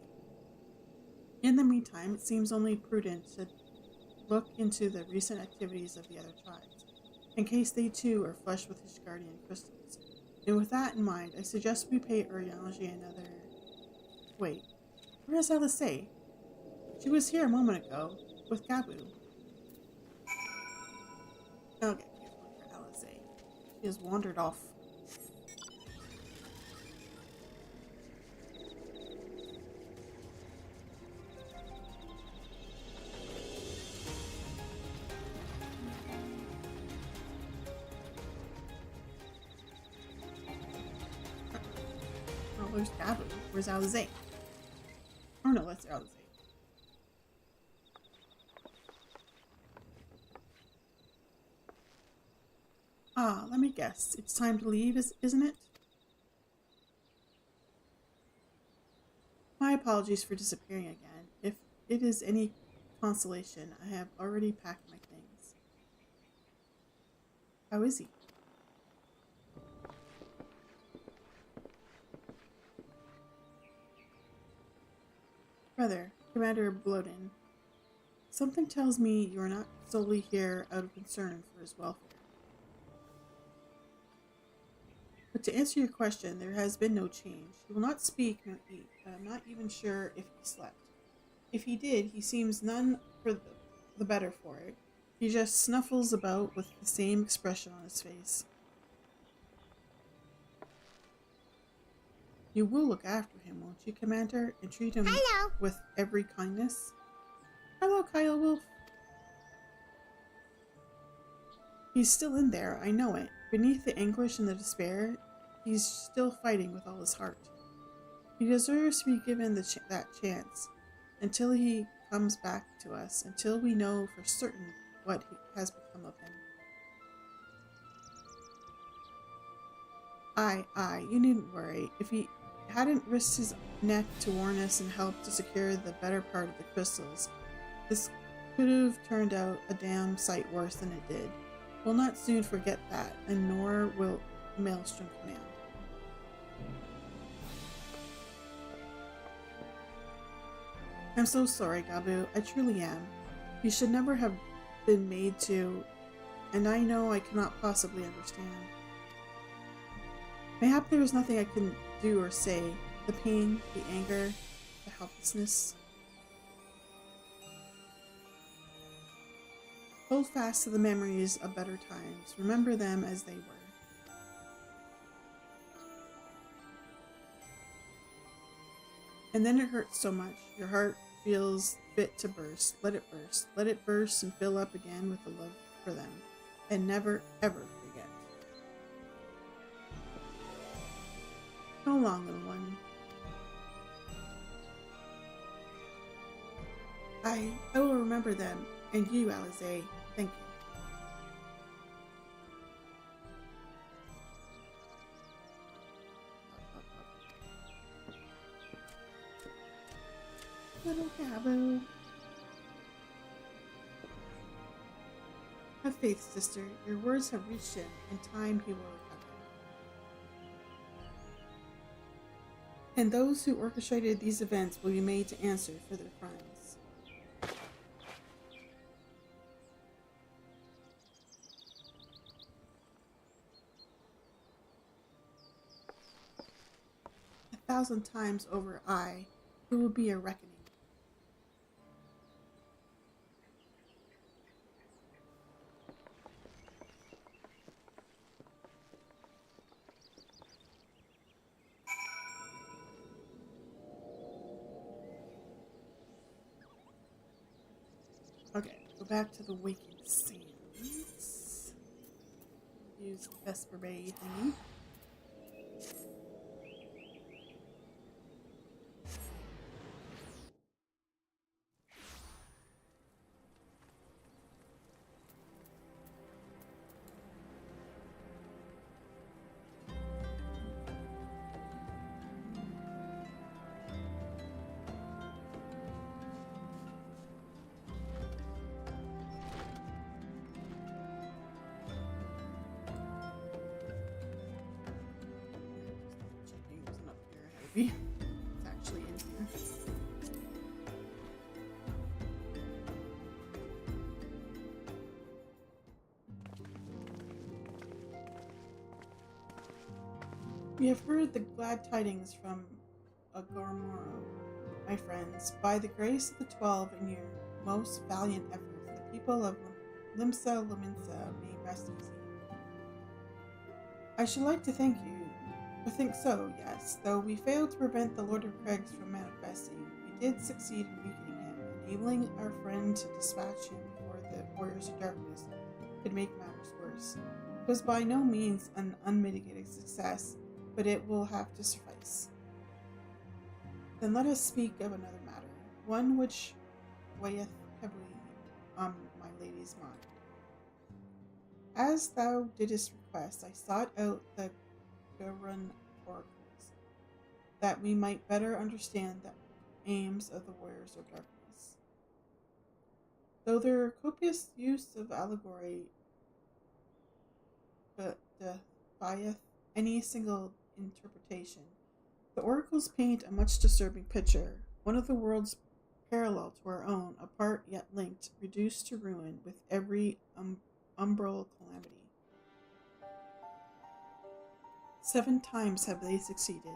In the meantime, it seems only prudent to look into the recent activities of the other tribes, in case they too are flush with Ishgardian crystals. And with that in mind, I suggest we pay Urianger another... Wait, where is Alice? She was here a moment ago, with Gabu. Okay, here's one for Alice. She has wandered off. Oh, there's Gabu. Where's Alice? Oh no, that's Alice. Ah, let me guess. It's time to leave, isn't it? My apologies for disappearing again. If it is any consolation, I have already packed my things. How is he? Brother, Commander Bloden, something tells me you are not solely here out of concern for his welfare. But to answer your question, there has been no change. He will not speak nor eat, but I'm not even sure if he slept. If he did, he seems none for the better for it. He just snuffles about with the same expression on his face. You will look after him, won't you, Commander, and treat him with every kindness? Hello, Kyle Wolf. He's still in there, I know it. Beneath the anguish and the despair, he's still fighting with all his heart. He deserves to be given that chance until he comes back to us, until we know for certain what has become of him. Aye, you needn't worry. If he hadn't risked his neck to warn us and help to secure the better part of the crystals, this could have turned out a damn sight worse than it did. We'll not soon forget that, and nor will Maelstrom Command. I'm so sorry, Gabu. I truly am. You should never have been made to, and I know I cannot possibly understand. Mayhap there is nothing I can do or say. The pain, the anger, the helplessness. Hold fast to the memories of better times. Remember them as they were. And then it hurts so much. Your heart feels fit to burst. Let it burst. Let it burst and fill up again with the love for them. And never, ever forget. So long, little one. I will remember them. And you, Alize. Thank you. Little Gabo. Have faith, sister. Your words have reached him. In time, he will recover. And those who orchestrated these events will be made to answer for their crimes. A thousand times over, it will be a reckoning. Okay, go back to the Waking Sands. Use the Vesper Bay thingy. It's actually in here. We have heard the glad tidings from Agormoro, my friends. By the grace of the 12 and your most valiant efforts, the people of Limsa Lominsa may rest easy. I should like to thank you. I think so, yes. Though we failed to prevent the Lord of Craigs from manifesting, we did succeed in weakening him, enabling our friend to dispatch him before the Warriors of Darkness could make matters worse. It was by no means an unmitigated success, but it will have to suffice. Then let us speak of another matter, one which weigheth heavily on my lady's mind. As thou didst request, I sought out the Goblin oracles, that we might better understand the aims of the Warriors of Darkness. Though their copious use of allegory defieth any single interpretation, the oracles paint a much disturbing picture, one of the worlds parallel to our own, apart yet linked, reduced to ruin with every umbral calamity. 7 times have they succeeded.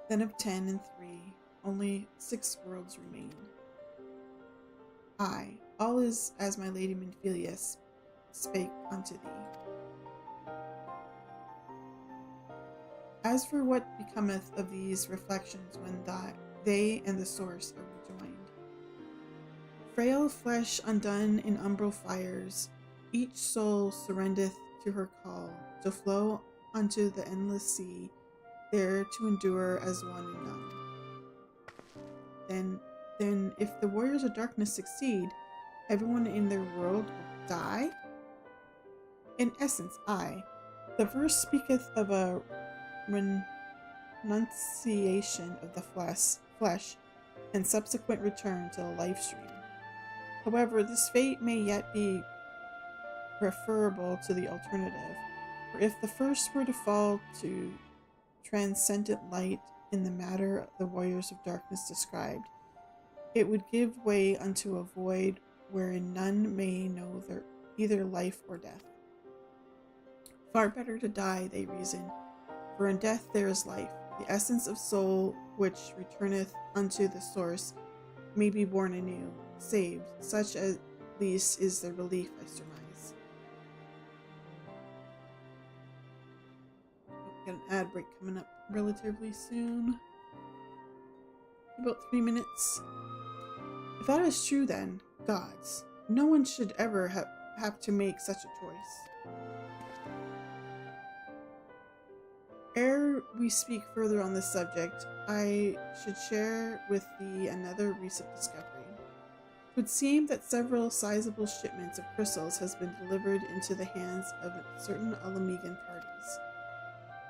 Then of 10 and 3, only 6 worlds remain. Aye, all is as my lady Menphelius spake unto thee. As for what becometh of these reflections when they and the source are rejoined, frail flesh undone in umbral fires, each soul surrendereth to her call, to flow unto the endless sea, there to endure as one and none. Then if the Warriors of Darkness succeed, everyone in their world will die? In essence, aye. The verse speaketh of a renunciation of the flesh and subsequent return to the life stream. However, this fate may yet be preferable to the alternative. For if the first were to fall to transcendent light in the matter the Warriors of Darkness described, it would give way unto a void wherein none may know either life or death. Far better to die, they reason, for in death there is life. The essence of soul which returneth unto the source may be born anew, saved. Such at least is the relief I surmise. Got an ad break coming up relatively soon. about 3 minutes. If that is true, then, gods, no one should ever have to make such a choice. Ere we speak further on this subject, I should share with thee another recent discovery. It would seem that several sizable shipments of crystals has been delivered into the hands of certain Alamegan parties.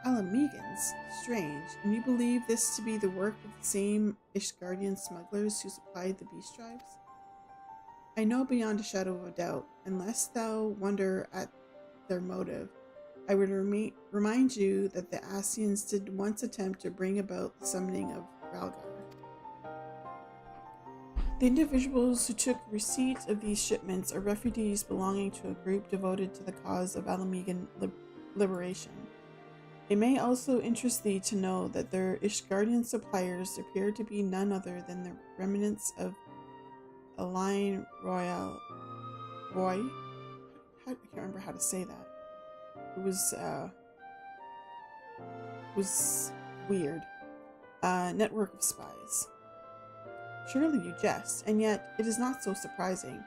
Alamegans? Strange. And you believe this to be the work of the same Ishgardian smugglers who supplied the beast tribes? I know beyond a shadow of a doubt, unless thou wonder at their motive, I would remind you that the Asians did once attempt to bring about the summoning of Ralgar. The individuals who took receipt of these shipments are refugees belonging to a group devoted to the cause of Alamegan liberation. It may also interest thee to know that their Ishgardian suppliers appear to be none other than the remnants of Alain Roy. I can't remember how to say that. It was weird. Network of spies. Surely you jest, and yet it is not so surprising.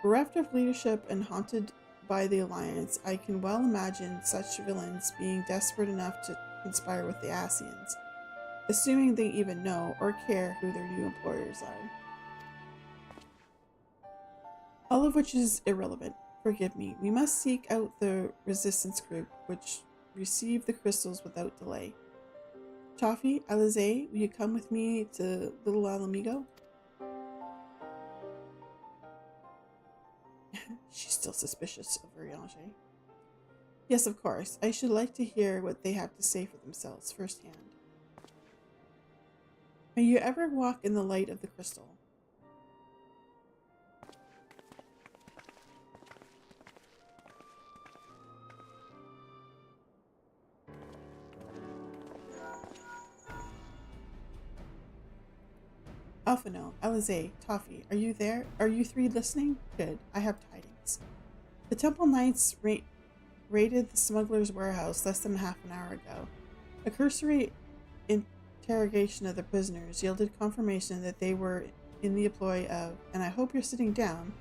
Bereft of leadership and haunted by the Alliance, I can well imagine such villains being desperate enough to conspire with the Asians, assuming they even know or care who their new employers are. All of which is irrelevant. Forgive me. We must seek out the resistance group, which received the crystals without delay. Toffee, Alize, will you come with me to Little Alamigo? She's still suspicious of Riange. Yes, of course. I should like to hear what they have to say for themselves firsthand. May you ever walk in the light of the crystal. Alphino, Alize, Toffee, are you there? Are you three listening? Good, I have tidings. The Temple Knights raided the smuggler's warehouse less than half an hour ago. A cursory interrogation of the prisoners yielded confirmation that they were in the employ of, and I hope you're sitting down,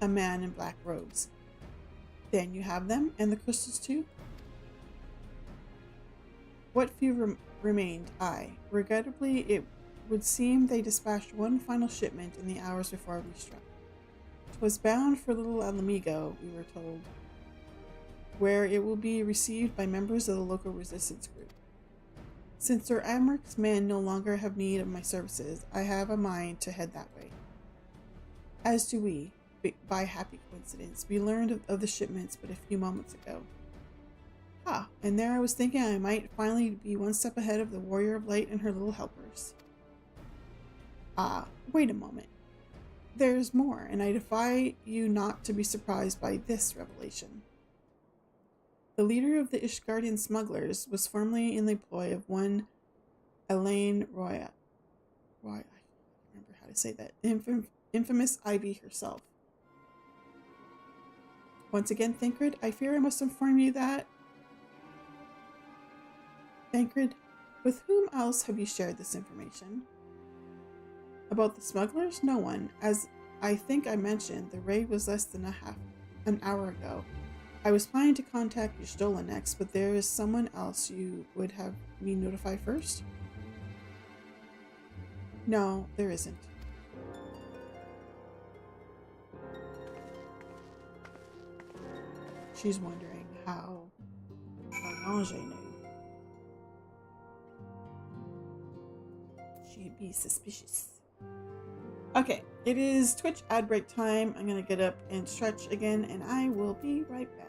a man in black robes. Then you have them, and the crystals too? What few remained, aye. Regrettably, it would seem they dispatched one final shipment in the hours before we struck. 'Twas bound for Little Alamigo, we were told, where it will be received by members of the local resistance group. Since Sir Amric's men no longer have need of my services, I have a mind to head that way. As do we. By happy coincidence, we learned of the shipments but a few moments ago. Ha! And there I was thinking I might finally be one step ahead of the Warrior of Light and her little helpers. Ah, wait a moment. There's more, and I defy you not to be surprised by this revelation. The leader of the Ishgardian smugglers was formerly in the employ of one Alain Roy. I can't remember how to say that. Infamous Ivy herself. Once again, Thancred, I fear I must inform you that... Thancred, with whom else have you shared this information? About the smugglers? No one. As I think I mentioned, the raid was less than an hour ago. I was planning to contact Y'shtola next, but there is someone else you would have me notify first? No, there isn't. She's wondering how Ange knew. She'd be suspicious. Okay, it is Twitch ad break time. I'm gonna get up and stretch again, and I will be right back.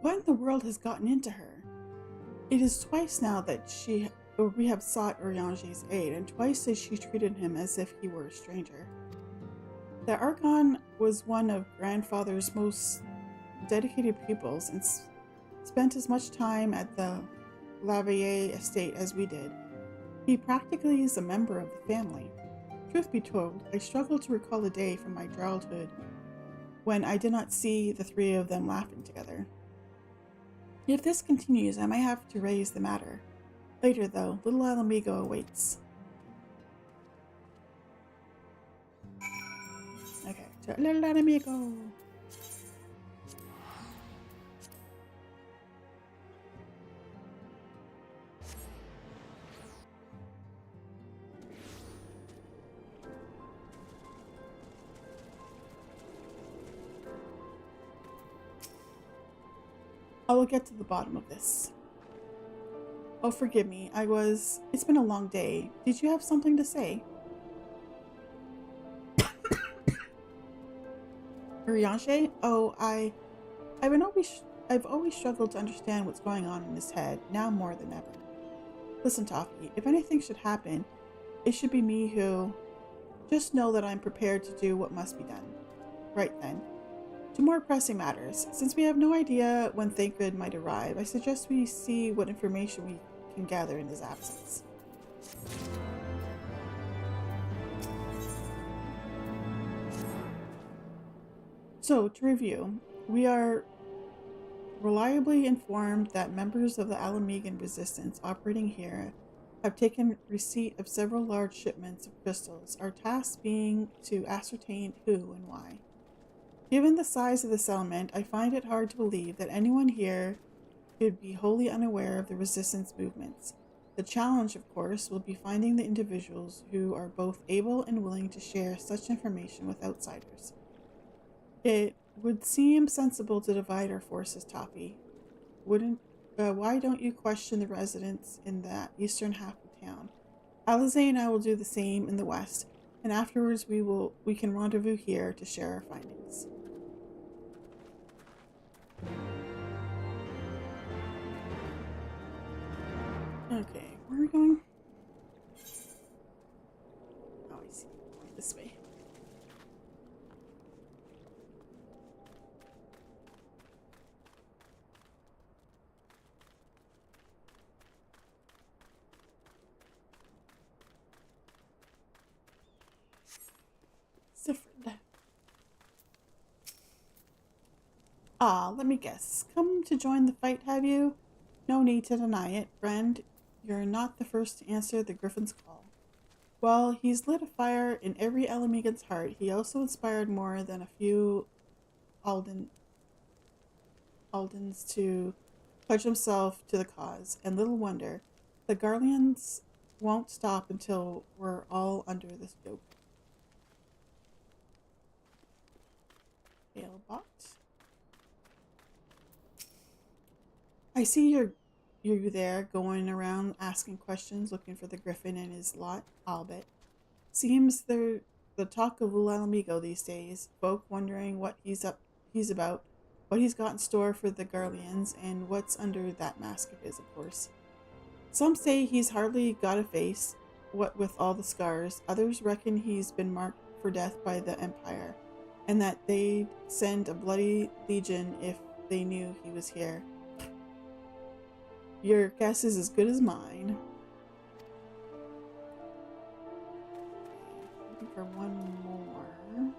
What in the world has gotten into her? It is twice now that we have sought Urianger's aid, and twice has she treated him as if he were a stranger. The Archon was one of Grandfather's most dedicated pupils and spent as much time at the Lavier estate as we did. He practically is a member of the family. Truth be told, I struggle to recall a day from my childhood when I did not see the three of them laughing together. If this continues, I might have to raise the matter. Later, though, little Alamigo awaits. Okay, little Alamigo. I will get to the bottom of this. Oh, forgive me. It's been a long day. Did you have something to say? Urianger? Oh, I've always struggled to understand what's going on in his head, now more than ever. Listen, Toffee, if anything should happen, it should be me who... Just know that I'm prepared to do what must be done. Right then. To more pressing matters, since we have no idea when Thancred might arrive, I suggest we see what information we can gather in his absence. So, to review, we are reliably informed that members of the Alamigan resistance operating here have taken receipt of several large shipments of crystals, our task being to ascertain who and why. Given the size of the settlement, I find it hard to believe that anyone here could be wholly unaware of the resistance movements. The challenge, of course, will be finding the individuals who are both able and willing to share such information with outsiders. It would seem sensible to divide our forces, Toffee. Why don't you question the residents in the eastern half of town? Alizé and I will do the same in the west, and afterwards we can rendezvous here to share our findings. Okay, where are we going? Oh, I see. Going this way. Siffred. Ah, let me guess. Come to join the fight, have you? No need to deny it, friend. You're not the first to answer the Griffin's call. While he's lit a fire in every Alamigan's heart, he also inspired more than a few Aldens to pledge himself to the cause, and little wonder, the Garleans won't stop until we're all under this yoke. Ailbot. I see you're there going around asking questions, looking for the Griffin and his lot, I'll bet. Seems the talk of Lul Alamigo these days, folk wondering what he's about, what he's got in store for the Garleans, and what's under that mask of his, of course. Some say he's hardly got a face, what with all the scars. Others reckon he's been marked for death by the Empire, and that they'd send a bloody legion if they knew he was here. Your guess is as good as mine. Looking for one more.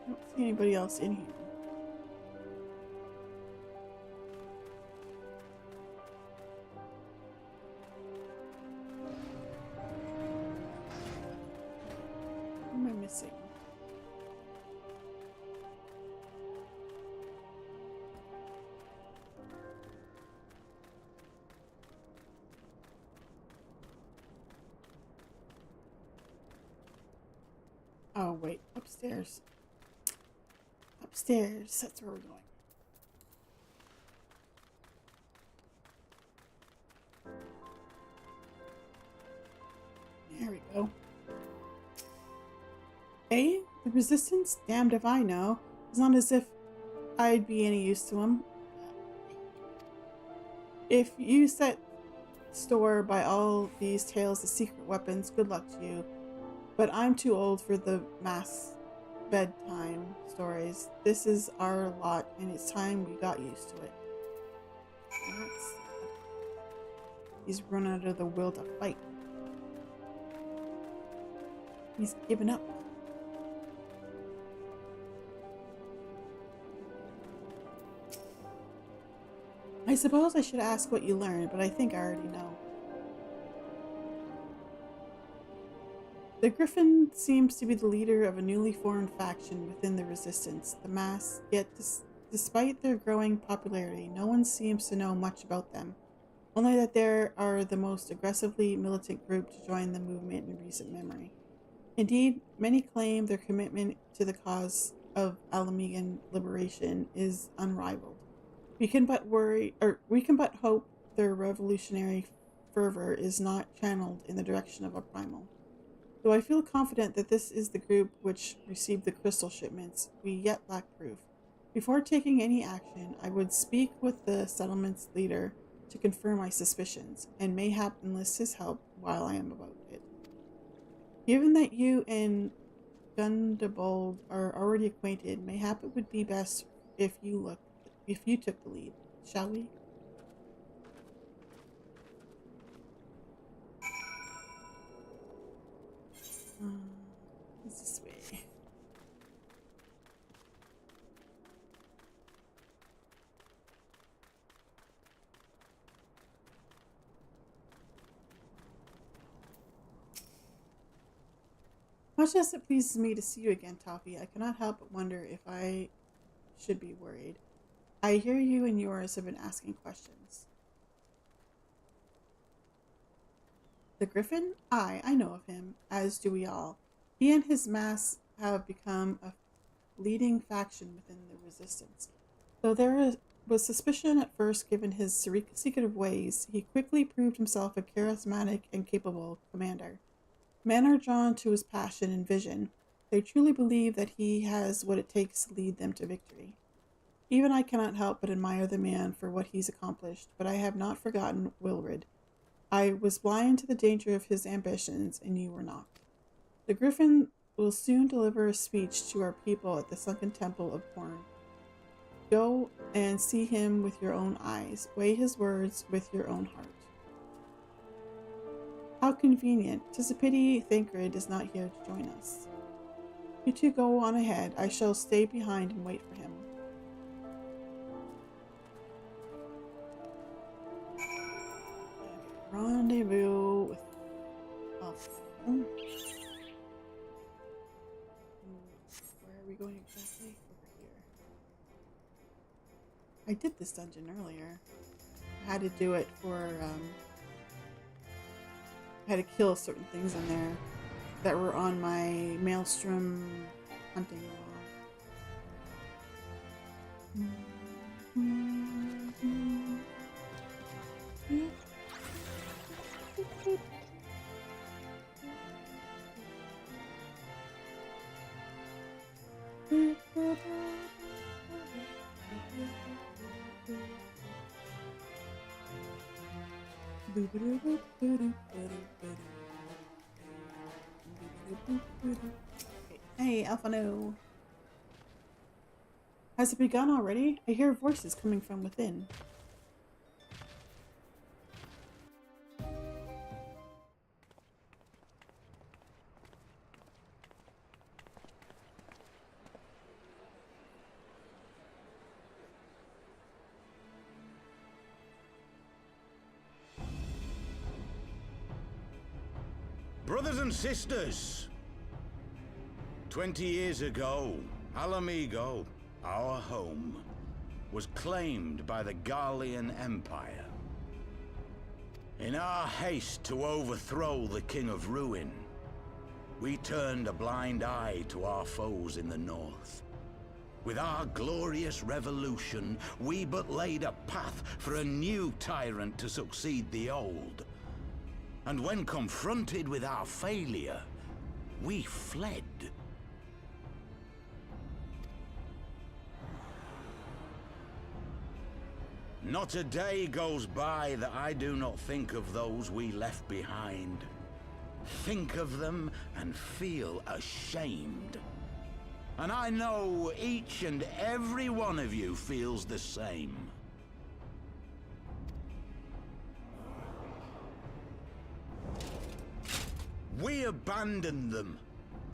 I don't see anybody else in here. What am I missing? Oh, wait, upstairs. Upstairs, that's where we're going. There we go. Eh? The Resistance? Damned if I know. It's not as if I'd be any use to them. If you set store by all these tales of secret weapons, good luck to you. But I'm too old for the mass bedtime stories. This is our lot, and it's time we got used to it. That's sad. He's run out of the will to fight. He's given up. I suppose I should ask what you learned, but I think I already know. The Griffin seems to be the leader of a newly formed faction within the Resistance, the Mass, yet despite their growing popularity, no one seems to know much about them, only that they are the most aggressively militant group to join the movement in recent memory. Indeed, many claim their commitment to the cause of Alamegan liberation is unrivaled. We can but hope their revolutionary fervor is not channeled in the direction of a primal. Though I feel confident that this is the group which received the crystal shipments, we yet lack proof. Before taking any action, I would speak with the settlement's leader to confirm my suspicions, and mayhap enlist his help while I am about it. Given that you and Gundebold are already acquainted, mayhap it would be best if you took the lead. Shall we? This way. Much as it pleases me to see you again, Toffee, I cannot help but wonder if I should be worried. I hear you and yours have been asking questions. The Griffin? Aye, I know of him, as do we all. He and his mass have become a leading faction within the Resistance. Though there was suspicion at first given his secretive ways, he quickly proved himself a charismatic and capable commander. Men are drawn to his passion and vision. They truly believe that he has what it takes to lead them to victory. Even I cannot help but admire the man for what he's accomplished, but I have not forgotten Wilred. I was blind to the danger of his ambitions, and you were not. The Griffin will soon deliver a speech to our people at the sunken temple of Korn. Go and see him with your own eyes. Weigh his words with your own heart. How convenient. 'Tis a pity Thancred is not here to join us. You two go on ahead. I shall stay behind and wait for him. Rendezvous with us. Where are we going exactly? Over here. I did this dungeon earlier. I had to do it for, I had to kill certain things in there that were on my Maelstrom hunting log. Hey, Alphano. Has it begun already? I hear voices coming from within. Brothers and sisters, 20 years ago, Alamigo, our home, was claimed by the Garlean Empire. In our haste to overthrow the King of Ruin, we turned a blind eye to our foes in the north. With our glorious revolution, we but laid a path for a new tyrant to succeed the old. And when confronted with our failure, we fled. Not a day goes by that I do not think of those we left behind. Think of them and feel ashamed. And I know each and every one of you feels the same. We abandoned them,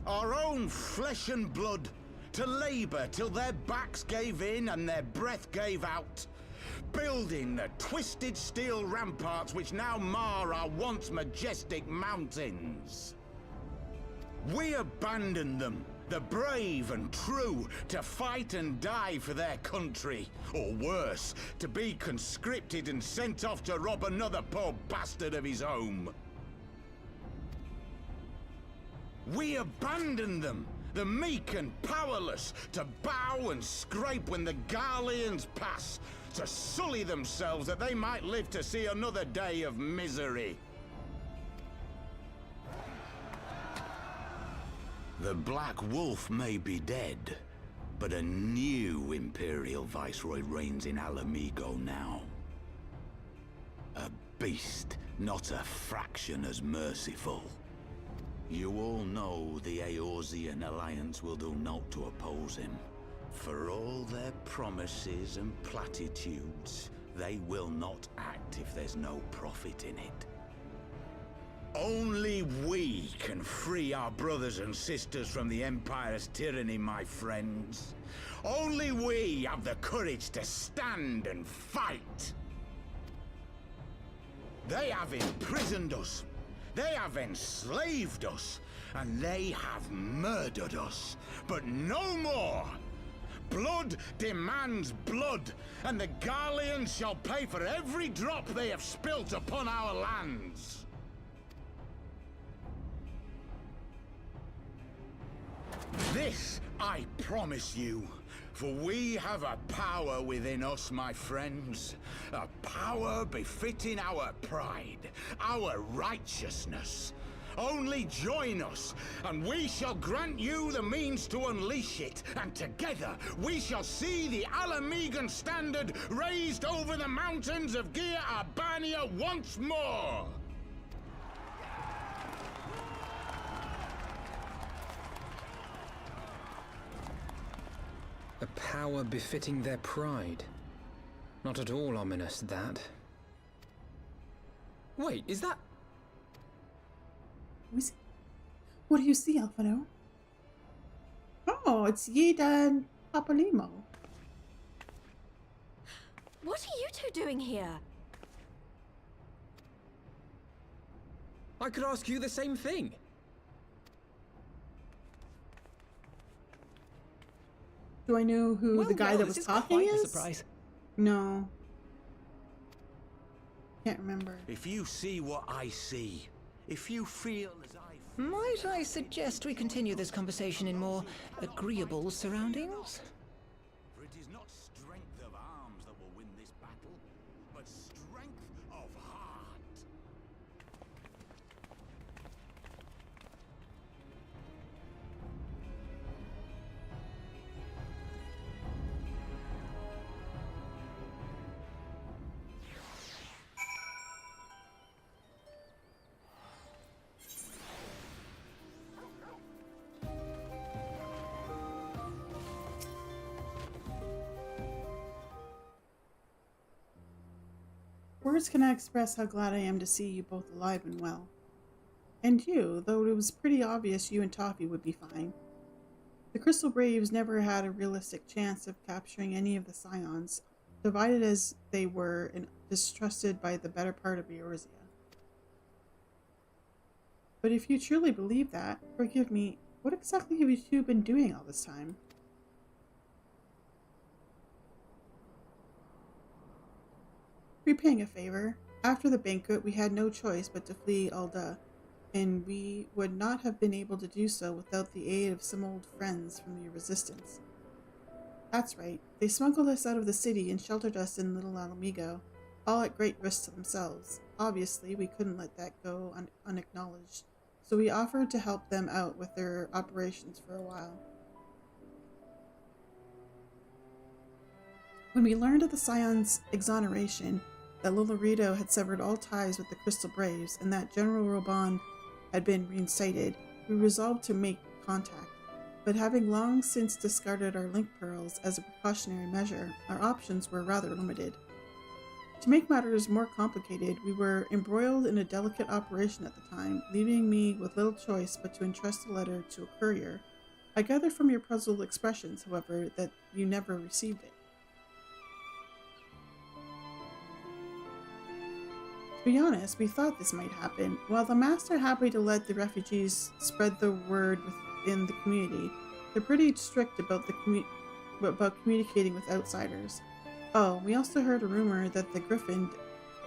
our own flesh and blood, to labor till their backs gave in and their breath gave out, building the twisted steel ramparts which now mar our once majestic mountains. We abandoned them, the brave and true, to fight and die for their country, or worse, to be conscripted and sent off to rob another poor bastard of his home. We abandoned them, the meek and powerless, to bow and scrape when the Garleans pass, to sully themselves that they might live to see another day of misery. The Black Wolf may be dead, but a new Imperial Viceroy reigns in Alamigo now. A beast, not a fraction as merciful. You all know the Eorzean Alliance will do naught to oppose him. For all their promises and platitudes, they will not act if there's no profit in it. Only we can free our brothers and sisters from the Empire's tyranny, my friends. Only we have the courage to stand and fight. They have imprisoned us. They have enslaved us, and they have murdered us. But no more! Blood demands blood, and the Garleans shall pay for every drop they have spilt upon our lands. This I promise you, for we have a power within us, my friends. A power befitting our pride, our righteousness. Only join us, and we shall grant you the means to unleash it, and together we shall see the Alamigan standard raised over the mountains of Gia Arbania once more! A power befitting their pride. Not at all ominous, that. Wait, is that... What do you see, Alfredo? Oh, it's Yida and Papalimo. What are you two doing here? I could ask you the same thing. Do I know who the guy that was talking is? Surprise. No. Can't remember. If you see what I see, if you feel as I feel... Might I suggest we continue this conversation in more agreeable surroundings? For it is not strength of arms that will win this battle, but strength of heart. Words cannot express how glad I am to see you both alive and well. And you, though it was pretty obvious you and Toffee would be fine. The Crystal Braves never had a realistic chance of capturing any of the Scions, divided as they were and distrusted by the better part of Eorzea. But if you truly believe that, forgive me, what exactly have you two been doing all this time? Repaying a favor. After the banquet, we had no choice but to flee Ulda, and we would not have been able to do so without the aid of some old friends from the Resistance. That's right, they smuggled us out of the city and sheltered us in Little Alamigo. all at great risk to themselves. Obviously, we couldn't let that go unacknowledged, so we offered to help them out with their operations for a while. When we learned of the Scion's exoneration, that Lolorito had severed all ties with the Crystal Braves, and that General Robond had been reinstated, we resolved to make contact. But having long since discarded our link pearls as a precautionary measure, our options were rather limited. To make matters more complicated, we were embroiled in a delicate operation at the time, leaving me with little choice but to entrust the letter to a courier. I gather from your puzzled expressions, however, that you never received it. To be honest, we thought this might happen. While the Master happy to let the refugees spread the word within the community, they're pretty strict about communicating with outsiders. Oh, we also heard a rumor that the Griffin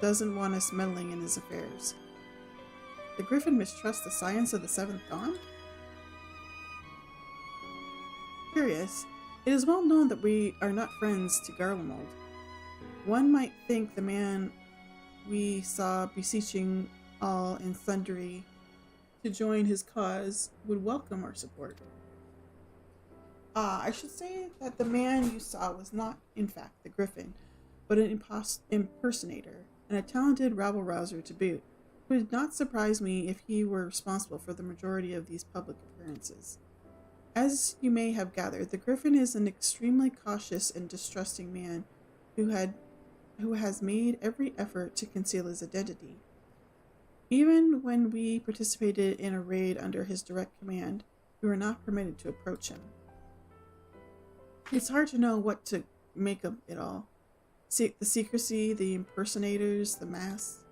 doesn't want us meddling in his affairs. The Griffin mistrusts the science of the Seventh Dawn? Curious. It is well known that we are not friends to Garlemald. One might think the man we saw beseeching all and sundry to join his cause would welcome our support. I should say that the man you saw was not, in fact, the Griffin, but an impersonator, and a talented rabble-rouser to boot. It would not surprise me if he were responsible for the majority of these public appearances. As you may have gathered, the Griffin is an extremely cautious and distrusting man who has made every effort to conceal his identity. Even when we participated in a raid under his direct command, we were not permitted to approach him. It's hard to know what to make of it all. The secrecy, the impersonators, the masks.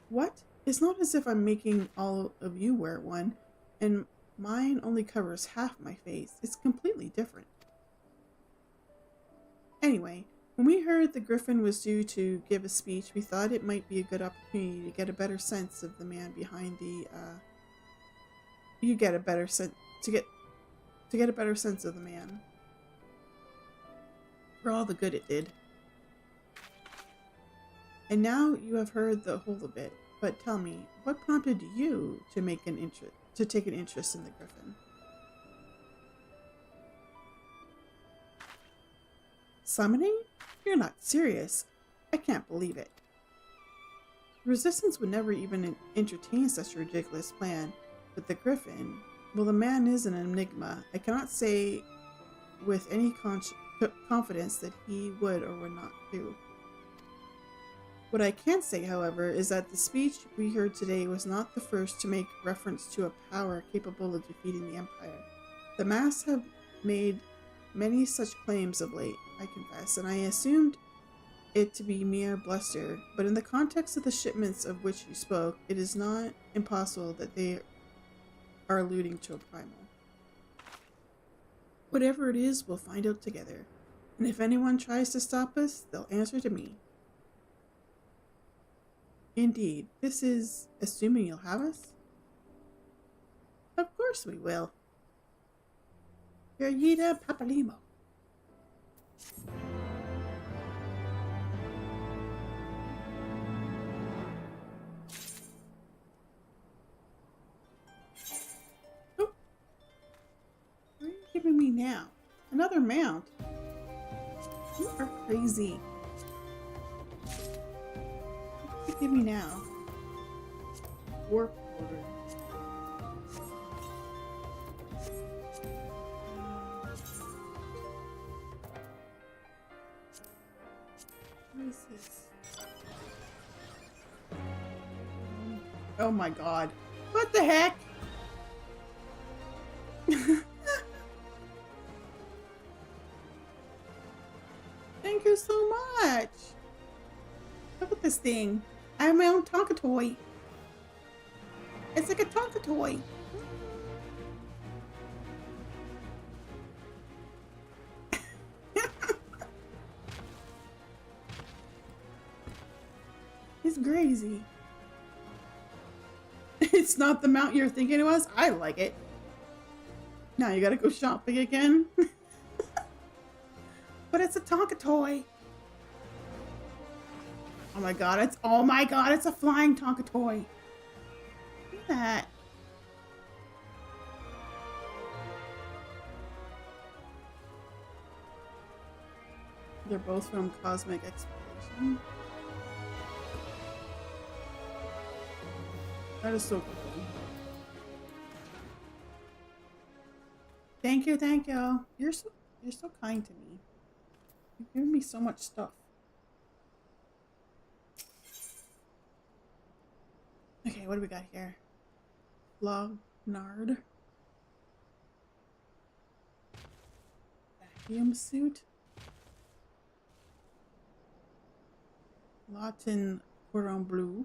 What? It's not as if I'm making all of you wear one, and mine only covers half my face. It's completely different. Anyway, when we heard the Griffin was due to give a speech, we thought it might be a good opportunity to get a better sense of the man behind the, to get a better sense of the man. For all the good it did. And now you have heard the whole of it, but tell me, what prompted you to take an interest in the Griffin? Summoning? You're not serious. I can't believe it. The Resistance would never even entertain such a ridiculous plan, but the Griffin, well, the man is an enigma. I cannot say with any confidence that he would or would not do. What I can say, however, is that the speech we heard today was not the first to make reference to a power capable of defeating the Empire. The masks have made many such claims of late, I confess, and I assumed it to be mere bluster, but in the context of the shipments of which you spoke, it is not impossible that they are alluding to a primal. Whatever it is, we'll find out together, and if anyone tries to stop us, they'll answer to me. Indeed, this is assuming you'll have us? Of course we will. Yida Papalimo. Oh. What are you giving me now? Another mount? You are crazy. What do you give me now? Warp order. What is this? Oh my god. What the heck? Thank you so much. Look at this thing. I have my own Tonka toy. It's like a Tonka toy. It's crazy. It's not the mount you're thinking it was. I like it. Now you gotta go shopping again. But it's a Tonka toy. Oh my god, it's a flying Tonka toy. Look at that. They're both from Cosmic Exploration. That is so cool. Thank you, thank you. You're so kind to me. You've given me so much stuff. Okay, what do we got here? Lognard. Vacuum suit. Latin cordon bleu.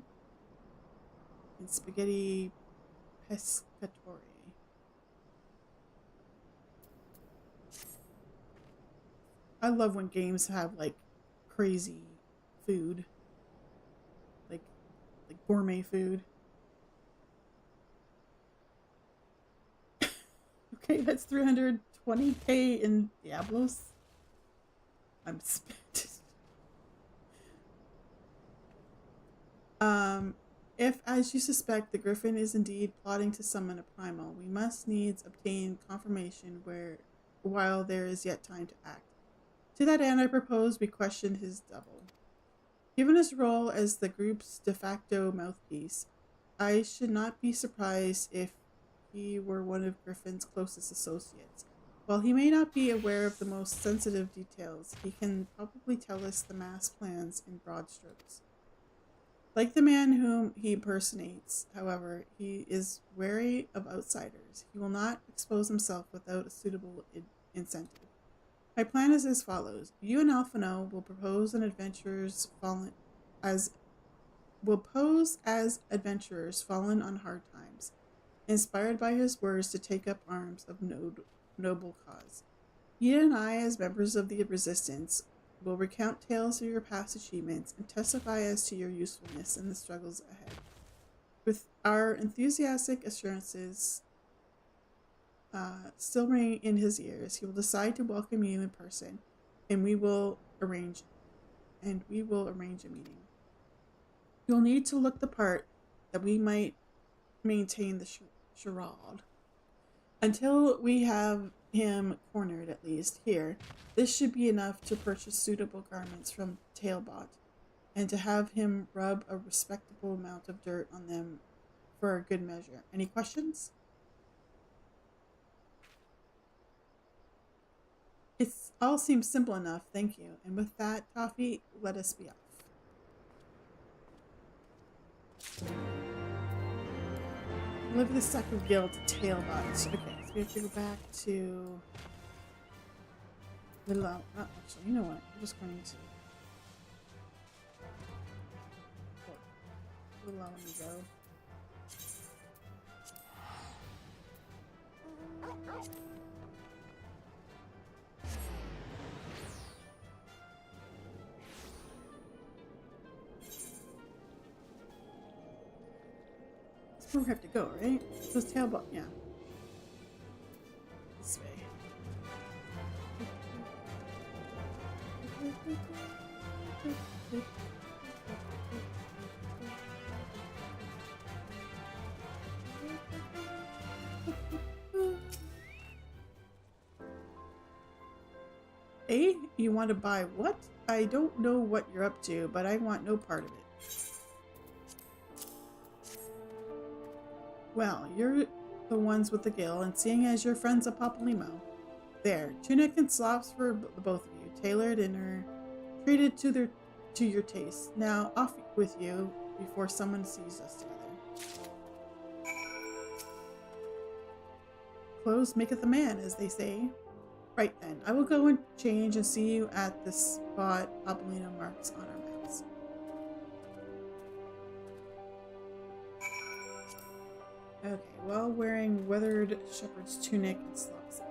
And spaghetti pescatore. I love when games have like crazy food. Like gourmet food. Okay, that's 320k in Diablos. I'm spent. If, as you suspect, the Griffin is indeed plotting to summon a primal, we must needs obtain confirmation while there is yet time to act. To that end, I propose we question his double. Given his role as the group's de facto mouthpiece, I should not be surprised if he were one of Griffin's closest associates. While he may not be aware of the most sensitive details, he can probably tell us the mass plans in broad strokes. Like the man whom he impersonates, however, he is wary of outsiders. He will not expose himself without a suitable incentive. My plan is as follows. You and Alphino will pose as adventurers fallen on hard times, inspired by his words to take up arms of noble cause. You and I, as members of the resistance, will recount tales of your past achievements and testify as to your usefulness in the struggles ahead. With our enthusiastic assurances still ringing in his ears, he will decide to welcome you in person, and we will arrange a meeting. You'll need to look the part that we might maintain the charade. Until we have him cornered, at least here, this should be enough to purchase suitable garments from Tailbot, and to have him rub a respectable amount of dirt on them for a good measure. Any questions? It all seems simple enough, thank you. And with that, Toffee, let us be off. Look at the second guild to Tailbot. Okay, so we have to go back to Little actually, you know what? I'm just going to Let me go. That's where we have to go, right? This Tailbot, yeah. This way. Hey, you want to buy what? I don't know what you're up to, but I want no part of it. Well, you're the ones with the gill, and seeing as your friend's a Papalymo. There, tunic and slops for the both of you, tailored and treated to your taste. Now, off with you before someone sees us together. Clothes maketh a man, as they say. Right then, I will go and change and see you at the spot Papalymo marks on our maps. Okay, while wearing weathered shepherd's tunic and slops.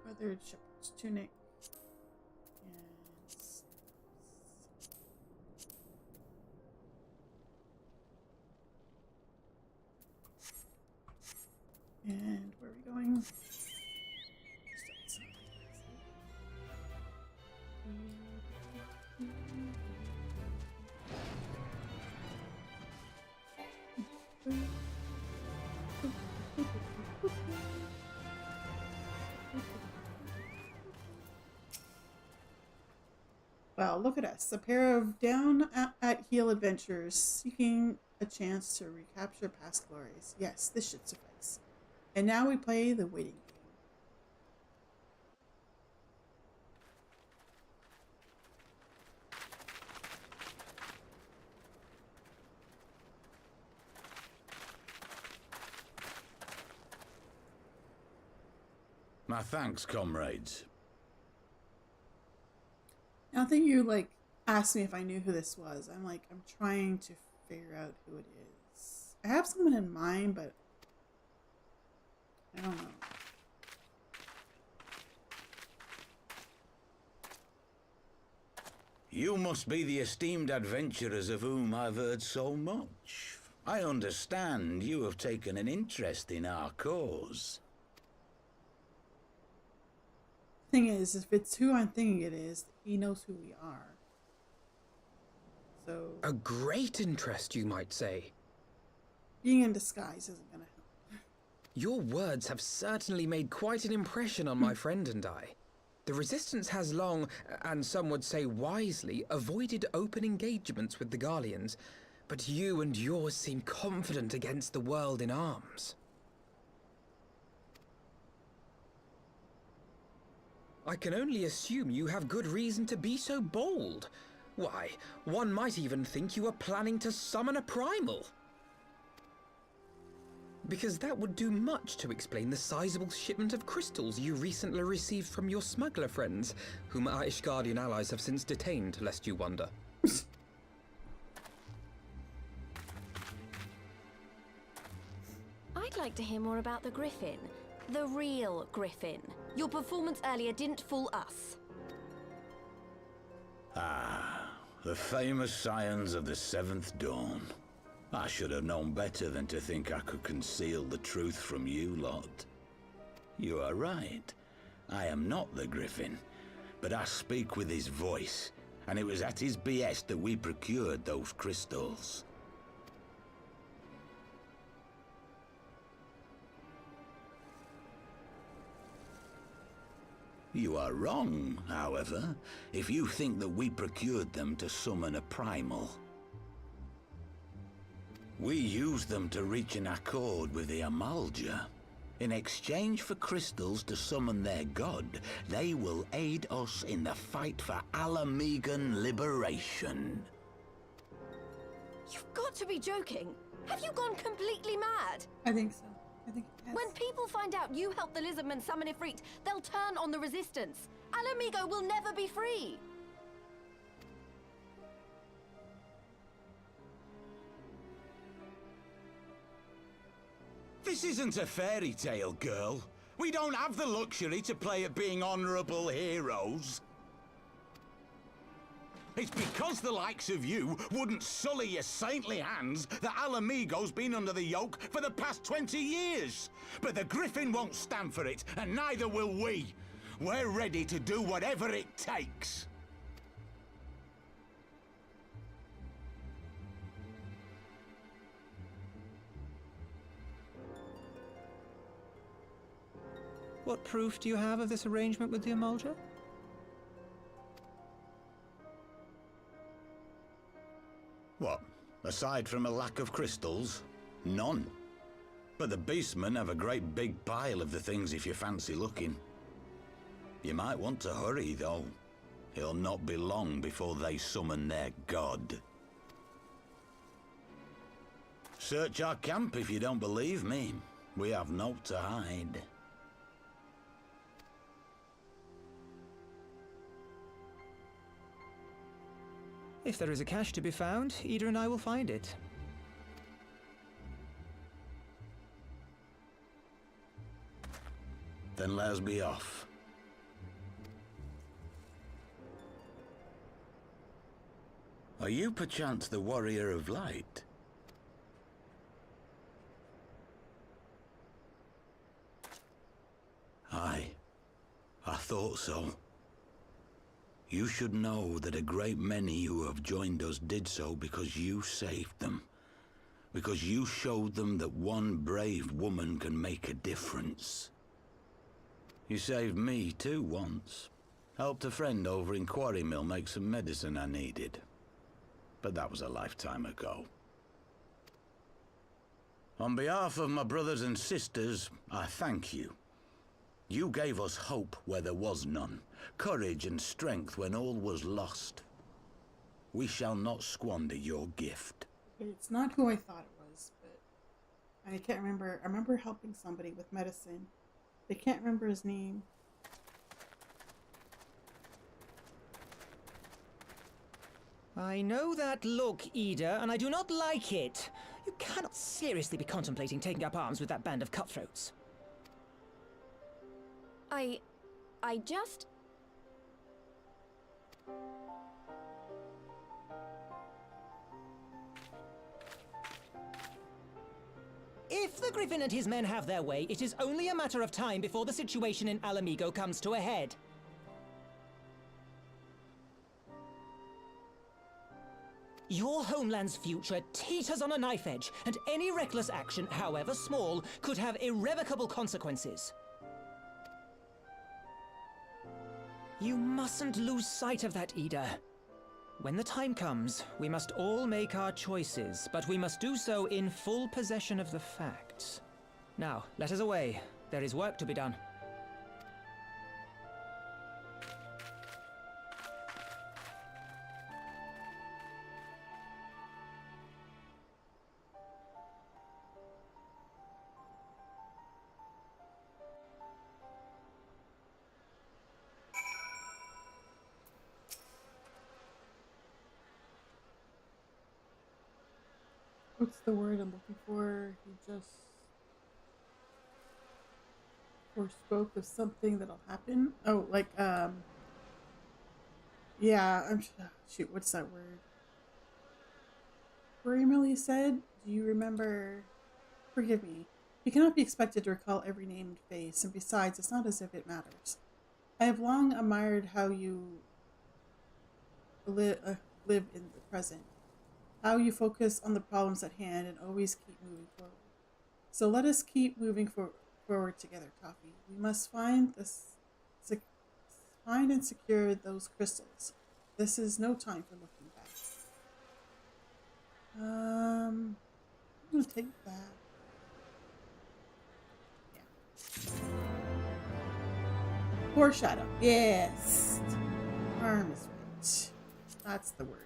Weathered shepherd's tunic. Wow, look at us. A pair of down at heel adventurers seeking a chance to recapture past glories. Yes, this should suffice. And now we play the waiting game. My thanks, comrades. Now, I think you like asked me if I knew who this was. I'm trying to figure out who it is. I have someone in mind, but I don't know. You must be the esteemed adventurers of whom I've heard so much. I understand you have taken an interest in our cause. Thing is, if it's who I'm thinking it is, he knows who we are. So a great interest, you might say. Being in disguise isn't gonna help. Your words have certainly made quite an impression on my friend and I. The Resistance has long, and some would say wisely, avoided open engagements with the Garleans, but you and yours seem confident against the world in arms. I can only assume you have good reason to be so bold. Why, one might even think you are planning to summon a primal. Because that would do much to explain the sizable shipment of crystals you recently received from your smuggler friends, whom our Ishgardian allies have since detained, lest you wonder. I'd like to hear more about the Griffin. The real Griffin. Your performance earlier didn't fool us. Ah, the famous scions of the Seventh Dawn. I should have known better than to think I could conceal the truth from you lot. You are right. I am not the Griffin, but I speak with his voice, and it was at his behest that we procured those crystals. You are wrong, however, if you think that we procured them to summon a primal. We used them to reach an accord with the Amalja. In exchange for crystals to summon their god, they will aid us in the fight for Alamegan liberation. You've got to be joking. Have you gone completely mad? I think so. I think it has. When people find out you helped the Lizardmen summon Ifrit, they'll turn on the Resistance. Alamigo will never be free. This isn't a fairy tale, girl. We don't have the luxury to play at being honorable heroes. It's because the likes of you wouldn't sully your saintly hands that Alamigo's been under the yoke for the past 20 years. But the Griffin won't stand for it, and neither will we. We're ready to do whatever it takes. What proof do you have of this arrangement with the Amalja? What? Aside from a lack of crystals? None. But the beastmen have a great big pile of the things if you fancy looking. You might want to hurry, though. It'll not be long before they summon their god. Search our camp if you don't believe me. We have naught to hide. If there is a cache to be found, Ida and I will find it. Then let us be off. Are you perchance the Warrior of Light? Aye, I thought so. You should know that a great many who have joined us did so because you saved them. because you showed them that one brave woman can make a difference. You saved me too once. Helped a friend over in Quarry Mill make some medicine I needed. But that was a lifetime ago. On behalf of my brothers and sisters, I thank you. You gave us hope where there was none, courage and strength when all was lost. We shall not squander your gift. It's not who I thought it was, but I can't remember. I remember helping somebody with medicine. I can't remember his name. I know that look, Ida, and I do not like it. You cannot seriously be contemplating taking up arms with that band of cutthroats. I just... If the Griffin and his men have their way, it is only a matter of time before the situation in Alamigo comes to a head. Your homeland's future teeters on a knife edge, and any reckless action, however small, could have irrevocable consequences. You mustn't lose sight of that, Ida. When the time comes, we must all make our choices, but we must do so in full possession of the facts. Now, let us away. There is work to be done. What's the word I'm looking for? He just spoke of something that'll happen. Oh, like yeah. Shoot. What's that word? Where Emily said, "Do you remember?" Forgive me. You cannot be expected to recall every name and face, and besides, it's not as if it matters. I have long admired how you live in the present. How you focus on the problems at hand and always keep moving forward. So let us keep moving forward together, Toffee. We must find and secure those crystals. This is no time for looking back. I'm gonna take that. Yeah. Foreshadow. Yes. Arm is right. That's the word.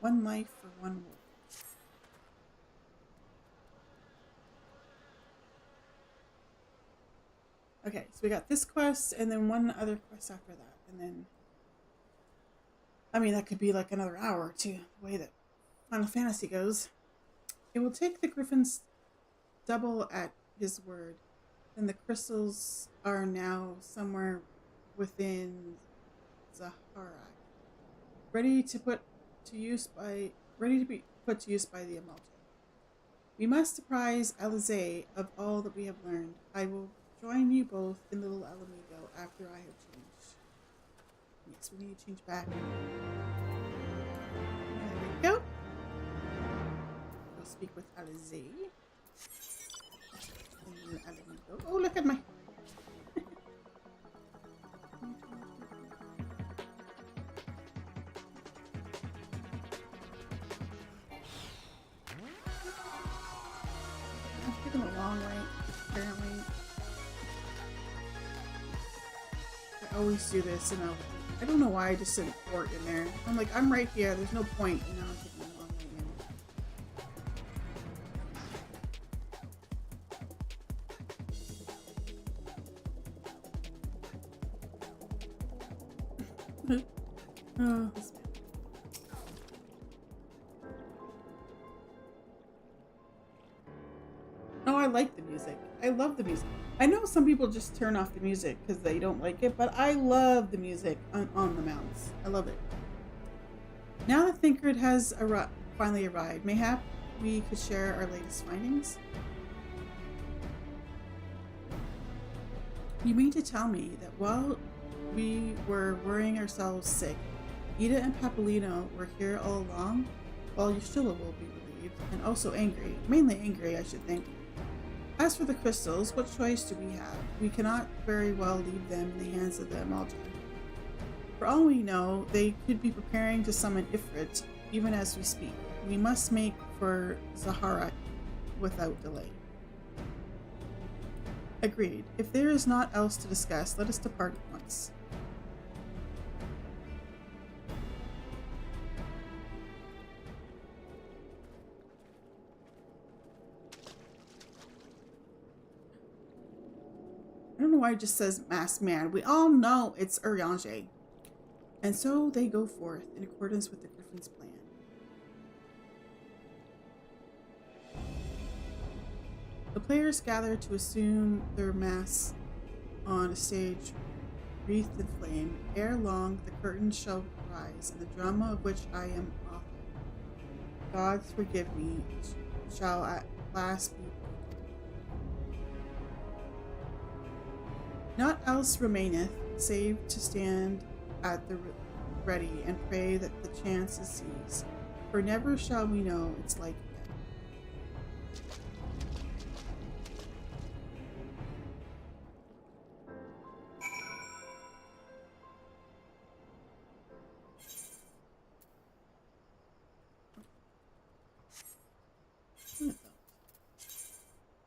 One life for one wolf. Okay, so we got this quest and then one other quest after that. And then, I mean, that could be like another hour or two, the way that Final Fantasy goes. It will take the Griffins double at his word. And the crystals are now somewhere within Zaharak. Ready to be put to use by the Amalto. We must apprise Alizé of all that we have learned. I will join you both in Little Alamigo after I have changed. Yes, we need to change back. There we go. We'll speak with Alizé. Oh, look at my... A long way, apparently. I always do this, and I don't know why I just didn't port in there. I'm like, I'm right here, there's no point, and now I'm taking a long way in. Oh, this man. No, I like the music. I love the music. I know some people just turn off the music because they don't like it, but I love the music on the mounts. I love it. Now that Thinkered has finally arrived, mayhap we could share our latest findings? You mean to tell me that while we were worrying ourselves sick, Ida and Papolino were here all along? Well, Yashtilla will be relieved, and also angry. Mainly angry, I should think. As for the crystals, what choice do we have? We cannot very well leave them in the hands of the Amalja. For all we know, they could be preparing to summon Ifrit, even as we speak. We must make for Zaharat without delay. Agreed. If there is naught else to discuss, let us depart at once. I don't know why it just says masked man. We all know it's Urianger. And so they go forth in accordance with the Griffin's plan. The players gather to assume their masks on a stage wreathed in flame. Ere long, the curtains shall rise, and the drama of which I am author, Gods forgive me, shall at last be. Naught else remaineth, save to stand at the ready and pray that the chance is seized, for never shall we know its like again.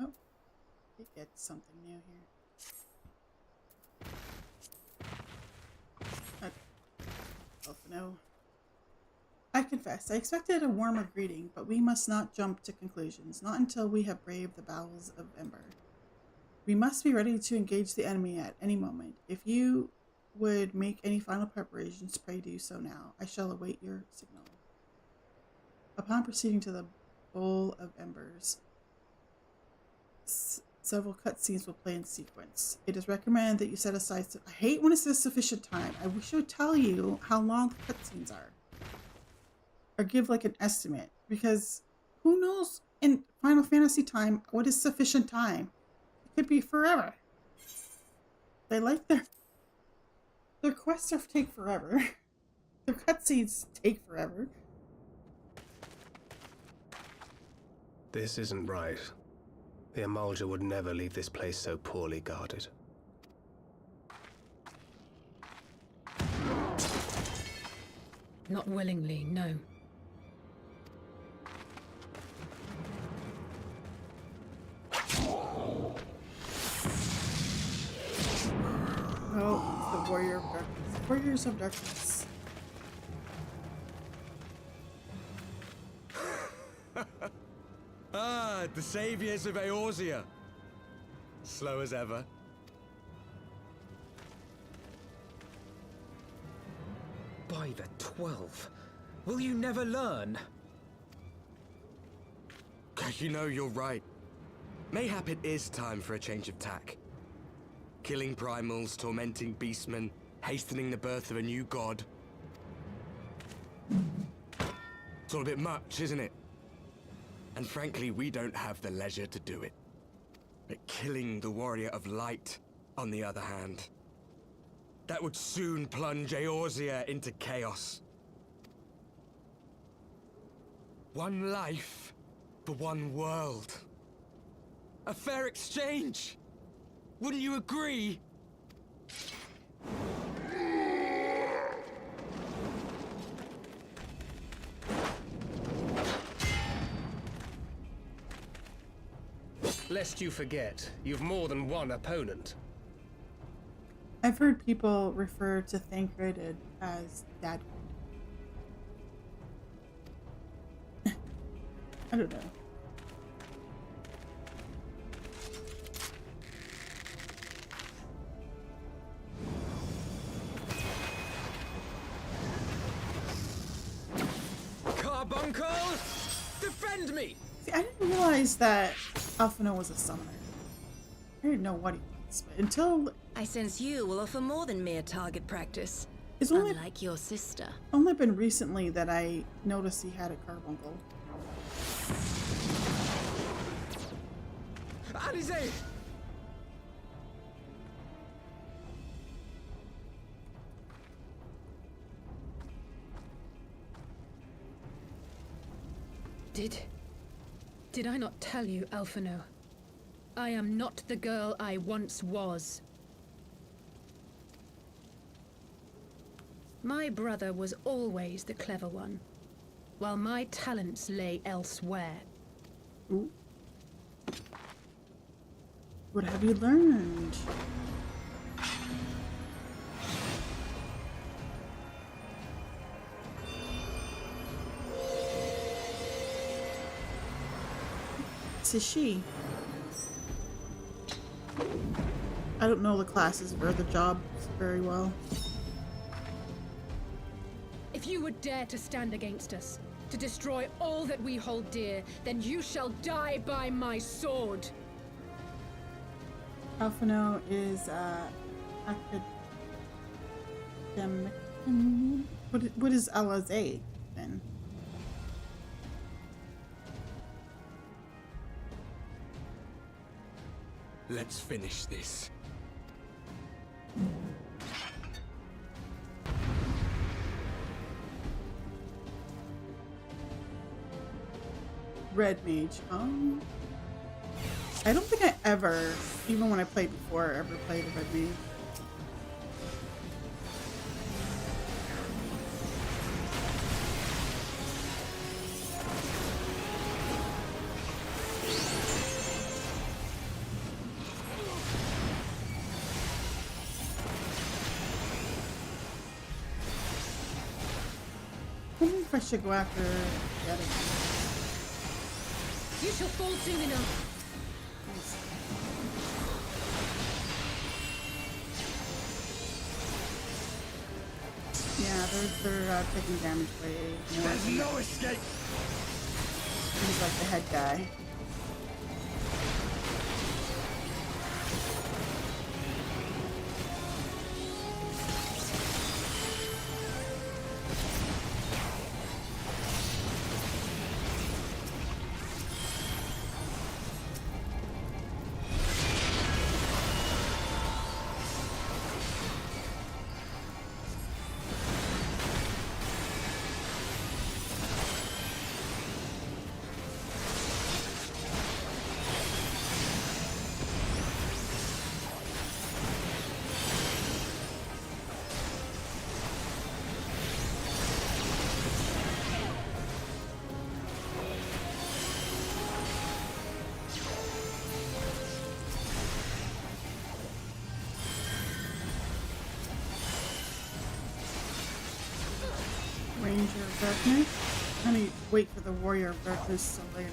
Oh, it gets something new here. No. I confess, I expected a warmer greeting, but we must not jump to conclusions, not until we have braved the bowels of Ember. We must be ready to engage the enemy at any moment. If you would make any final preparations, pray do so now. I shall await your signal. Upon proceeding to the Bowl of Embers, several cutscenes will play in sequence. It is recommended that you set aside... I hate when it says sufficient time. I wish I would tell you how long the cutscenes are. Or give like an estimate. Because who knows in Final Fantasy time what is sufficient time? It could be forever. They like their quests take forever. Their cutscenes take forever. This isn't right. The Amalja would never leave this place so poorly guarded. Not willingly, no. No, it's the Warrior of Darkness. Warriors of Darkness. Ah, the saviors of Eorzea. Slow as ever. By the 12, will you never learn? You know, you're right. Mayhap it is time for a change of tack. Killing primals, tormenting beastmen, hastening the birth of a new god. It's all a bit much, isn't it? And frankly, we don't have the leisure to do it. But killing the Warrior of Light, on the other hand, that would soon plunge Eorzea into chaos. One life for one world. A fair exchange! Wouldn't you agree? Lest you forget, you've more than one opponent. I've heard people refer to Thancred as Dad. I don't know. Carbuncle! Defend me! See, I didn't realize that Alphino was a summoner. I didn't know what he was, but until... I sense you will offer more than mere target practice. It's only, unlike your sister. Only been recently that I noticed he had a carbuncle. Alizé! Did I not tell you, Alphino? I am not the girl I once was. My brother was always the clever one, while my talents lay elsewhere. Ooh. What have you learned? This is she. I don't know the classes or the jobs very well. If you would dare to stand against us, to destroy all that we hold dear, then you shall die by my sword. Alphino is academic. What is LSA then? Let's finish this. Red Mage. I don't think I ever, even when I played before, ever played a Red Mage. I wonder if I should go after the other one. You shall fall soon enough. Yeah, they're taking damage way more. There's no escape. He's like the head guy. Ranger of Darkness. I'm gonna wait for the Warrior of Darkness till later.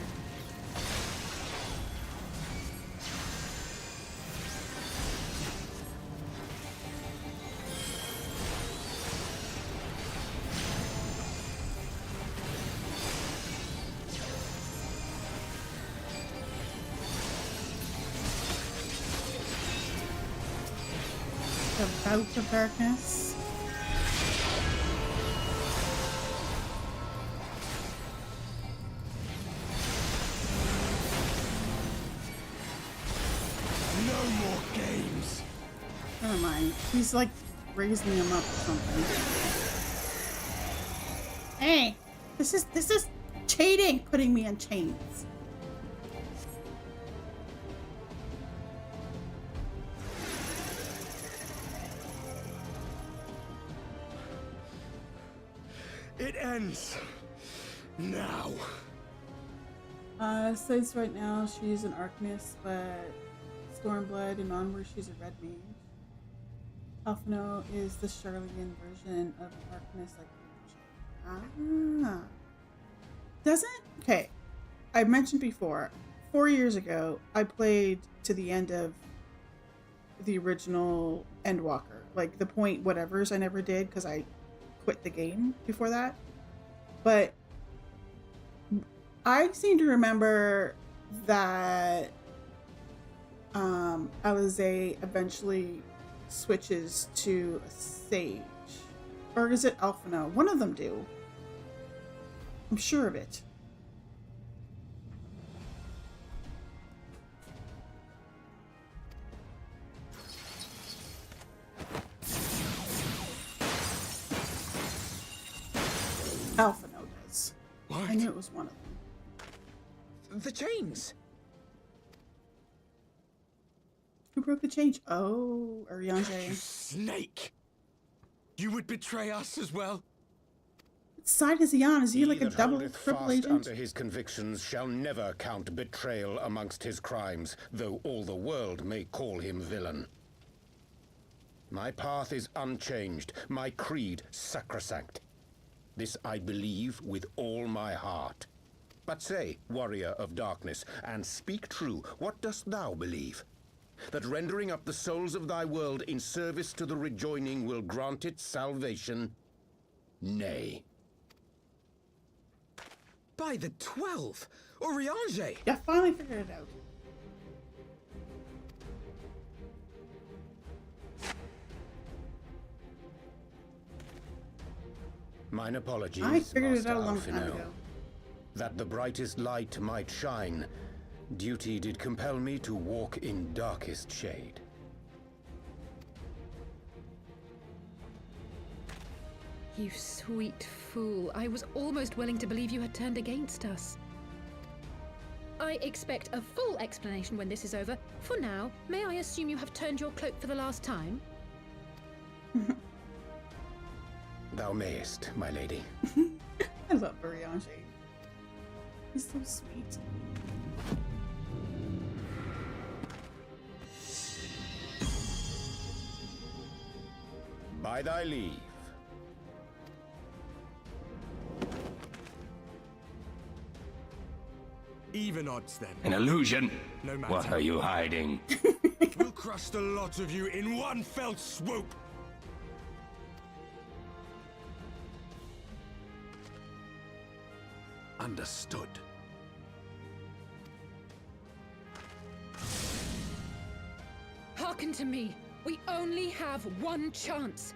The Bout of Darkness. Never mind. He's like raising him up or something. Hey, this is cheating, putting me in chains. It ends now. Says right now she's an Arcanist, but Stormblood and onward she's a Red Mage. Alphino is the Charlatan version of Arcanist, like okay. I mentioned before, 4 years ago, I played to the end of the original Endwalker, like the point whatevers I never did because I quit the game before that. But I seem to remember that Alizé eventually switches to a Sage. Or is it Alphino? One of them do. I'm sure of it. Alphino does. What? I knew it was one of them. The chains! Who broke the chain? Oh, Ariange. You snake! You would betray us as well? What side is he on? Is he like a that double, holdeth triple fast agent? unto his convictions shall never count betrayal amongst his crimes, though all the world may call him villain. My path is unchanged, my creed sacrosanct. This I believe with all my heart. But say, warrior of darkness, and speak true, what dost thou believe? That rendering up the souls of thy world in service to the rejoining will grant it salvation? Nay. By the 12! Oriange! Yeah, finally figured it out. Mine apologies, I figured it Master out a long time Alphino. ago. That the brightest light might shine, duty did compel me to walk in darkest shade. You sweet fool. I was almost willing to believe you had turned against us. I expect a full explanation when this is over. For now, may I assume you have turned your cloak for the last time? Thou mayest, my lady. I love Ariange. He's so sweet. By thy leave. Even odds then. An illusion? No matter. What are you hiding? We'll crush the lot of you in one fell swoop. Understood. Hearken to me. We only have one chance.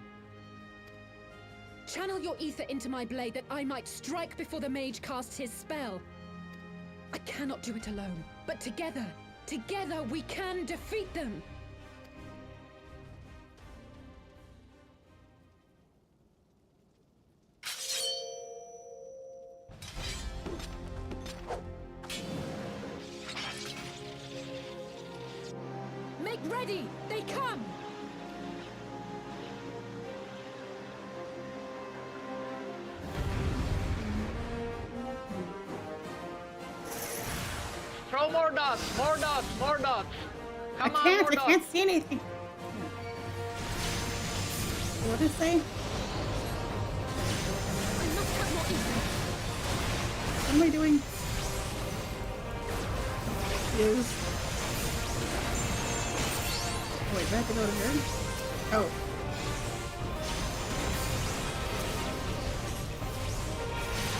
Channel your ether into my blade that I might strike before the mage casts his spell. I cannot do it alone, but together we can defeat them. Make ready! They come! Throw more dots, more dots, more dots. Come on, more I dots. can't see anything. What did it say? What am I doing? Use. Wait, do I have to go to here? Oh.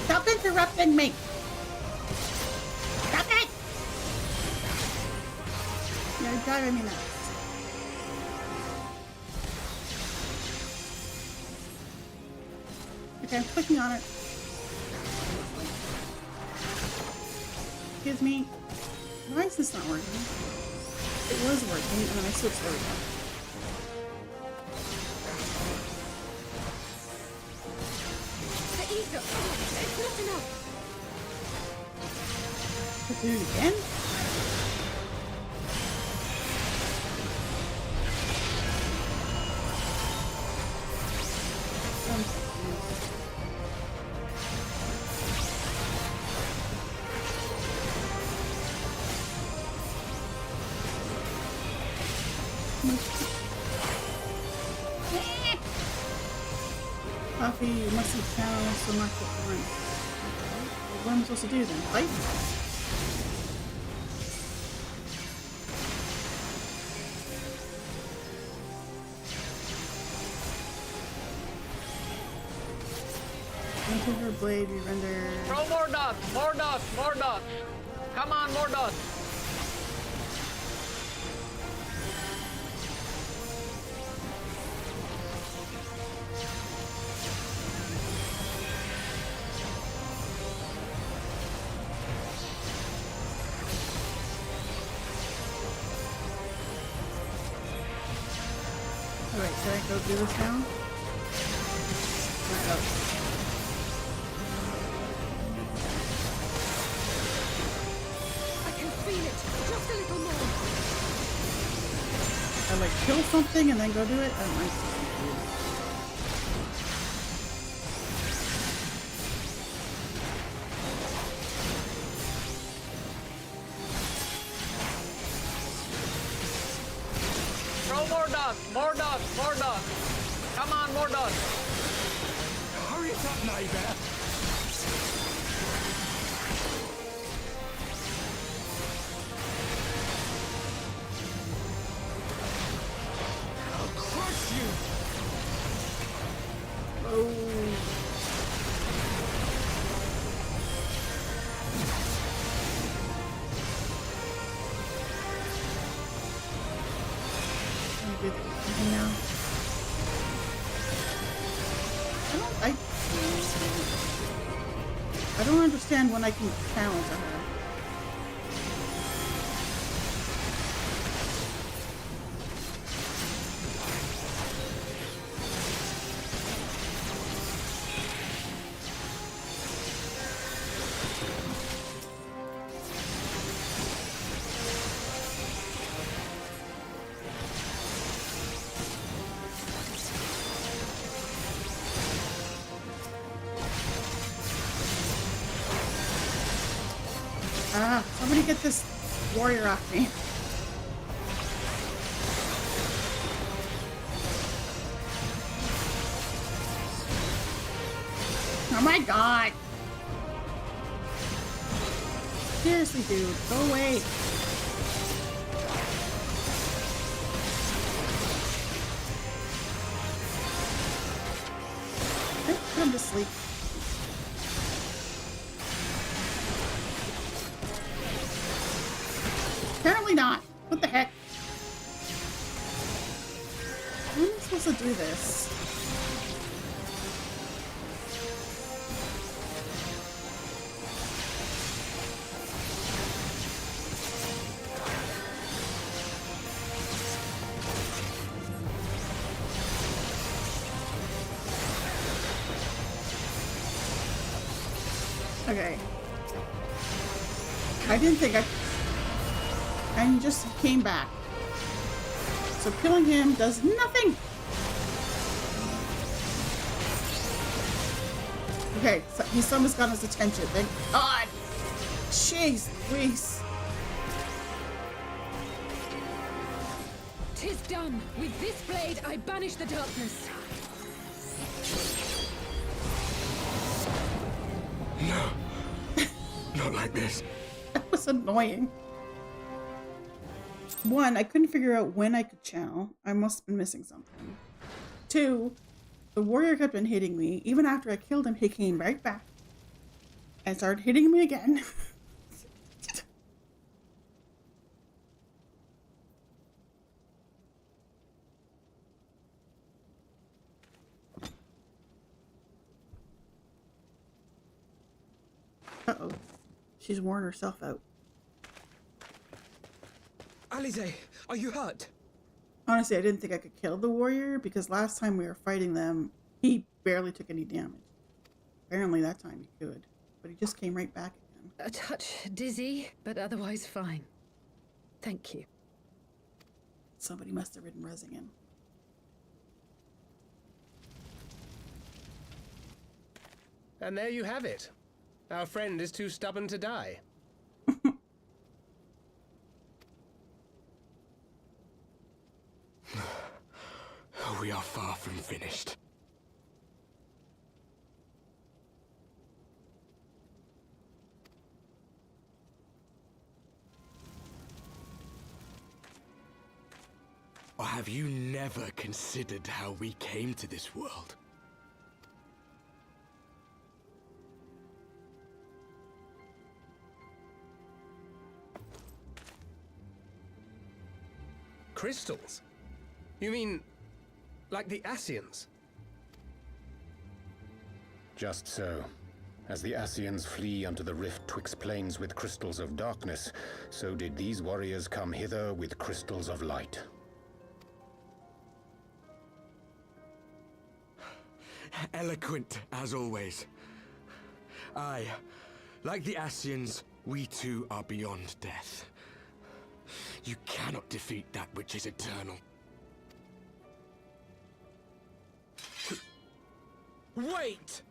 Stop interrupting me! Stop it! You're driving me nuts. Okay, I'm clicking on it. Excuse me. Why is this not working? It was working, and then I switched over. The ether! It's not enough! Have to do it again? I'm confused. Coffee, you mustn't channel so much at once. What am I supposed to do then? Fight? Enter her blade, we render. Throw more dots, more dots, more dots. Come on, more dots. Alright, should I go do this now? Oh. Just a little more. I like kill something and then go do it. Oh my. Throw more dogs, more dogs, more dogs. Come on, more dogs. Hurry it up, neighbor. I'll crush you. Oh. Do the now. I don't understand when I can challenge her. Ah, somebody get this warrior off me. Oh my god! Seriously, dude, go away. Put him to sleep. Apparently not. What the heck? How am I supposed to do this? Okay. I didn't think I... And just came back. So killing him does nothing. Okay, so he's someone's got his attention. Thank God. Jeez Louise. 'Tis done. With this blade, I banish the darkness. No. Not like this. That was annoying. One, I couldn't figure out when I could channel. I must have been missing something. Two, the warrior kept on hitting me. Even after I killed him, he came right back and started hitting me again. Uh-oh. She's worn herself out. Alize, are you hurt? Honestly, I didn't think I could kill the warrior because last time we were fighting them, he barely took any damage. Apparently that time he could, but he just came right back again. A touch dizzy, but otherwise fine. Thank you. Somebody must have ridden Resingham. And there you have it. Our friend is too stubborn to die. We are far from finished. Or have you never considered how we came to this world? Crystals? You mean, like the Ascians? Just so. As the Ascians flee unto the rift twixt plains with crystals of darkness, so did these warriors come hither with crystals of light. Eloquent, as always. Aye, like the Ascians, we too are beyond death. You cannot defeat that which is eternal. Wait!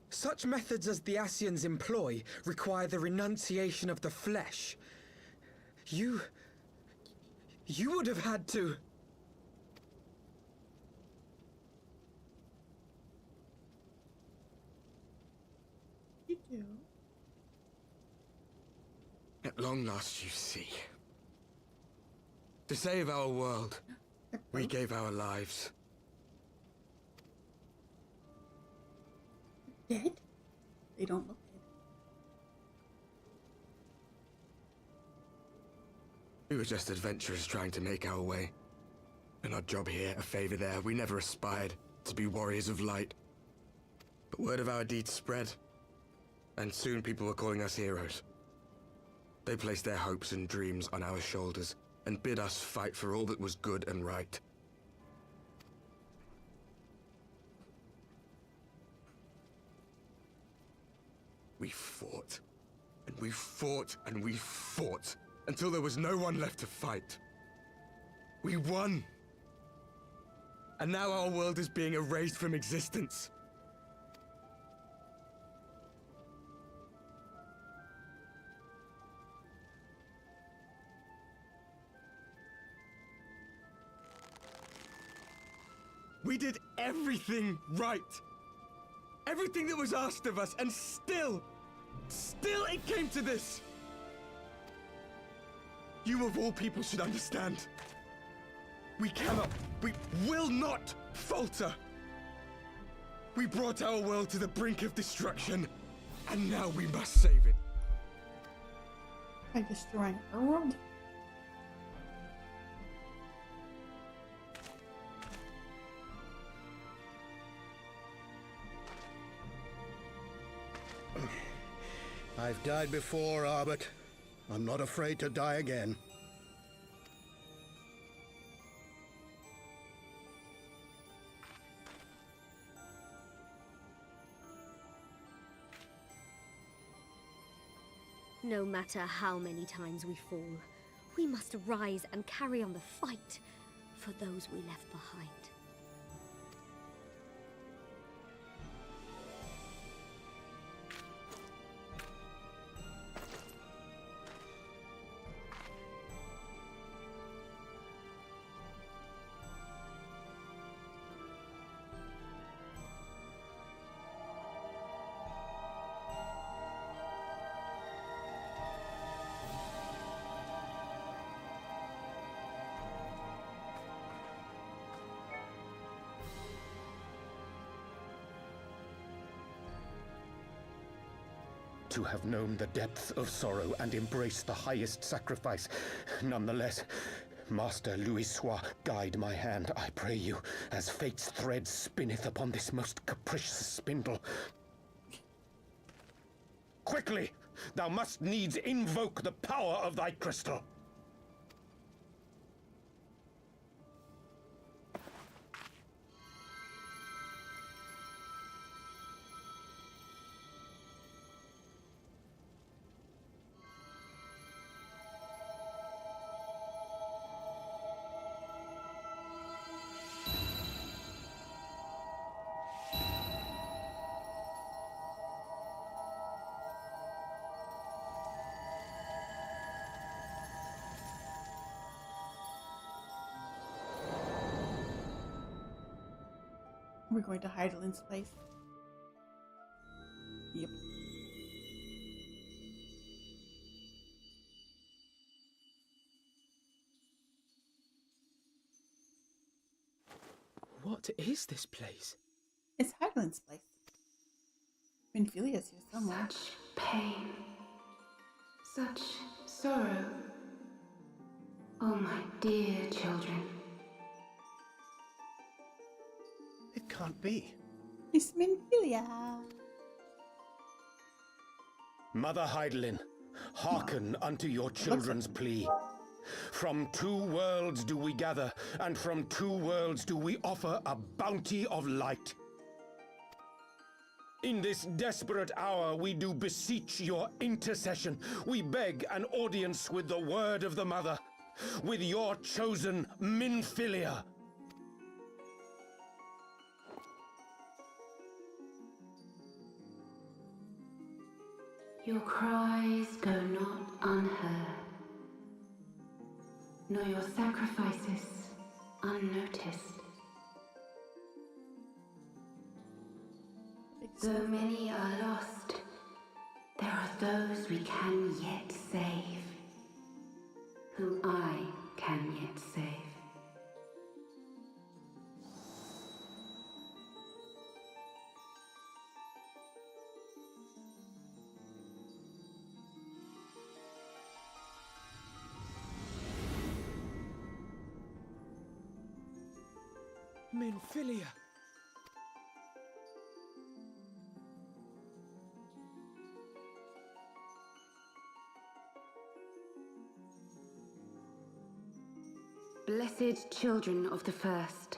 Such methods as the Asians employ require the renunciation of the flesh. You would have had to... You do. At long last you see. To save our world, we gave our lives. Dead? They don't look dead. We were just adventurers trying to make our way. An odd job here, a favor there. We never aspired to be warriors of light. But word of our deeds spread, and soon people were calling us heroes. They placed their hopes and dreams on our shoulders, and bid us fight for all that was good and right. We fought, and we fought, and we fought, until there was no one left to fight. We won! And now our world is being erased from existence. We did everything right. Everything that was asked of us, and still it came to this. You of all people should understand. We will not falter. We brought our world to the brink of destruction, and now we must save it. By destroying our world? I've died before, Arbet. I'm not afraid to die again. No matter how many times we fall, we must rise and carry on the fight for those we left behind. To have known the depths of sorrow and embraced the highest sacrifice. Nonetheless, Master Louis-Sois, guide my hand, I pray you, as fate's thread spinneth upon this most capricious spindle. Quickly! Thou must needs invoke the power of thy crystal. We're going to Heidelin's place. Yep. What is this place? It's Heidelin's place. Minfilia's here somewhere. Such pain. Such sorrow. Oh, my dear children. It can't be. Miss Minfilia. Mother Heidelin, hearken unto your children's plea. From two worlds do we gather, and from two worlds do we offer a bounty of light. In this desperate hour, we do beseech your intercession. We beg an audience with the word of the Mother, with your chosen Minfilia. Your cries go not unheard, nor your sacrifices unnoticed. Though many are lost, there are those we can yet save, whom I can yet save. Minfilia. Blessed children of the First,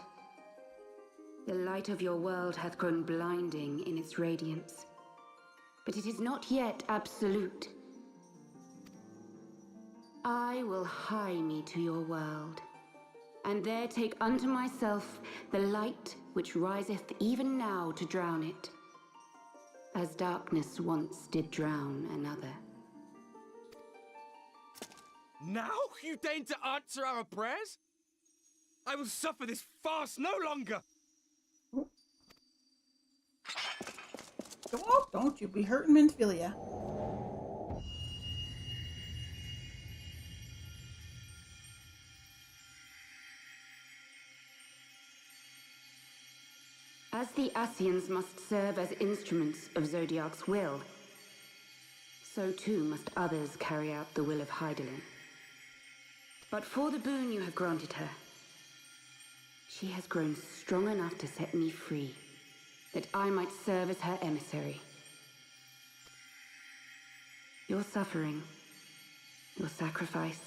the light of your world hath grown blinding in its radiance, but it is not yet absolute. I will hie me to your world, and there take unto myself the light which riseth even now to drown it, as darkness once did drown another. Now you deign to answer our prayers? I will suffer this farce no longer! Don't you be hurting Minfilia. As the Ascians must serve as instruments of Zodiark's will, so too must others carry out the will of Hydaelyn. But for the boon you have granted her, she has grown strong enough to set me free, that I might serve as her emissary. Your suffering, your sacrifice,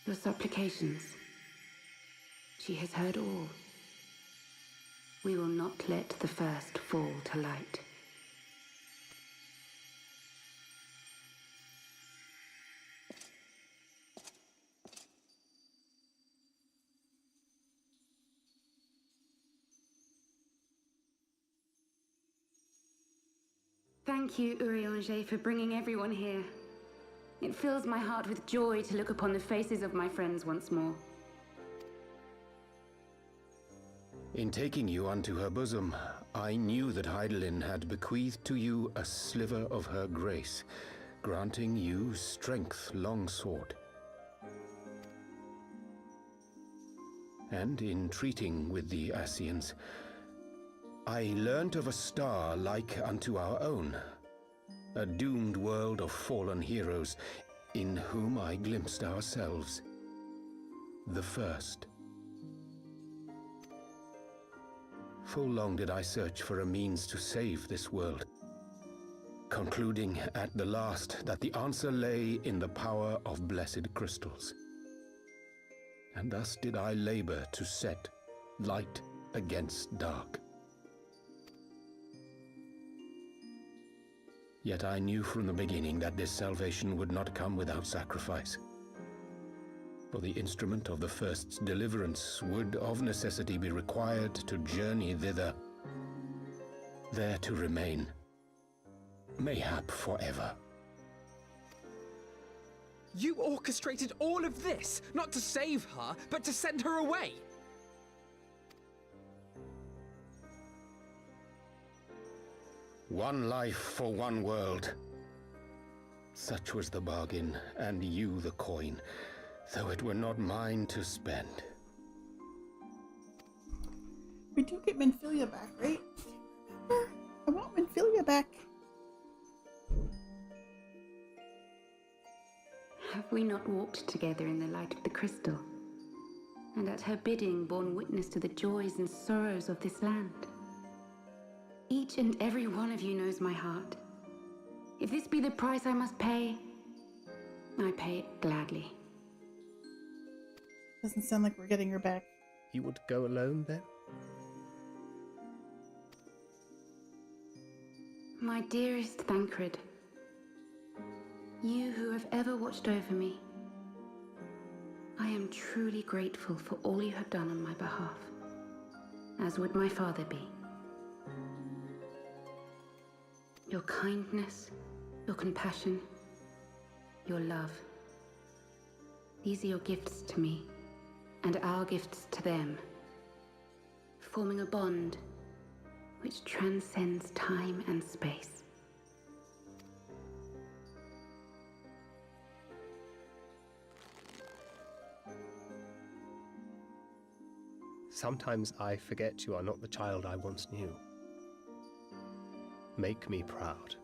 your supplications, she has heard all. We will not let the first fall to light. Thank you, Urianger, for bringing everyone here. It fills my heart with joy to look upon the faces of my friends once more. In taking you unto her bosom, I knew that Hydaelyn had bequeathed to you a sliver of her grace, granting you strength long sought. And in treating with the Ascians, I learnt of a star like unto our own, a doomed world of fallen heroes, in whom I glimpsed ourselves, the first. Full long did I search for a means to save this world, concluding at the last that the answer lay in the power of blessed crystals. And thus did I labor to set light against dark. Yet I knew from the beginning that this salvation would not come without sacrifice. For the instrument of the First's deliverance would of necessity be required to journey thither, there to remain, mayhap forever. You orchestrated all of this, not to save her, but to send her away! One life for one world. Such was the bargain, and you the coin, though it were not mine to spend. We do get Minfilia back, right? I want Minfilia back. Have we not walked together in the light of the crystal, and at her bidding borne witness to the joys and sorrows of this land? Each and every one of you knows my heart. If this be the price I must pay, I pay it gladly. Doesn't sound like we're getting her back. You would go alone then? My dearest Thancred, you who have ever watched over me, I am truly grateful for all you have done on my behalf, as would my father be. Your kindness, your compassion, your love. These are your gifts to me, and our gifts to them, forming a bond which transcends time and space. Sometimes I forget you are not the child I once knew. Make me proud.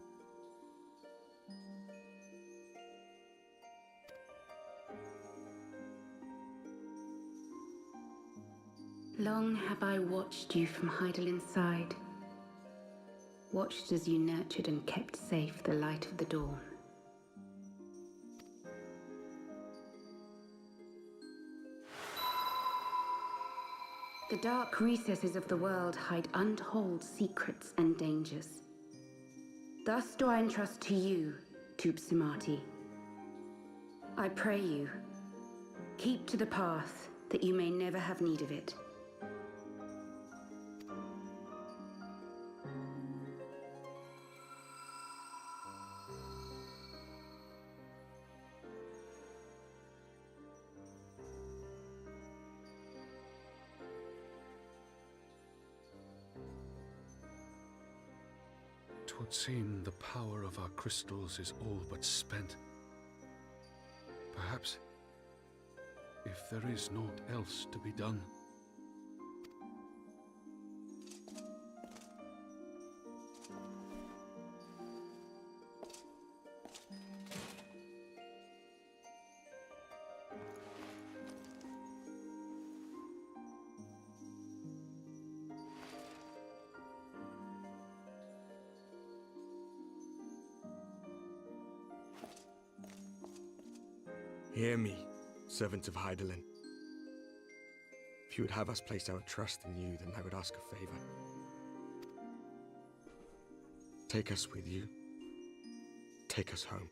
Long have I watched you from Heidelin's side, watched as you nurtured and kept safe the light of the dawn. The dark recesses of the world hide untold secrets and dangers. Thus do I entrust to you, Tupsimati. I pray you, keep to the path that you may never have need of it. Twould seem the power of our crystals is all but spent. Perhaps, if there is naught else to be done. Hear me, servant of Heidelin. If you would have us place our trust in you, then I would ask a favor. Take us with you. Take us home.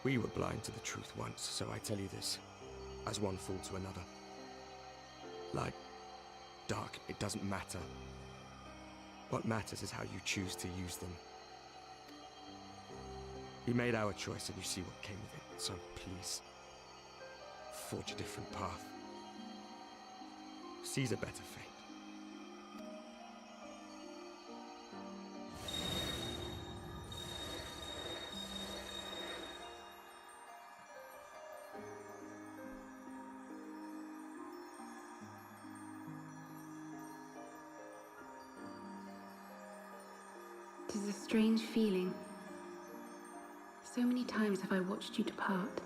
We were blind to the truth once, so I tell you this, as one fool to another. Light, dark, it doesn't matter. What matters is how you choose to use them. We made our choice and you see what came of it, so please, forge a different path. Seize a better fate. It is a strange feeling. So many times have I watched you depart,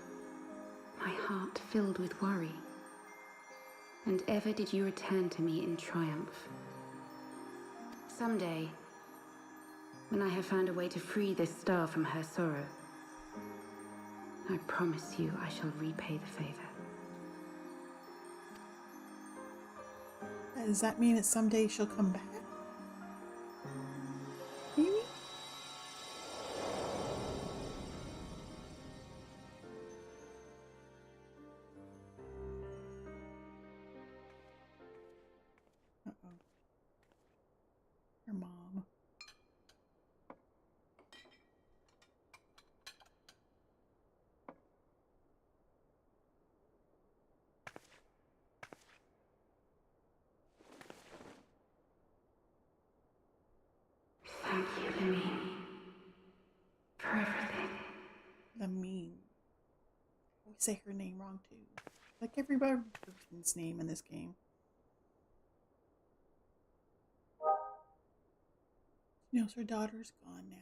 my heart filled with worry. And ever did you return to me in triumph. Someday, when I have found a way to free this star from her sorrow, I promise you I shall repay the favor. Does that mean that someday she'll come back? Maybe? Uh-oh. Her mom. Thank you, Lemine, for everything. Lemine. I always say her name wrong too. Like every person's name in this game. She knows her daughter's gone now.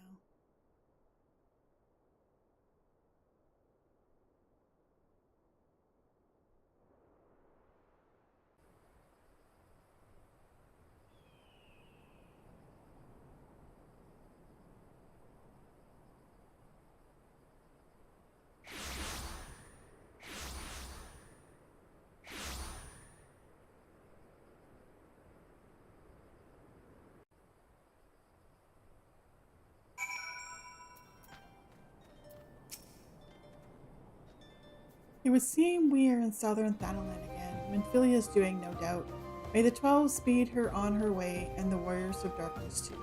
It would seem we are in southern Thanalan again. Minfilia's doing, no doubt. May the 12 speed her on her way, and the warriors of darkness too.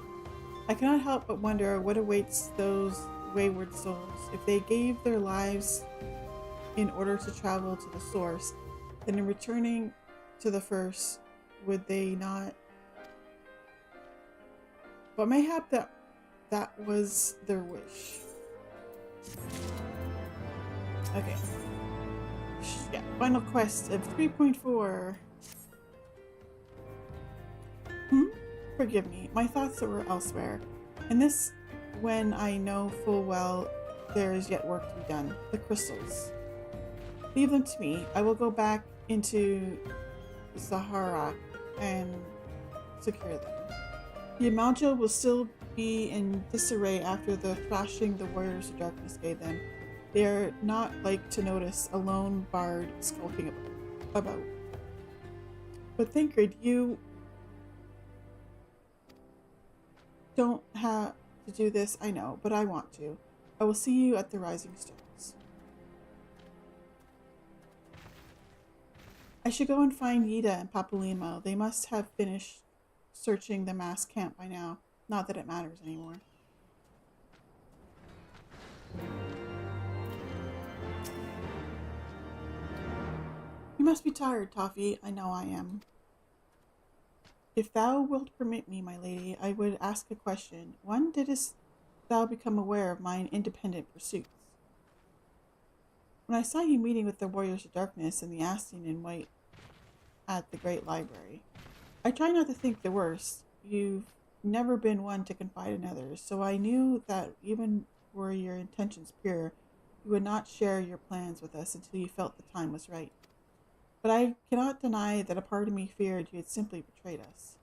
I cannot help but wonder what awaits those wayward souls. If they gave their lives in order to travel to the source, then in returning to the first, would they not? But mayhap that was their wish. Okay. Yeah, final quest of 3.4. Forgive me, my thoughts were elsewhere. And this when I know full well there is yet work to be done. The crystals. Leave them to me. I will go back into Zaharak and secure them. The Amaljo will still be in disarray after the thrashing the warriors of darkness gave them. They are not like to notice a lone bard skulking about. But Thinkred, you don't have to do this, I know, but I want to. I will see you at the Rising Stones. I should go and find Yida and Papalimo. They must have finished searching the mass camp by now. Not that it matters anymore. You must be tired, Toffee. I know I am. If thou wilt permit me, my lady, I would ask a question. When didst thou become aware of mine independent pursuits? When I saw you meeting with the warriors of darkness and the Asting in white at the great library. I try not to think the worst. You've never been one to confide in others, so I knew that even were your intentions pure, you would not share your plans with us until you felt the time was right. But I cannot deny that a part of me feared you had simply betrayed us.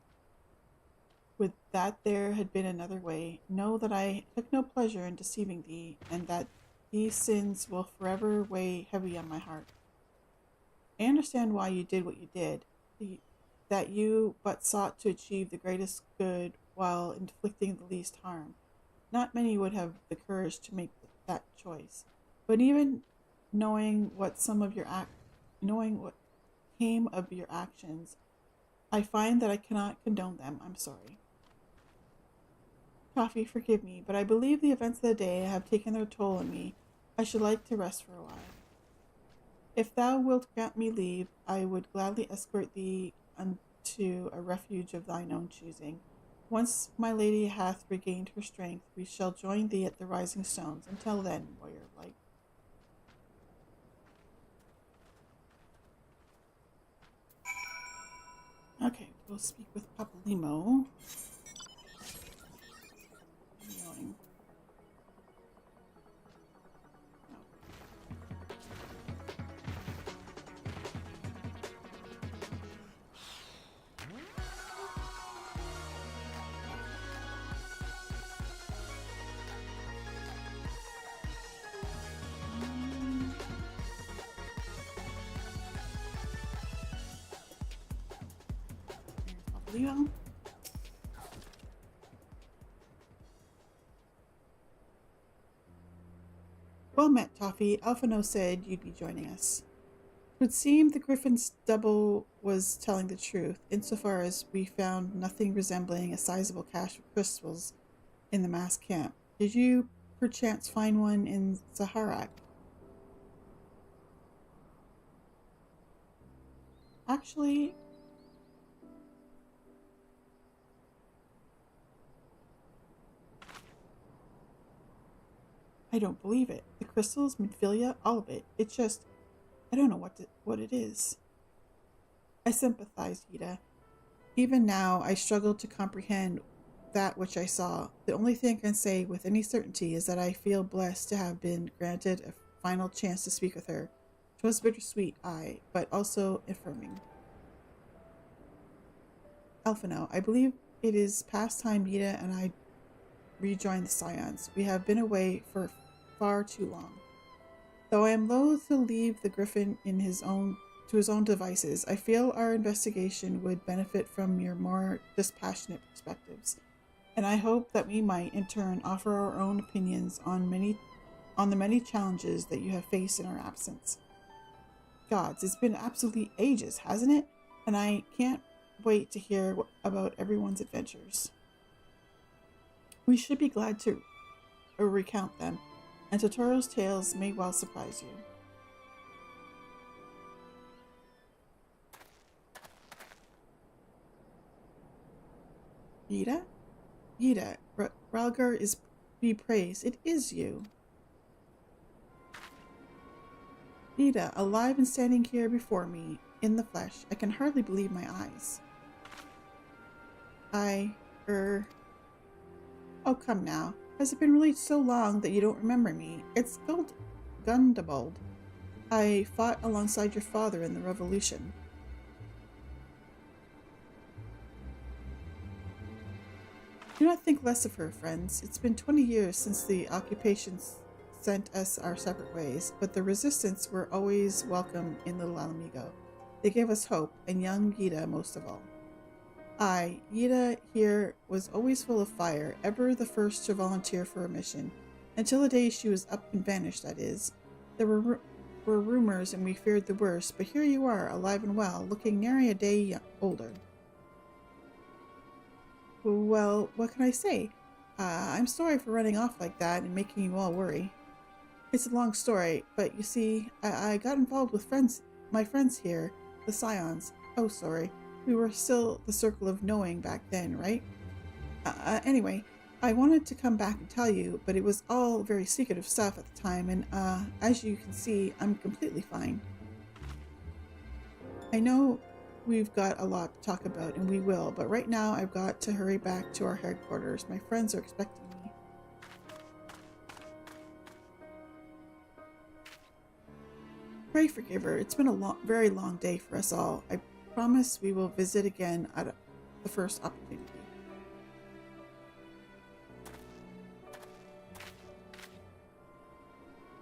Would that there had been another way, know that I took no pleasure in deceiving thee, and that these sins will forever weigh heavy on my heart. I understand why you did what you did, that you but sought to achieve the greatest good while inflicting the least harm. Not many would have the courage to make that choice. But even knowing what came of your actions, I find that I cannot condone them. I'm sorry. Coffee, forgive me, but I believe the events of the day have taken their toll on me. I should like to rest for a while. If thou wilt grant me leave, I would gladly escort thee unto a refuge of thine own choosing. Once my lady hath regained her strength, we shall join thee at the Rising Stones. Until then, warrior of light. Okay, we'll speak with Papalimo. Papalimo. Well met, Toffee. Alphino said you'd be joining us. It would seem the Griffin's double was telling the truth, insofar as we found nothing resembling a sizable cache of crystals in the mass camp. Did you perchance find one in Zaharak? Actually, I don't believe it. The crystals, Minfilia, all of it. It's just, I don't know what it is. I sympathize, Yida. Even now, I struggle to comprehend that which I saw. The only thing I can say with any certainty is that I feel blessed to have been granted a final chance to speak with her. 'Twas bittersweet, aye, but also affirming. Alphino, I believe it is past time Yida and I rejoin the Scions. We have been away for far too long. Though I am loath to leave the Griffin to his own devices, I feel our investigation would benefit from your more dispassionate perspectives, and I hope that we might, in turn, offer our own opinions on the many challenges that you have faced in our absence. Gods, it's been absolutely ages, hasn't it? And I can't wait to hear about everyone's adventures. We should be glad to recount them, and Totoro's tales may well surprise you. Yida? Yida, Ralgar is be praised. It is you. Yida, alive and standing here before me, in the flesh. I can hardly believe my eyes. Oh, come now. Has it been really so long that you don't remember me? It's Gundabald. I fought alongside your father in the Revolution. Do not think less of her, friends. It's been 20 years since the occupations sent us our separate ways, but the resistance were always welcome in Little Alamigo. They gave us hope, and young Yida most of all. Yida here was always full of fire, ever the first to volunteer for a mission. Until the day she was up and vanished, that is. There were rumors and we feared the worst, but here you are, alive and well, looking nary a day older. Well, what can I say? I'm sorry for running off like that and making you all worry. It's a long story, but you see, I got involved with my friends here, the Scions. Oh, sorry. We were still the Circle of Knowing back then, right? Anyway, I wanted to come back and tell you, but it was all very secretive stuff at the time, and as you can see, I'm completely fine. I know we've got a lot to talk about, and we will, but right now I've got to hurry back to our headquarters. My friends are expecting me. Pray forgive her. It's been a very long day for us all. I promise we will visit again at the first opportunity.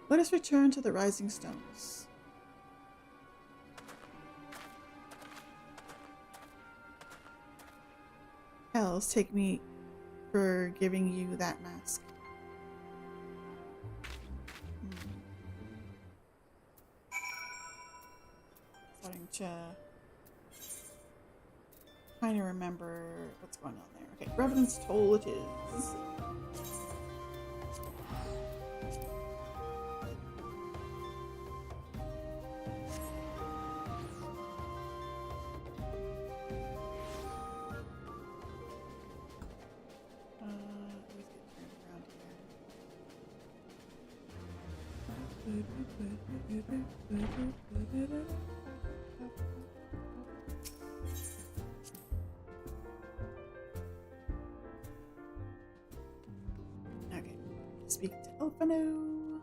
Let us return to the Rising Stones. Hells take me for giving you that mask. Starting to kind of remember what's going on there. Okay, Revenant's Toll it is. Okay, speak to Elfano.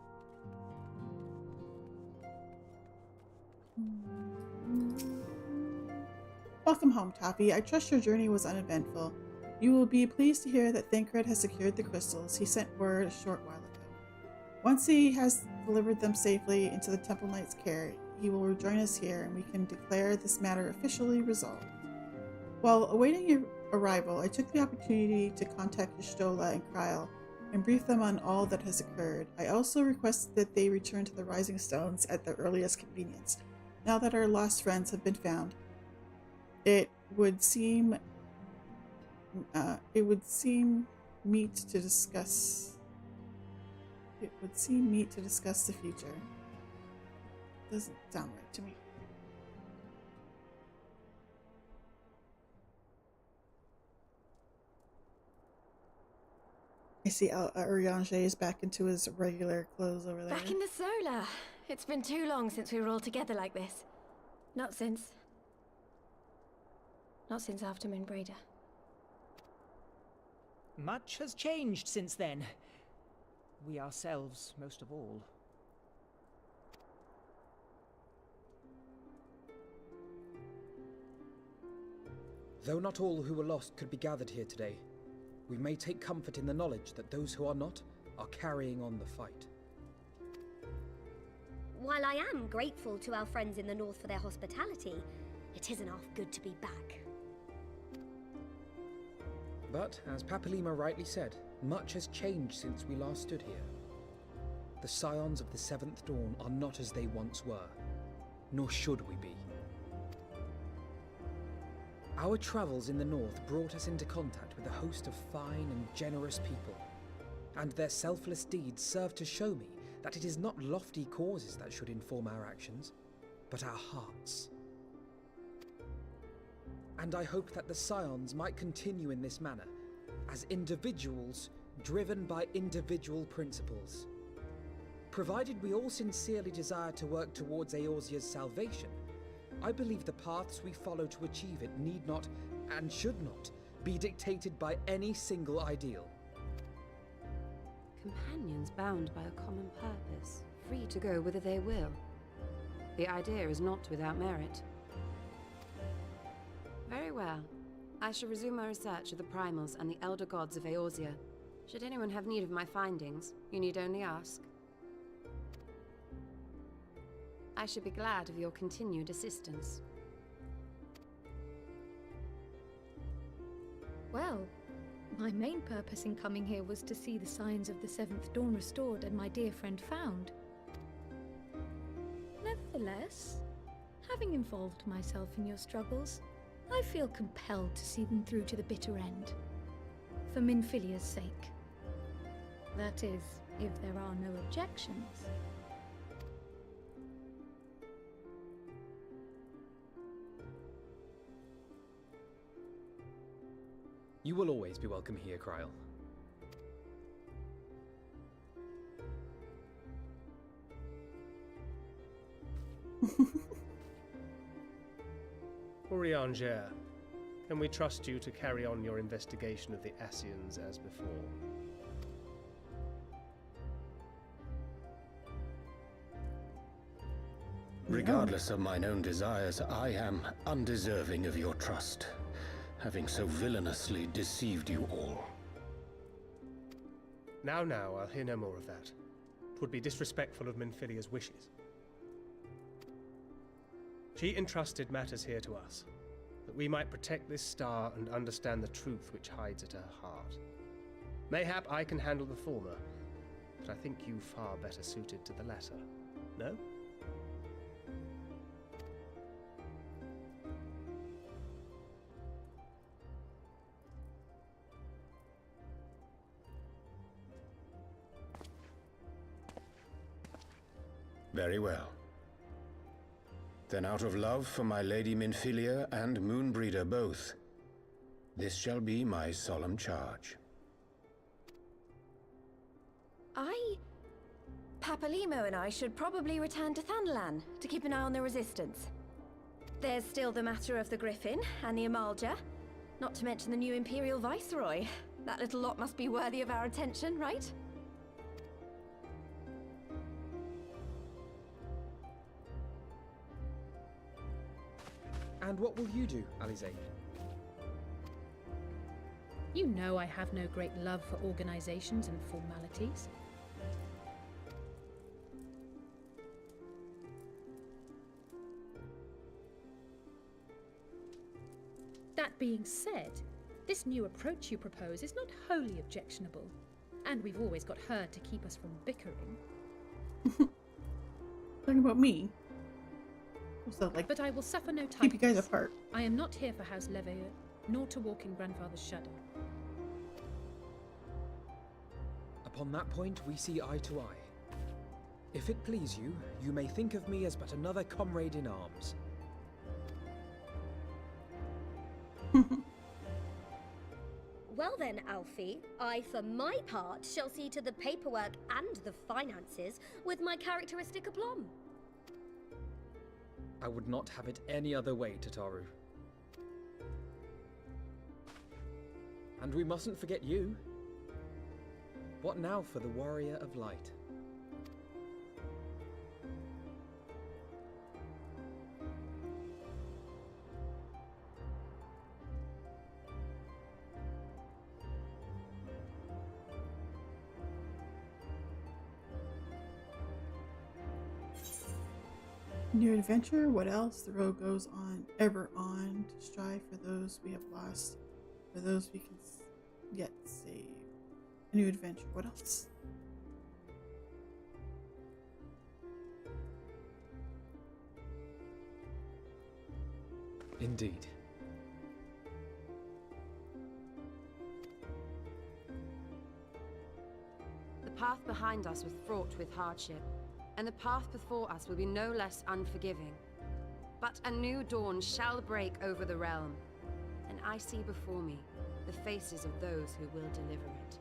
Welcome home, Toffee. I trust your journey was uneventful. You will be pleased to hear that Thancred has secured the crystals. He sent word a short while ago. Once he has delivered them safely into the Temple Knight's care, he will rejoin us here and we can declare this matter officially resolved. While awaiting your arrival, I took the opportunity to contact Y'shtola and Kryl and brief them on all that has occurred. I also requested that they return to the Rising Stones at the earliest convenience, now that our lost friends have been found. It would seem meet to discuss the future. Doesn't sound right to me. I see Urianger is back into his regular clothes over there. Back in the solar. It's been too long since we were all together like this. Not since after Moonbraider. Much has changed since then. We ourselves, most of all. Though not all who were lost could be gathered here today, we may take comfort in the knowledge that those who are not are carrying on the fight. While I am grateful to our friends in the north for their hospitality, it isn't half good to be back. But, as Papalima rightly said, much has changed since we last stood here. The Scions of the Seventh Dawn are not as they once were. nor should we be. Our travels in the north brought us into contact with a host of fine and generous people, and their selfless deeds serve to show me that it is not lofty causes that should inform our actions, but our hearts. And I hope that the Scions might continue in this manner, as individuals driven by individual principles. Provided we all sincerely desire to work towards Eorzea's salvation, I believe the paths we follow to achieve it need not, and should not, be dictated by any single ideal. Companions bound by a common purpose, free to go whither they will. The idea is not without merit. Very well. I shall resume my research of the primals and the elder gods of Eorzea. Should anyone have need of my findings, you need only ask. I should be glad of your continued assistance. Well, my main purpose in coming here was to see the signs of the Seventh Dawn restored and my dear friend found. Nevertheless, having involved myself in your struggles, I feel compelled to see them through to the bitter end. For Minfilia's sake. That is, if there are no objections. You will always be welcome here, Kryl. Urianger, can we trust you to carry on your investigation of the Ascians as before? Regardless of mine own desires, I am undeserving of your trust, having so villainously deceived you all. Now, I'll hear no more of that. 'Twould be disrespectful of Minfilia's wishes. She entrusted matters here to us, that we might protect this star and understand the truth which hides at her heart. Mayhap I can handle the former, but I think you far better suited to the latter. No? Very well. Then out of love for my Lady Minfilia and Moonbreeder both, this shall be my solemn charge. Papalimo and I should probably return to Thanalan to keep an eye on the Resistance. There's still the matter of the Griffin and the Amalja, not to mention the new Imperial Viceroy. That little lot must be worthy of our attention, right? And what will you do, Alize? You know I have no great love for organizations and formalities. That being said, this new approach you propose is not wholly objectionable, and we've always got her to keep us from bickering. Talking about me? So, like, but I will suffer no tightness. keep you guys apart. I am not here for House Leveilleur, nor to walk in Grandfather's shadow. Upon that point, we see eye to eye. If it please you, you may think of me as but another comrade in arms. Well then, Alfie, I for my part shall see to the paperwork and the finances with my characteristic aplomb. I would not have it any other way, Tataru. And we mustn't forget you. What now for the Warrior of Light? New adventure? What else? The road goes on, ever on, to strive for those we have lost, for those we can yet save. A new adventure. What else? Indeed. The path behind us was fraught with hardship, and the path before us will be no less unforgiving. But a new dawn shall break over the realm, and I see before me the faces of those who will deliver it.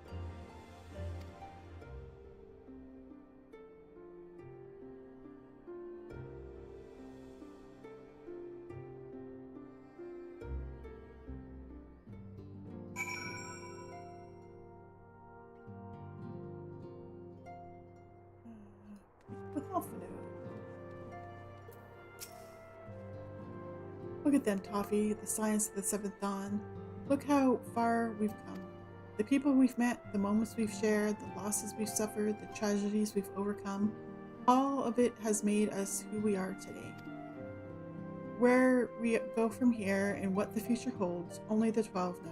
Look at them, Toffee, the signs of the seventh dawn. Look how far we've come. The people we've met, the moments we've shared, the losses we've suffered, the tragedies we've overcome, all of it has made us who we are today. Where we go from here and what the future holds, only the 12 know.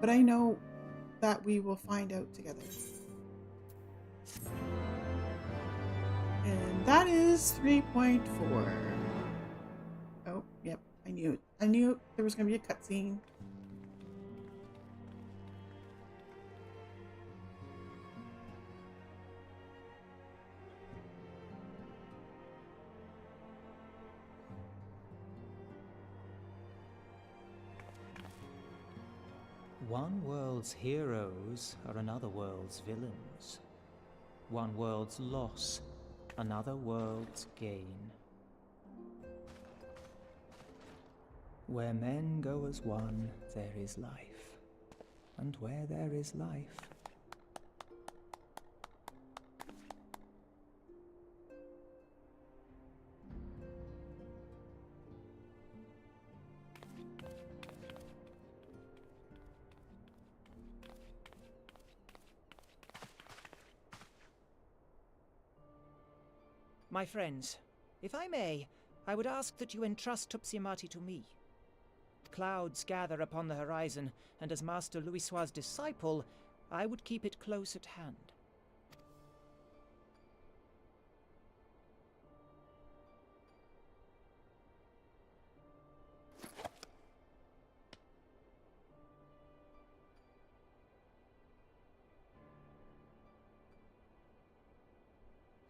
But I know that we will find out together. And that is 3.4. Oh, yep, I knew it. I knew there was going to be a cutscene. One world's heroes are another world's villains. One world's loss, another world's gain. Where men go as one, there is life. And where there is life, My friends, if I may, I would ask that you entrust Tupsimati to me. Clouds gather upon the horizon, and as Master Louisoix's disciple, I would keep it close at hand.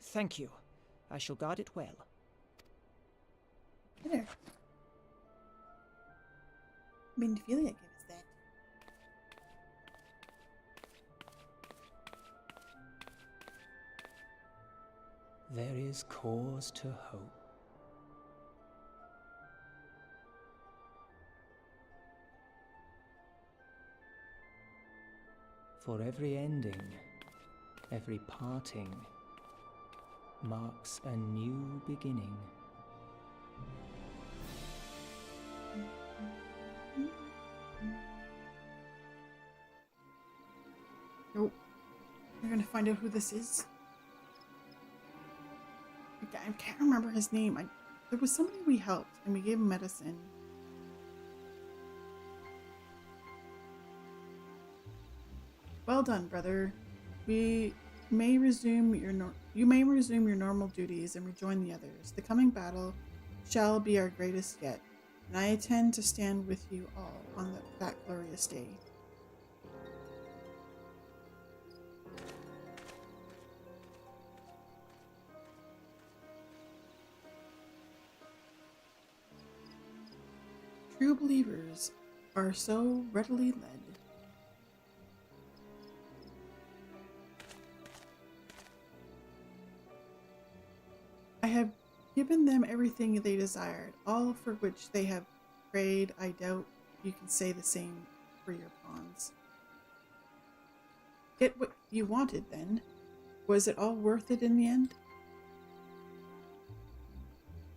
Thank you. I shall guard it well. There. Minfilia gave us that. there is cause to hope. For every ending, every parting, marks a new beginning. Nope. We're gonna find out who this is. I can't remember his name. There was somebody we helped and we gave him medicine. Well done, brother. You may resume your normal duties and rejoin the others. The coming battle shall be our greatest yet, and I intend to stand with you all on that glorious day. True believers are so readily led. I have given them everything they desired, all for which they have prayed. I doubt you can say the same for your pawns. Get what you wanted, then. Was it all worth it in the end?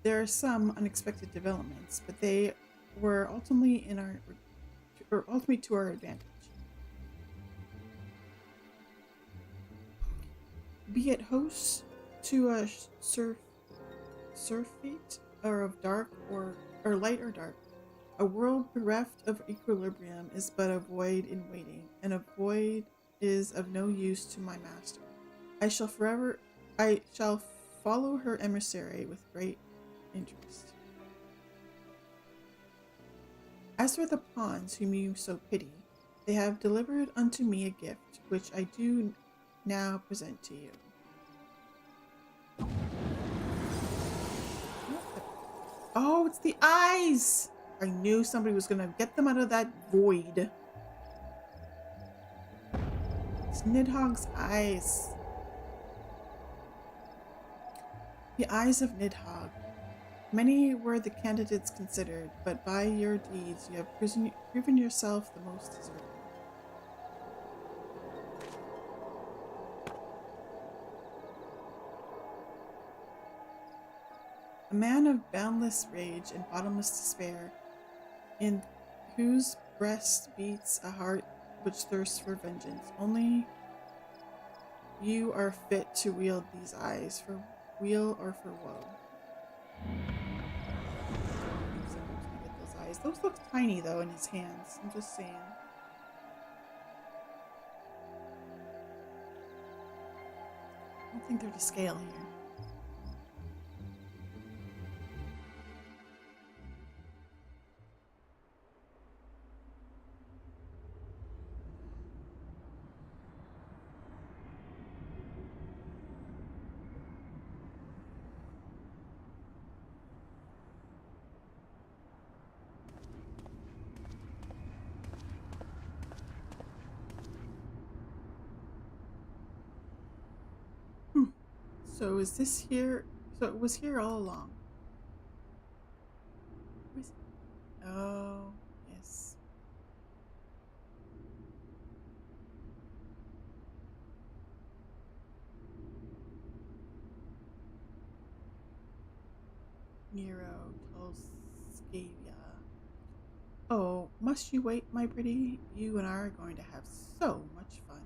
There are some unexpected developments, but they were ultimately to our advantage. Be it hosts to a surfeit, or of dark or light or dark, a world bereft of equilibrium is but a void in waiting, and a void is of no use to my master. I shall follow her emissary with great interest. As for the pawns whom you so pity, they have delivered unto me a gift, which I do now present to you. Oh, it's the eyes! I knew somebody was gonna get them out of that void. It's Nidhogg's eyes. The eyes of Nidhogg. Many were the candidates considered, but by your deeds you have proven yourself the most deserving. A man of boundless rage and bottomless despair, in whose breast beats a heart which thirsts for vengeance. Only you are fit to wield these eyes, for weal or for woe. Get those eyes. Those look tiny though in his hands. I'm just saying. I don't think they're to scale here. So is this here? So it was here all along. Oh, yes. Nero tells Scavia. Oh, must you wait, my pretty? You and I are going to have so much fun.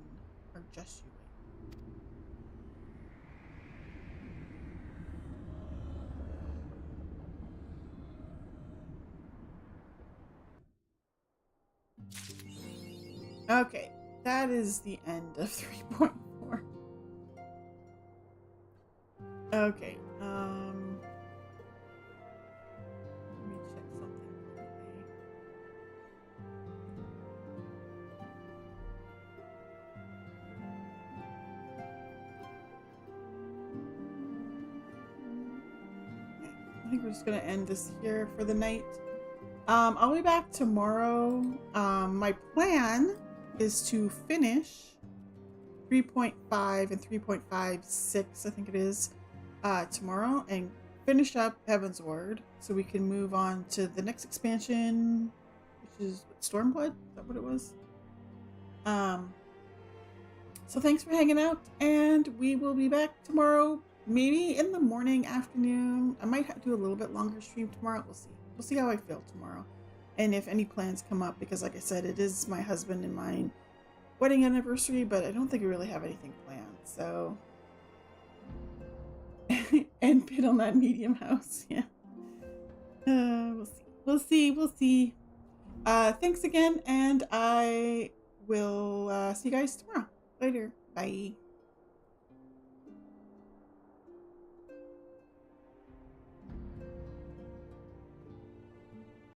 Or just you wait. Okay, that is the end of 3.4. Okay, let me check something quickly. Okay, I think we're just gonna end this here for the night. I'll be back tomorrow. My plan is to finish 3.5 and 3.56, I think it is, tomorrow, and finish up Heavensward so we can move on to the next expansion, which is Stormblood. Is that what it was? So thanks for hanging out, and we will be back tomorrow, maybe in the morning, afternoon. I might do a little bit longer stream tomorrow. We'll see. We'll see how I feel tomorrow, and if any plans come up, because like I said, it is my husband and mine wedding anniversary, but I don't think we really have anything planned. So and bid on that medium house. Yeah. We'll see. Thanks again, and I will see you guys tomorrow. Later. Bye.